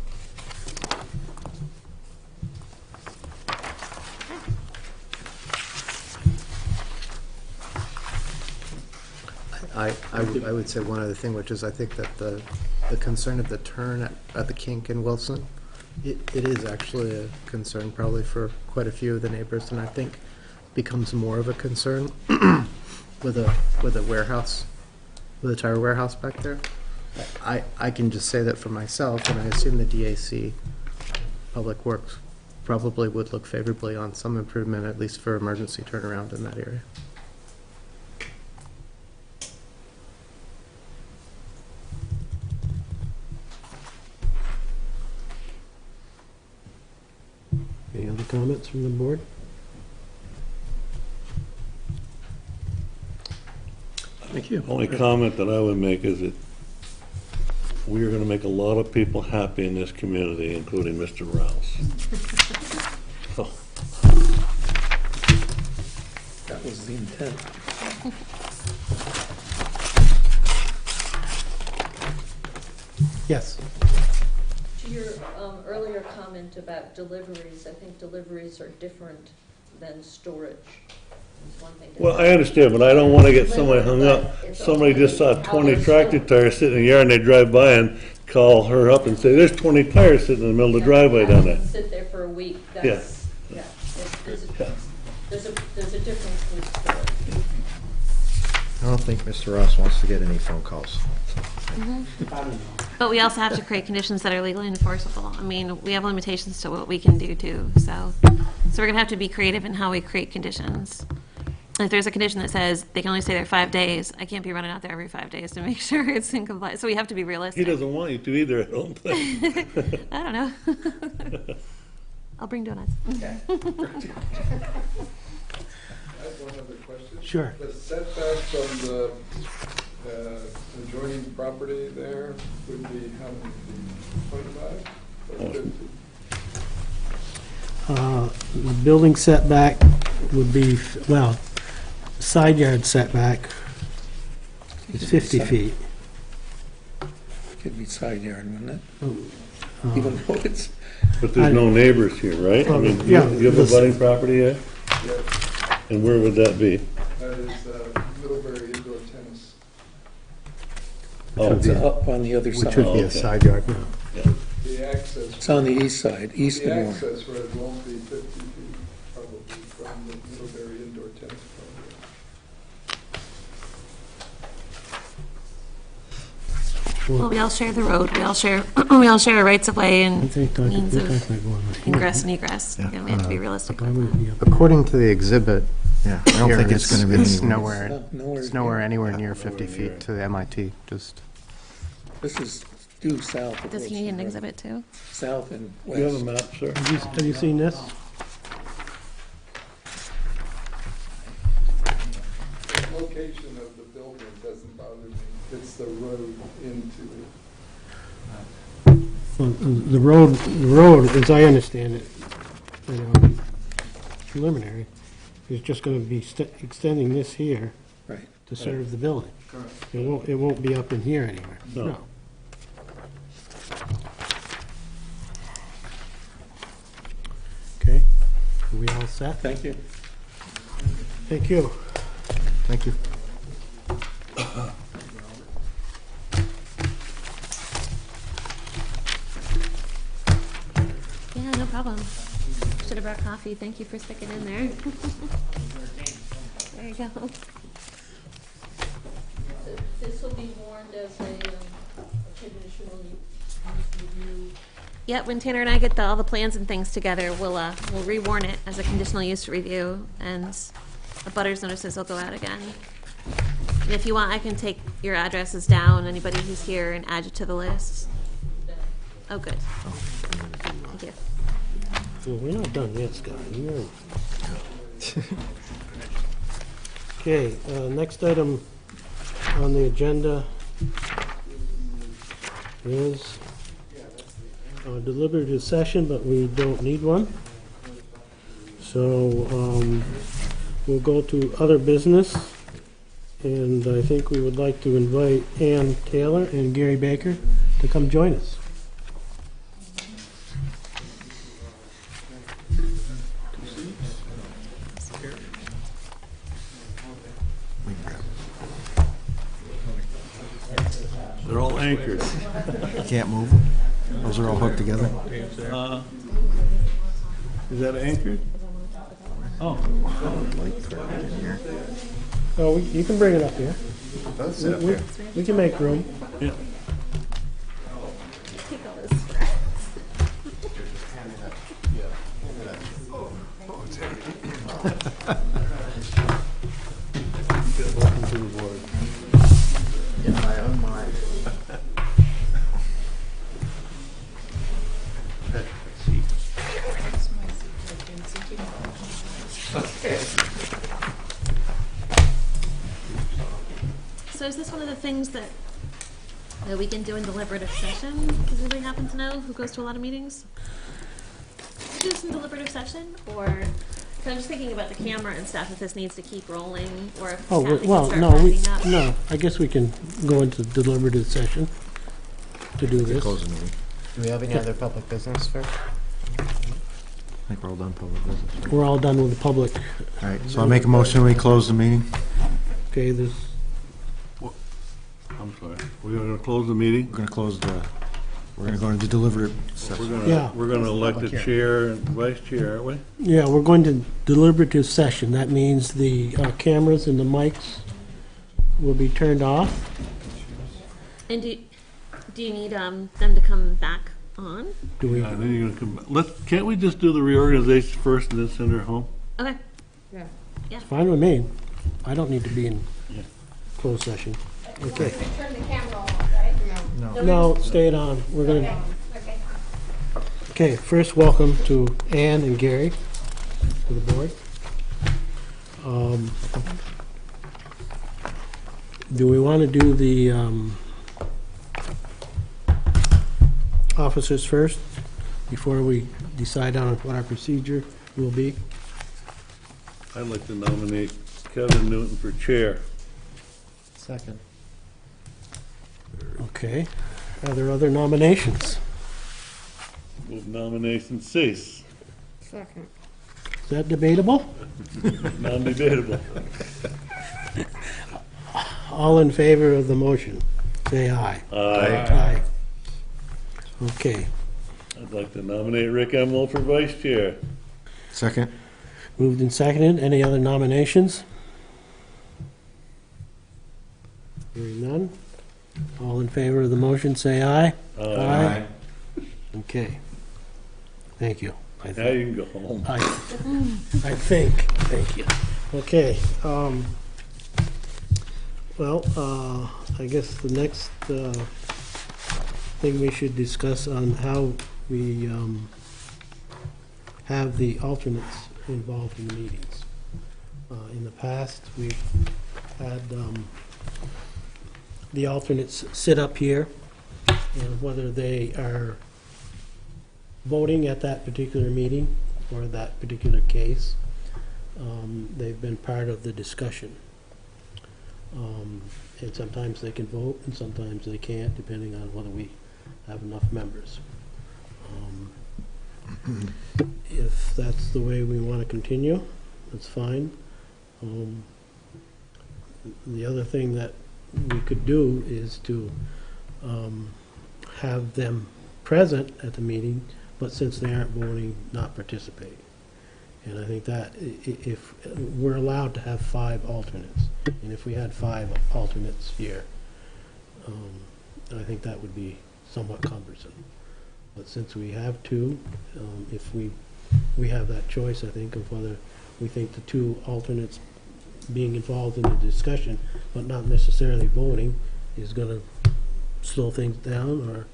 I would say one other thing, which is I think that the concern of the turn at the kink in Wilson, it is actually a concern probably for quite a few of the neighbors, and I think becomes more of a concern with a warehouse, with a tire warehouse back there. I can just say that for myself, and I assume the DAC, Public Works, probably would look favorably on some improvement, at least for emergency turnaround in that area. Any other comments from the board? Thank you. Only comment that I would make is that we are gonna make a lot of people happy in this community, including Mr. Rouse. So, That was the intent. Yes. To your earlier comment about deliveries, I think deliveries are different than storage. It's one thing to- well, I understand, but I don't wanna get somebody hung up. Somebody just saw 20 tractor tires sitting in the yard and they drive by and call her up and say, there's 20 tires sitting in the middle of the driveway down there. Sit there for a week, that's, yeah, there's a difference with storage. I don't think Mr. Ross wants to get any phone calls. But we also have to create conditions that are legally enforceable. I mean, we have limitations to what we can do too, so we're gonna have to be creative in how we create conditions. If there's a condition that says they can only stay there 5 days, I can't be running out there every 5 days to make sure it's in compliance, so we have to be He realistic. doesn't want you to either, I don't think. I don't know. I'll bring donuts. I have one other question. Sure. The setback from the adjoining property there would be how many feet? 25 or 50? The building setback would be, well, side yard setback is 50 feet. Could be side yard, wouldn't it? even though it's, But there's no neighbors here, right? I mean, Yeah. you have a budding property here? Yeah, And where would that be? that is Middlebury Indoor Tennis. Oh, it's up on the other Which side. would be a okay. side yard. The access. It's on the east side, east The and north. access road won't be 50 feet probably from the Middlebury Indoor Tennis Club. Well, we all share the road, we all share, we all share rights of way I and think means of like going right here. ingress and egress. Again, we have to be realistic. Why would it be up According to the exhibit, Yeah, I don't here, think it's gonna be it's anywhere. nowhere, it's nowhere anywhere near 50 feet to the MIT, just. This is due south of Does he Wilson need an Road. exhibit too? South and Do you have a west. map, sir? Have you seen this? The location of the building doesn't bother me. It's the road into it. Well, the road, as I understand it, you know, preliminary, is just gonna be extending this here Right. to serve the building. It won't be up in here anywhere. No. Okay, are we all set? Thank you. Thank you. Thank you. Yeah, no problem. Should have brought coffee. Thank you for sticking in there. There you go. This will be warned as a conditional use review. Yeah, when Tanner and I get all the plans and things together, we'll rewarn it as a conditional use review, and the butters notices will go out again. And if you want, I can take your addresses down, anybody who's here, and add you to the list. Oh, good. Thank you. Well, we're not done yet, Scott. Okay, next item on the agenda is a deliberative session, but we don't need one. So we'll go to other business, and I think we would like to invite Ann Taylor and Gary Baker to come join us. They're all anchored. You can't move them? Those are all hooked together? Is that anchored? Oh. Oh, you can bring it up here. We can make room. Yeah. Take all this scraps. Welcome to the board. In my own mind. So is this one of the things that we can do in deliberative session? Does anybody happen to know who goes to a lot of meetings? Can we do this in deliberative session, or, 'cause I'm just thinking about the camera and stuff, if this needs to keep rolling, or if Oh, Kathy can well, start no, wrapping up. no, I guess we can go into deliberative session to do this. Close the meeting. Do we have any other public business first? I think we're all done public business. We're all done with the public. All right, so I make a motion, we close the meeting? Okay, this, I'm sorry. We're gonna close the meeting? We're gonna close the, we're gonna go into deliberative We're session. Yeah. gonna elect a chair and vice chair, aren't we? yeah, we're going to deliberative session. That means the cameras and the mics will be turned off. And do you need them to come back on? Do we? Yeah, then you're gonna come, can't we just do the reorganization first and then send her home? Okay. Yeah. Yeah. Fine with me. I don't need to be in Yeah. closed session. Okay. Turn the camera off, right? No, stay it on. We're gonna, Okay. okay, first, welcome to Ann and Gary to the board. Do we want to do the officers first, before we decide on what our procedure will be? I'd like to nominate Kevin Newton for chair. Second. Okay. Are there other nominations? Move nominations cease. Second. Is that debatable? Non-debatable. All in favor of the motion, say aye. Aye. Okay. I'd like to nominate Rick Emil for vice chair. Second. Moved and seconded. Any other nominations? Hearing none. All in favor of the motion, say aye. Aye. Okay. Thank you. I Now think. you can go home. I think. Thank you. Okay. Well, I guess the next thing we should discuss on how we have the alternates involved in the meetings. In the past, we've had the alternates sit up here, and whether they are voting at that particular meeting or that particular case, they've been part of the discussion. And sometimes they can vote, and sometimes they can't, depending on whether we have enough members. If that's the way we want to continue, that's fine. The other thing that we could do is to have them present at the meeting, but since they aren't voting, not participate. And I think that if we're allowed to have 5 alternates, and if we had 5 alternates here, I think that would be somewhat cumbersome. But since we have 2, if we have that choice, I think, of whether we think the 2 alternates being involved in the discussion, but not necessarily voting, is going to slow things down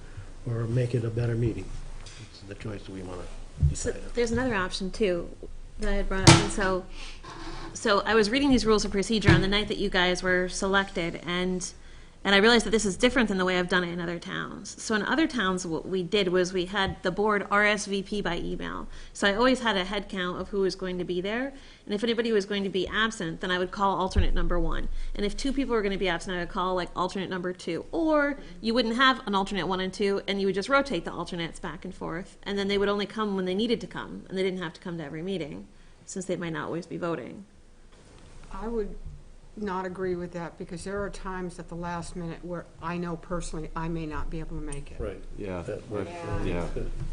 or make it a better meeting. It's the choice we want to So decide on. there's another option too that I had brought up, and so I was reading these rules of procedure on the night that you guys were selected, and I realized that this is different than the way I've done it in other towns. So in other towns, what we did was we had the board RSVP by email. So I always had a head count of who was going to be there, and if anybody was going to be absent, then I would call alternate number 1. And if 2 people were going to be absent, I would call like alternate number 2. Or you wouldn't have an alternate 1 and 2, and you would just rotate the alternates back and forth, and then they would only come when they needed to come, and they didn't have to come to every meeting, since they might not always be voting. I would not agree with that, because there are times at the last minute where I know personally I may not be able to make it. Right. Yeah. And Yeah.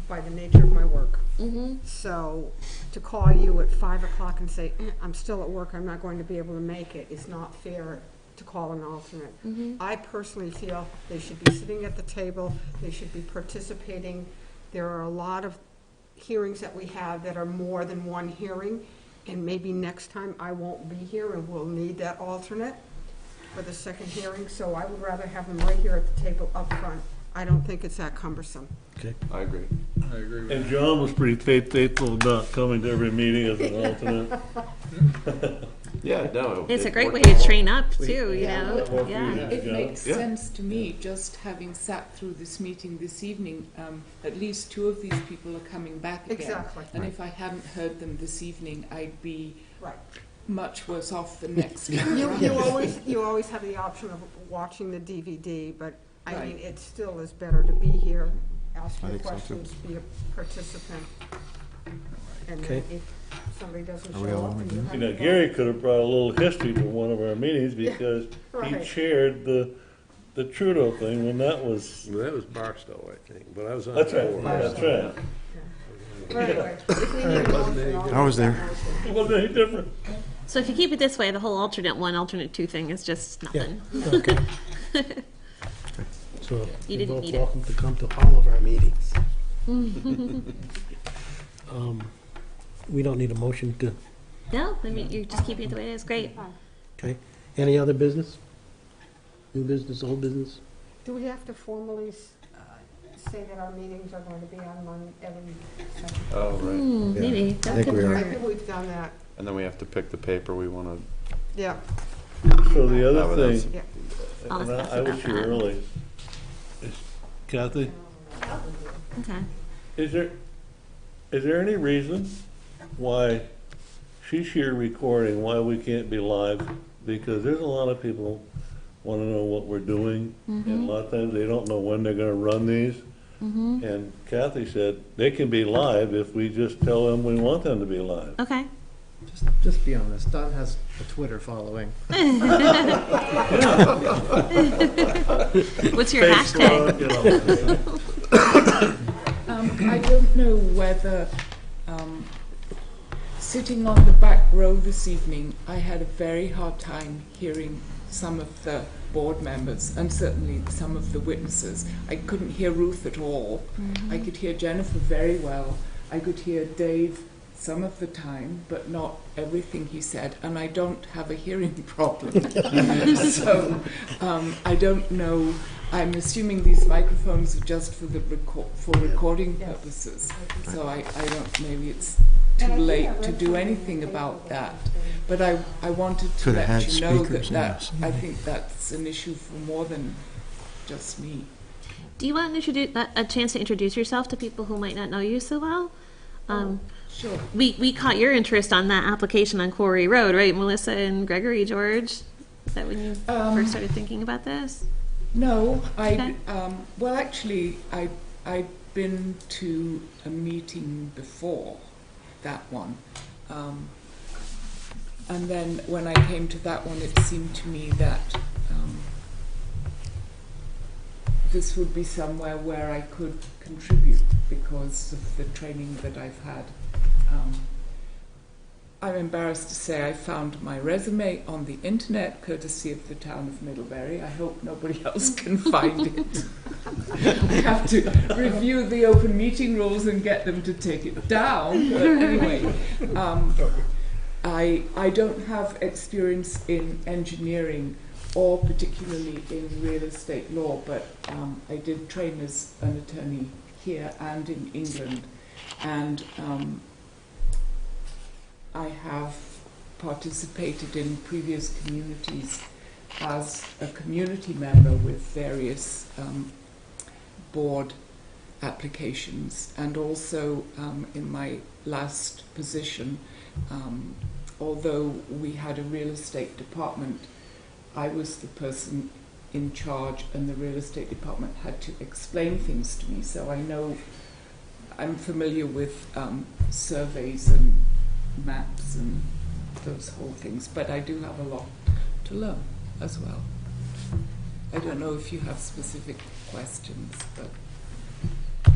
by the nature of my work. Mm-hmm. So to call you at 5 o'clock and say, I'm still at work, I'm not going to be able to make it, is not fair to call an alternate. I personally feel they should be sitting at the table, they should be participating. There are a lot of hearings that we have that are more than one hearing, and maybe next time I won't be here and we'll need that alternate for the second hearing, so I would rather have them right here at the table up front. I don't think it's that cumbersome. Okay. I agree. I agree with And John was pretty faithful about coming to every meeting as an alternate. Yeah, no. It's a it great worked way to well. train up too, you Yeah. know? That worked for Yeah. you. It makes Yeah. sense to me, just having sat through this meeting this evening, at least 2 of these people are coming back again. Exactly. And if I hadn't heard them this evening, I'd be Right. much worse off the next time. You always have the option of watching the DVD, but I mean, Right. it still is better to be here, ask I your think so, too. questions, be a participant. And Okay. then if somebody doesn't Are we show all up in and you have You to know, vote- Gary could have brought a little history to one of our meetings because he right. chaired the Trudeau thing when that was. Well, that was Barstow, I think, but I was on That's the right, board. that's right. But anyway, if we need a motion, I'll I was there. make that motion. It wasn't any different. So if you keep it this way, the whole alternate 1, alternate 2 thing is just Yeah, nothing. okay. So You you're didn't both need it. welcome to come to all of our meetings. We don't need a motion to, No, I mean, you're just keeping it the way it is, great. okay? Any other business? New business, old business? Do we have to formally say that our meetings are going to be on every second? Oh, right. Yeah. Maybe, I that think could we are. I work. think we've done that, And then we have to pick the paper we want yeah. So the to. other thing, Yeah. I'll and ask I was about here that. early, is Kathy, Okay. is there any reason why she's here recording, why we can't be live? Because there's a lot of people want to know what we're doing, and a lot of times they don't know when they're going to run these. And Kathy said, they can be live if we just tell them we want them to be live. Okay. Just be honest, Don has a Twitter following. What's your hashtag? I don't know whether, sitting on the back row this evening, I had a very hard time hearing some of the board members and certainly some of the witnesses. I couldn't hear Ruth at all. I could hear Jennifer very well. I could hear Dave some of the time, but not everything he said, and I don't have a hearing problem. So I don't know. I'm assuming these microphones are just for the recording purposes. So I don't. Maybe it's too late to do anything about that. But I wanted to let you know that I think that's an issue for more than just me. Do you want to introduce a chance to introduce yourself to people who might not know you so well? Sure. We caught your interest on that application on Quarry Road, right, Melissa and Gregory, George? Is that when you first started thinking about this? No, Okay. Well, actually, I'd been to a meeting before that one. And then when I came to that one, it seemed to me that this would be somewhere where I could contribute because of the training that I've had. I'm embarrassed to say I found my resume on the internet, courtesy of the town of Middlebury. I hope nobody else can find it. I have to review the open meeting rules and get them to take it down. But anyway, I don't have experience in engineering or particularly in real estate law, but I did train as an attorney here and in England, and I have participated in previous communities as a community member with various board applications, and also in my last position, although we had a real estate department, I was the person in charge, and the real estate department had to explain things to me, so I know I'm familiar with surveys and maps and those whole things, but I do have a lot to learn as well. I don't know if you have specific questions, but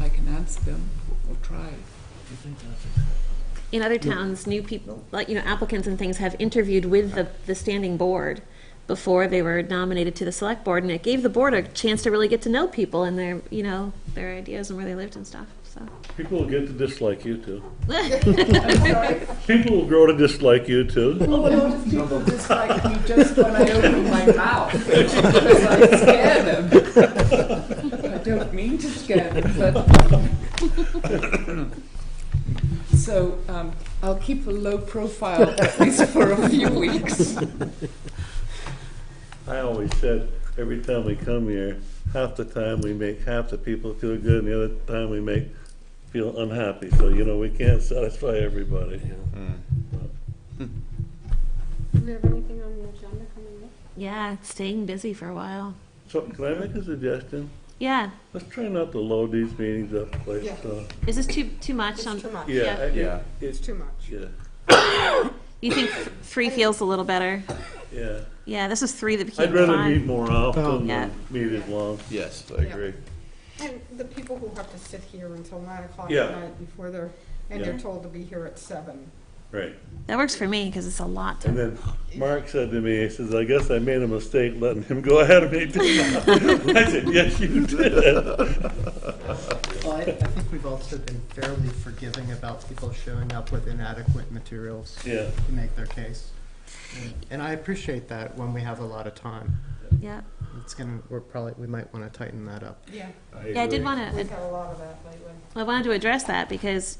I can answer them or try. In other towns, new people, like, applicants and things have interviewed with the standing board before they were nominated to the select board, and it gave the board a chance to really get to know people and their ideas and where they lived and stuff. So People will get to dislike you too. People will grow to dislike you too. Oh, a lot of people dislike me just when I open my mouth because I scare them. I don't mean to scare them, but so I'll keep a low profile at least for a few weeks. I always said every time we come here, half the time we make half the people feel good, and the other time we make feel unhappy. So we can't satisfy everybody. Do we have anything on the agenda coming up? Yeah, staying busy for a while. So can I make a suggestion? Yeah. Let's try not to load these meetings up like. Is this too much? It's too much. Yeah. It's too much. Yeah. You think 3 feels a little better? Yeah. Yeah, this is 3 that became I'd rather 5. meet more often Yeah. than meet as long. Yes, I agree. And the people who have to sit here until 9 o'clock Yeah. at night before they're told to be here at 7. Right. That works for me because it's a lot to. And then Mark said to me, he says, I guess I made a mistake letting him go ahead of me. I said, yes, you did. Well, I think we've also been fairly forgiving about people showing up with inadequate materials Yeah. to make their case. And I appreciate that when we have a lot of time. Yeah. We might want to tighten that up. Yeah. Yeah, I did want to. We've had a lot of that lately. I wanted to address that because,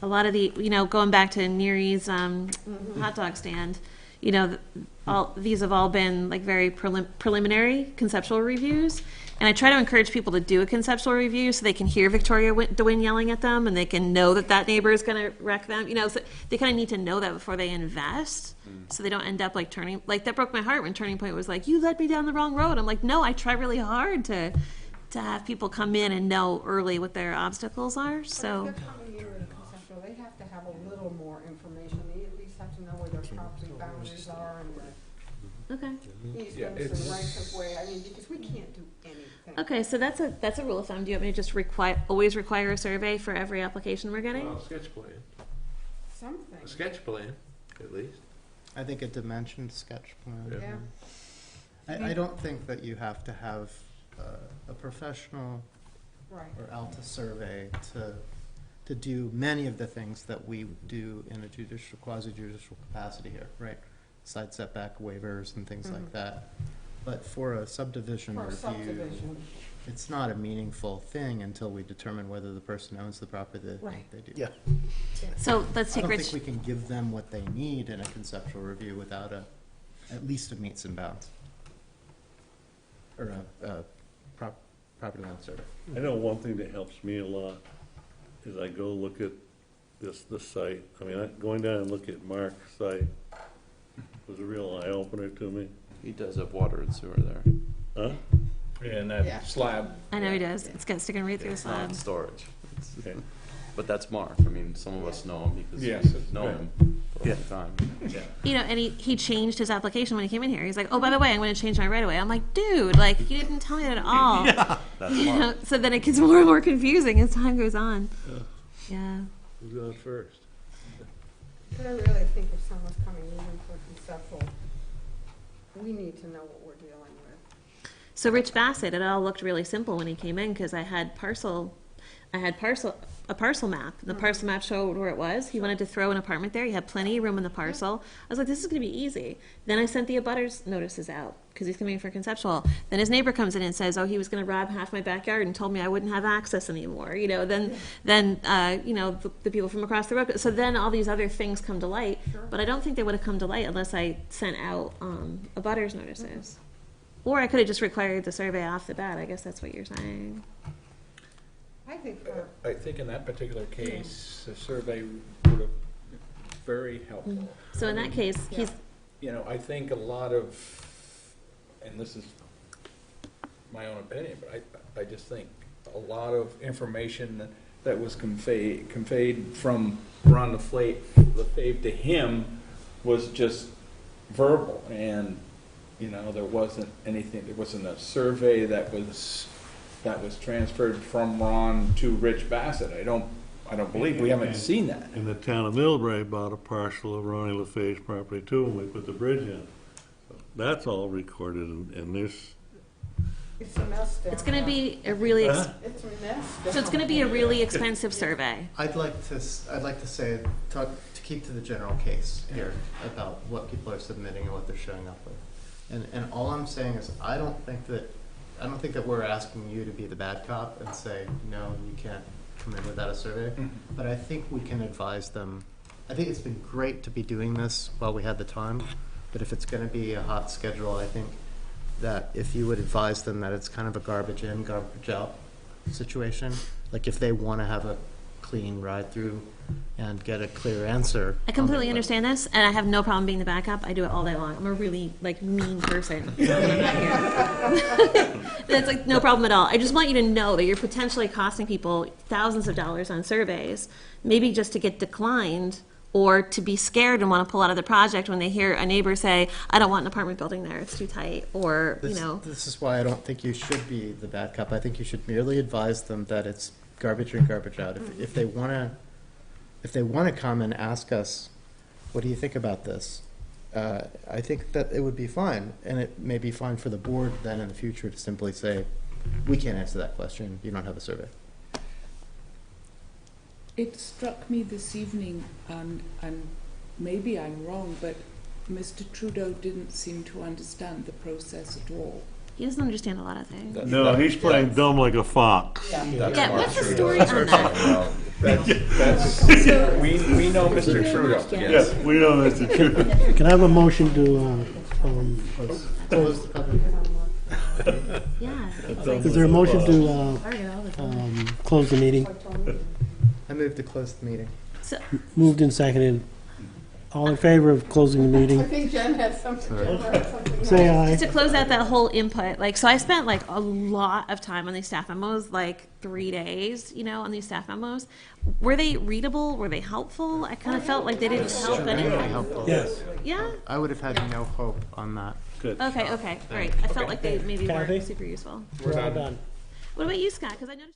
a lot of the, going back to Neary's hot dog stand, these have all been like very preliminary conceptual reviews. And I try to encourage people to do a conceptual review so they can hear Victoria DeWin yelling at them and they can know that neighbor is going to wreck them. So they kind of need to know that before they invest so they don't end up like that broke my heart when Turning Point was like, you led me down the wrong road. I'm like, no, I try really hard to to have people come in and know early what their obstacles are, But so. if they're coming in with a conceptual, they have to have a little more information. They at least have to know where their property boundaries are and the Okay. easements and rights of way. I mean, because we can't do anything. Okay, so that's a rule of thumb. Do you want me to just always require a survey for every application we're getting? Well, sketch plan, Something. a sketch plan, at least. I think a dimensioned sketch plan. Yeah. I don't think that you have to have a professional Right. or Alta survey to do many of the things that we do in a judicial, quasi-judicial capacity here, right? Side setback waivers and things like that. But for a subdivision For a review, subdivision. it's not a meaningful thing until we determine whether the person owns the property that Right. they do. Yeah. So let's I take don't Rich. think we can give them what they need in a conceptual review without at least a meets and bounds. Or a property line survey. I know one thing that helps me a lot is I go look at the site. I mean, going down and look at Mark's site was a real eye-opener to me. He does have water and sewer there. Huh? And Yeah. that slab. I know he does. It's got sticking right through the It's not slab. storage. Okay. But that's Mark. I mean, some of us know him because Yes, we've known right. him for a long time. Yeah. You know, and he changed his application when he came in here. He's like, oh, by the way, I'm going to change my right of way. I'm like, dude, like, you didn't tell me that at all. That's You know, Mark. so then it gets more and more confusing as time goes on. Yeah. Who's on first? But I really think if someone's coming in for conceptual, we need to know what we're dealing with. So Rich Bassett, it all looked really simple when he came in because I had a parcel map. The parcel map showed where it was. He wanted to throw an apartment there. He had plenty of room in the parcel. I was like, this is going to be easy. Then I sent the abutters notices out because he's coming in for conceptual. Then his neighbor comes in and says, oh, he was going to rob half my backyard and told me I wouldn't have access anymore. You know, then you know, the people from across the road. So then all these other things come to light. But I don't think they would have come to light unless I sent out abutters notices. Or I could have just required the survey off the bat. I guess that's what you're saying. I think in that particular case, a survey would have been very helpful. So in that case, he's, You know, I think a lot of, and this is my own opinion, but I just think a lot of information that was conveyed from Ron LaFave to him was just verbal, and, you know, there wasn't anything, there wasn't a survey that was transferred from Ron to Rich Bassett. I don't believe, we haven't seen that. And the town of Millbrae bought a parcel of Ronnie LaFave's property too, and we put the bridge in. That's all recorded, and this, It's a mess down it's going to there. be a really, It's a mess. so it's going to be a really expensive survey. I'd like to say, to keep to the general case here about what people are submitting and what they're showing up with. And all I'm saying is, I don't think that we're asking you to be the bad cop and say, no, you can't come in without a survey. But I think we can advise them. I think it's been great to be doing this while we had the time, but if it's gonna be a hot schedule, I think that if you would advise them that it's kind of a garbage in, garbage out situation, like if they wanna have a clean ride through and get a clear answer. I completely understand this, and I have no problem being the backup. I do it all day long. I'm a really, like, mean person when I'm not here. That's, like, no problem at all. I just want you to know that you're potentially costing people thousands of dollars on surveys, maybe just to get declined, or to be scared and want to pull out of the project when they hear a neighbor say, I don't want an apartment building there, it's too tight, or, you know. This is why I don't think you should be the bad cop. I think you should merely advise them that it's garbage in, garbage out. If they wanna come and ask us, what do you think about this? I think that it would be fine, and it may be fine for the board then in the future to simply say, we can't answer that question, you don't have a survey. It struck me this evening, and maybe I'm wrong, but Mr. Trudeau didn't seem to understand the process at all. He doesn't understand a lot of things. no, he's playing dumb like a fox. Yeah, what's the story on that? We know Mr. Trudeau. Yes, we know Mr. Trudeau. Can I have a motion to, Close the public. Yeah. is there a motion to close the meeting? I move to close the meeting. So, Moved and seconded. All in favor of closing the I meeting? think Jen has something. Say aye. Just to close out that whole input, like, so I spent like a lot of time on these staff memos, like 3 days, you know, on these staff memos. Were they readable? Were they helpful? I kind of felt like they didn't help anything. helpful. Yes. Yeah? I would have had no hope on that. Good. Okay, all right. I felt like they maybe Kathy? weren't super useful. We're all done. What about you, Scott? Because I noticed.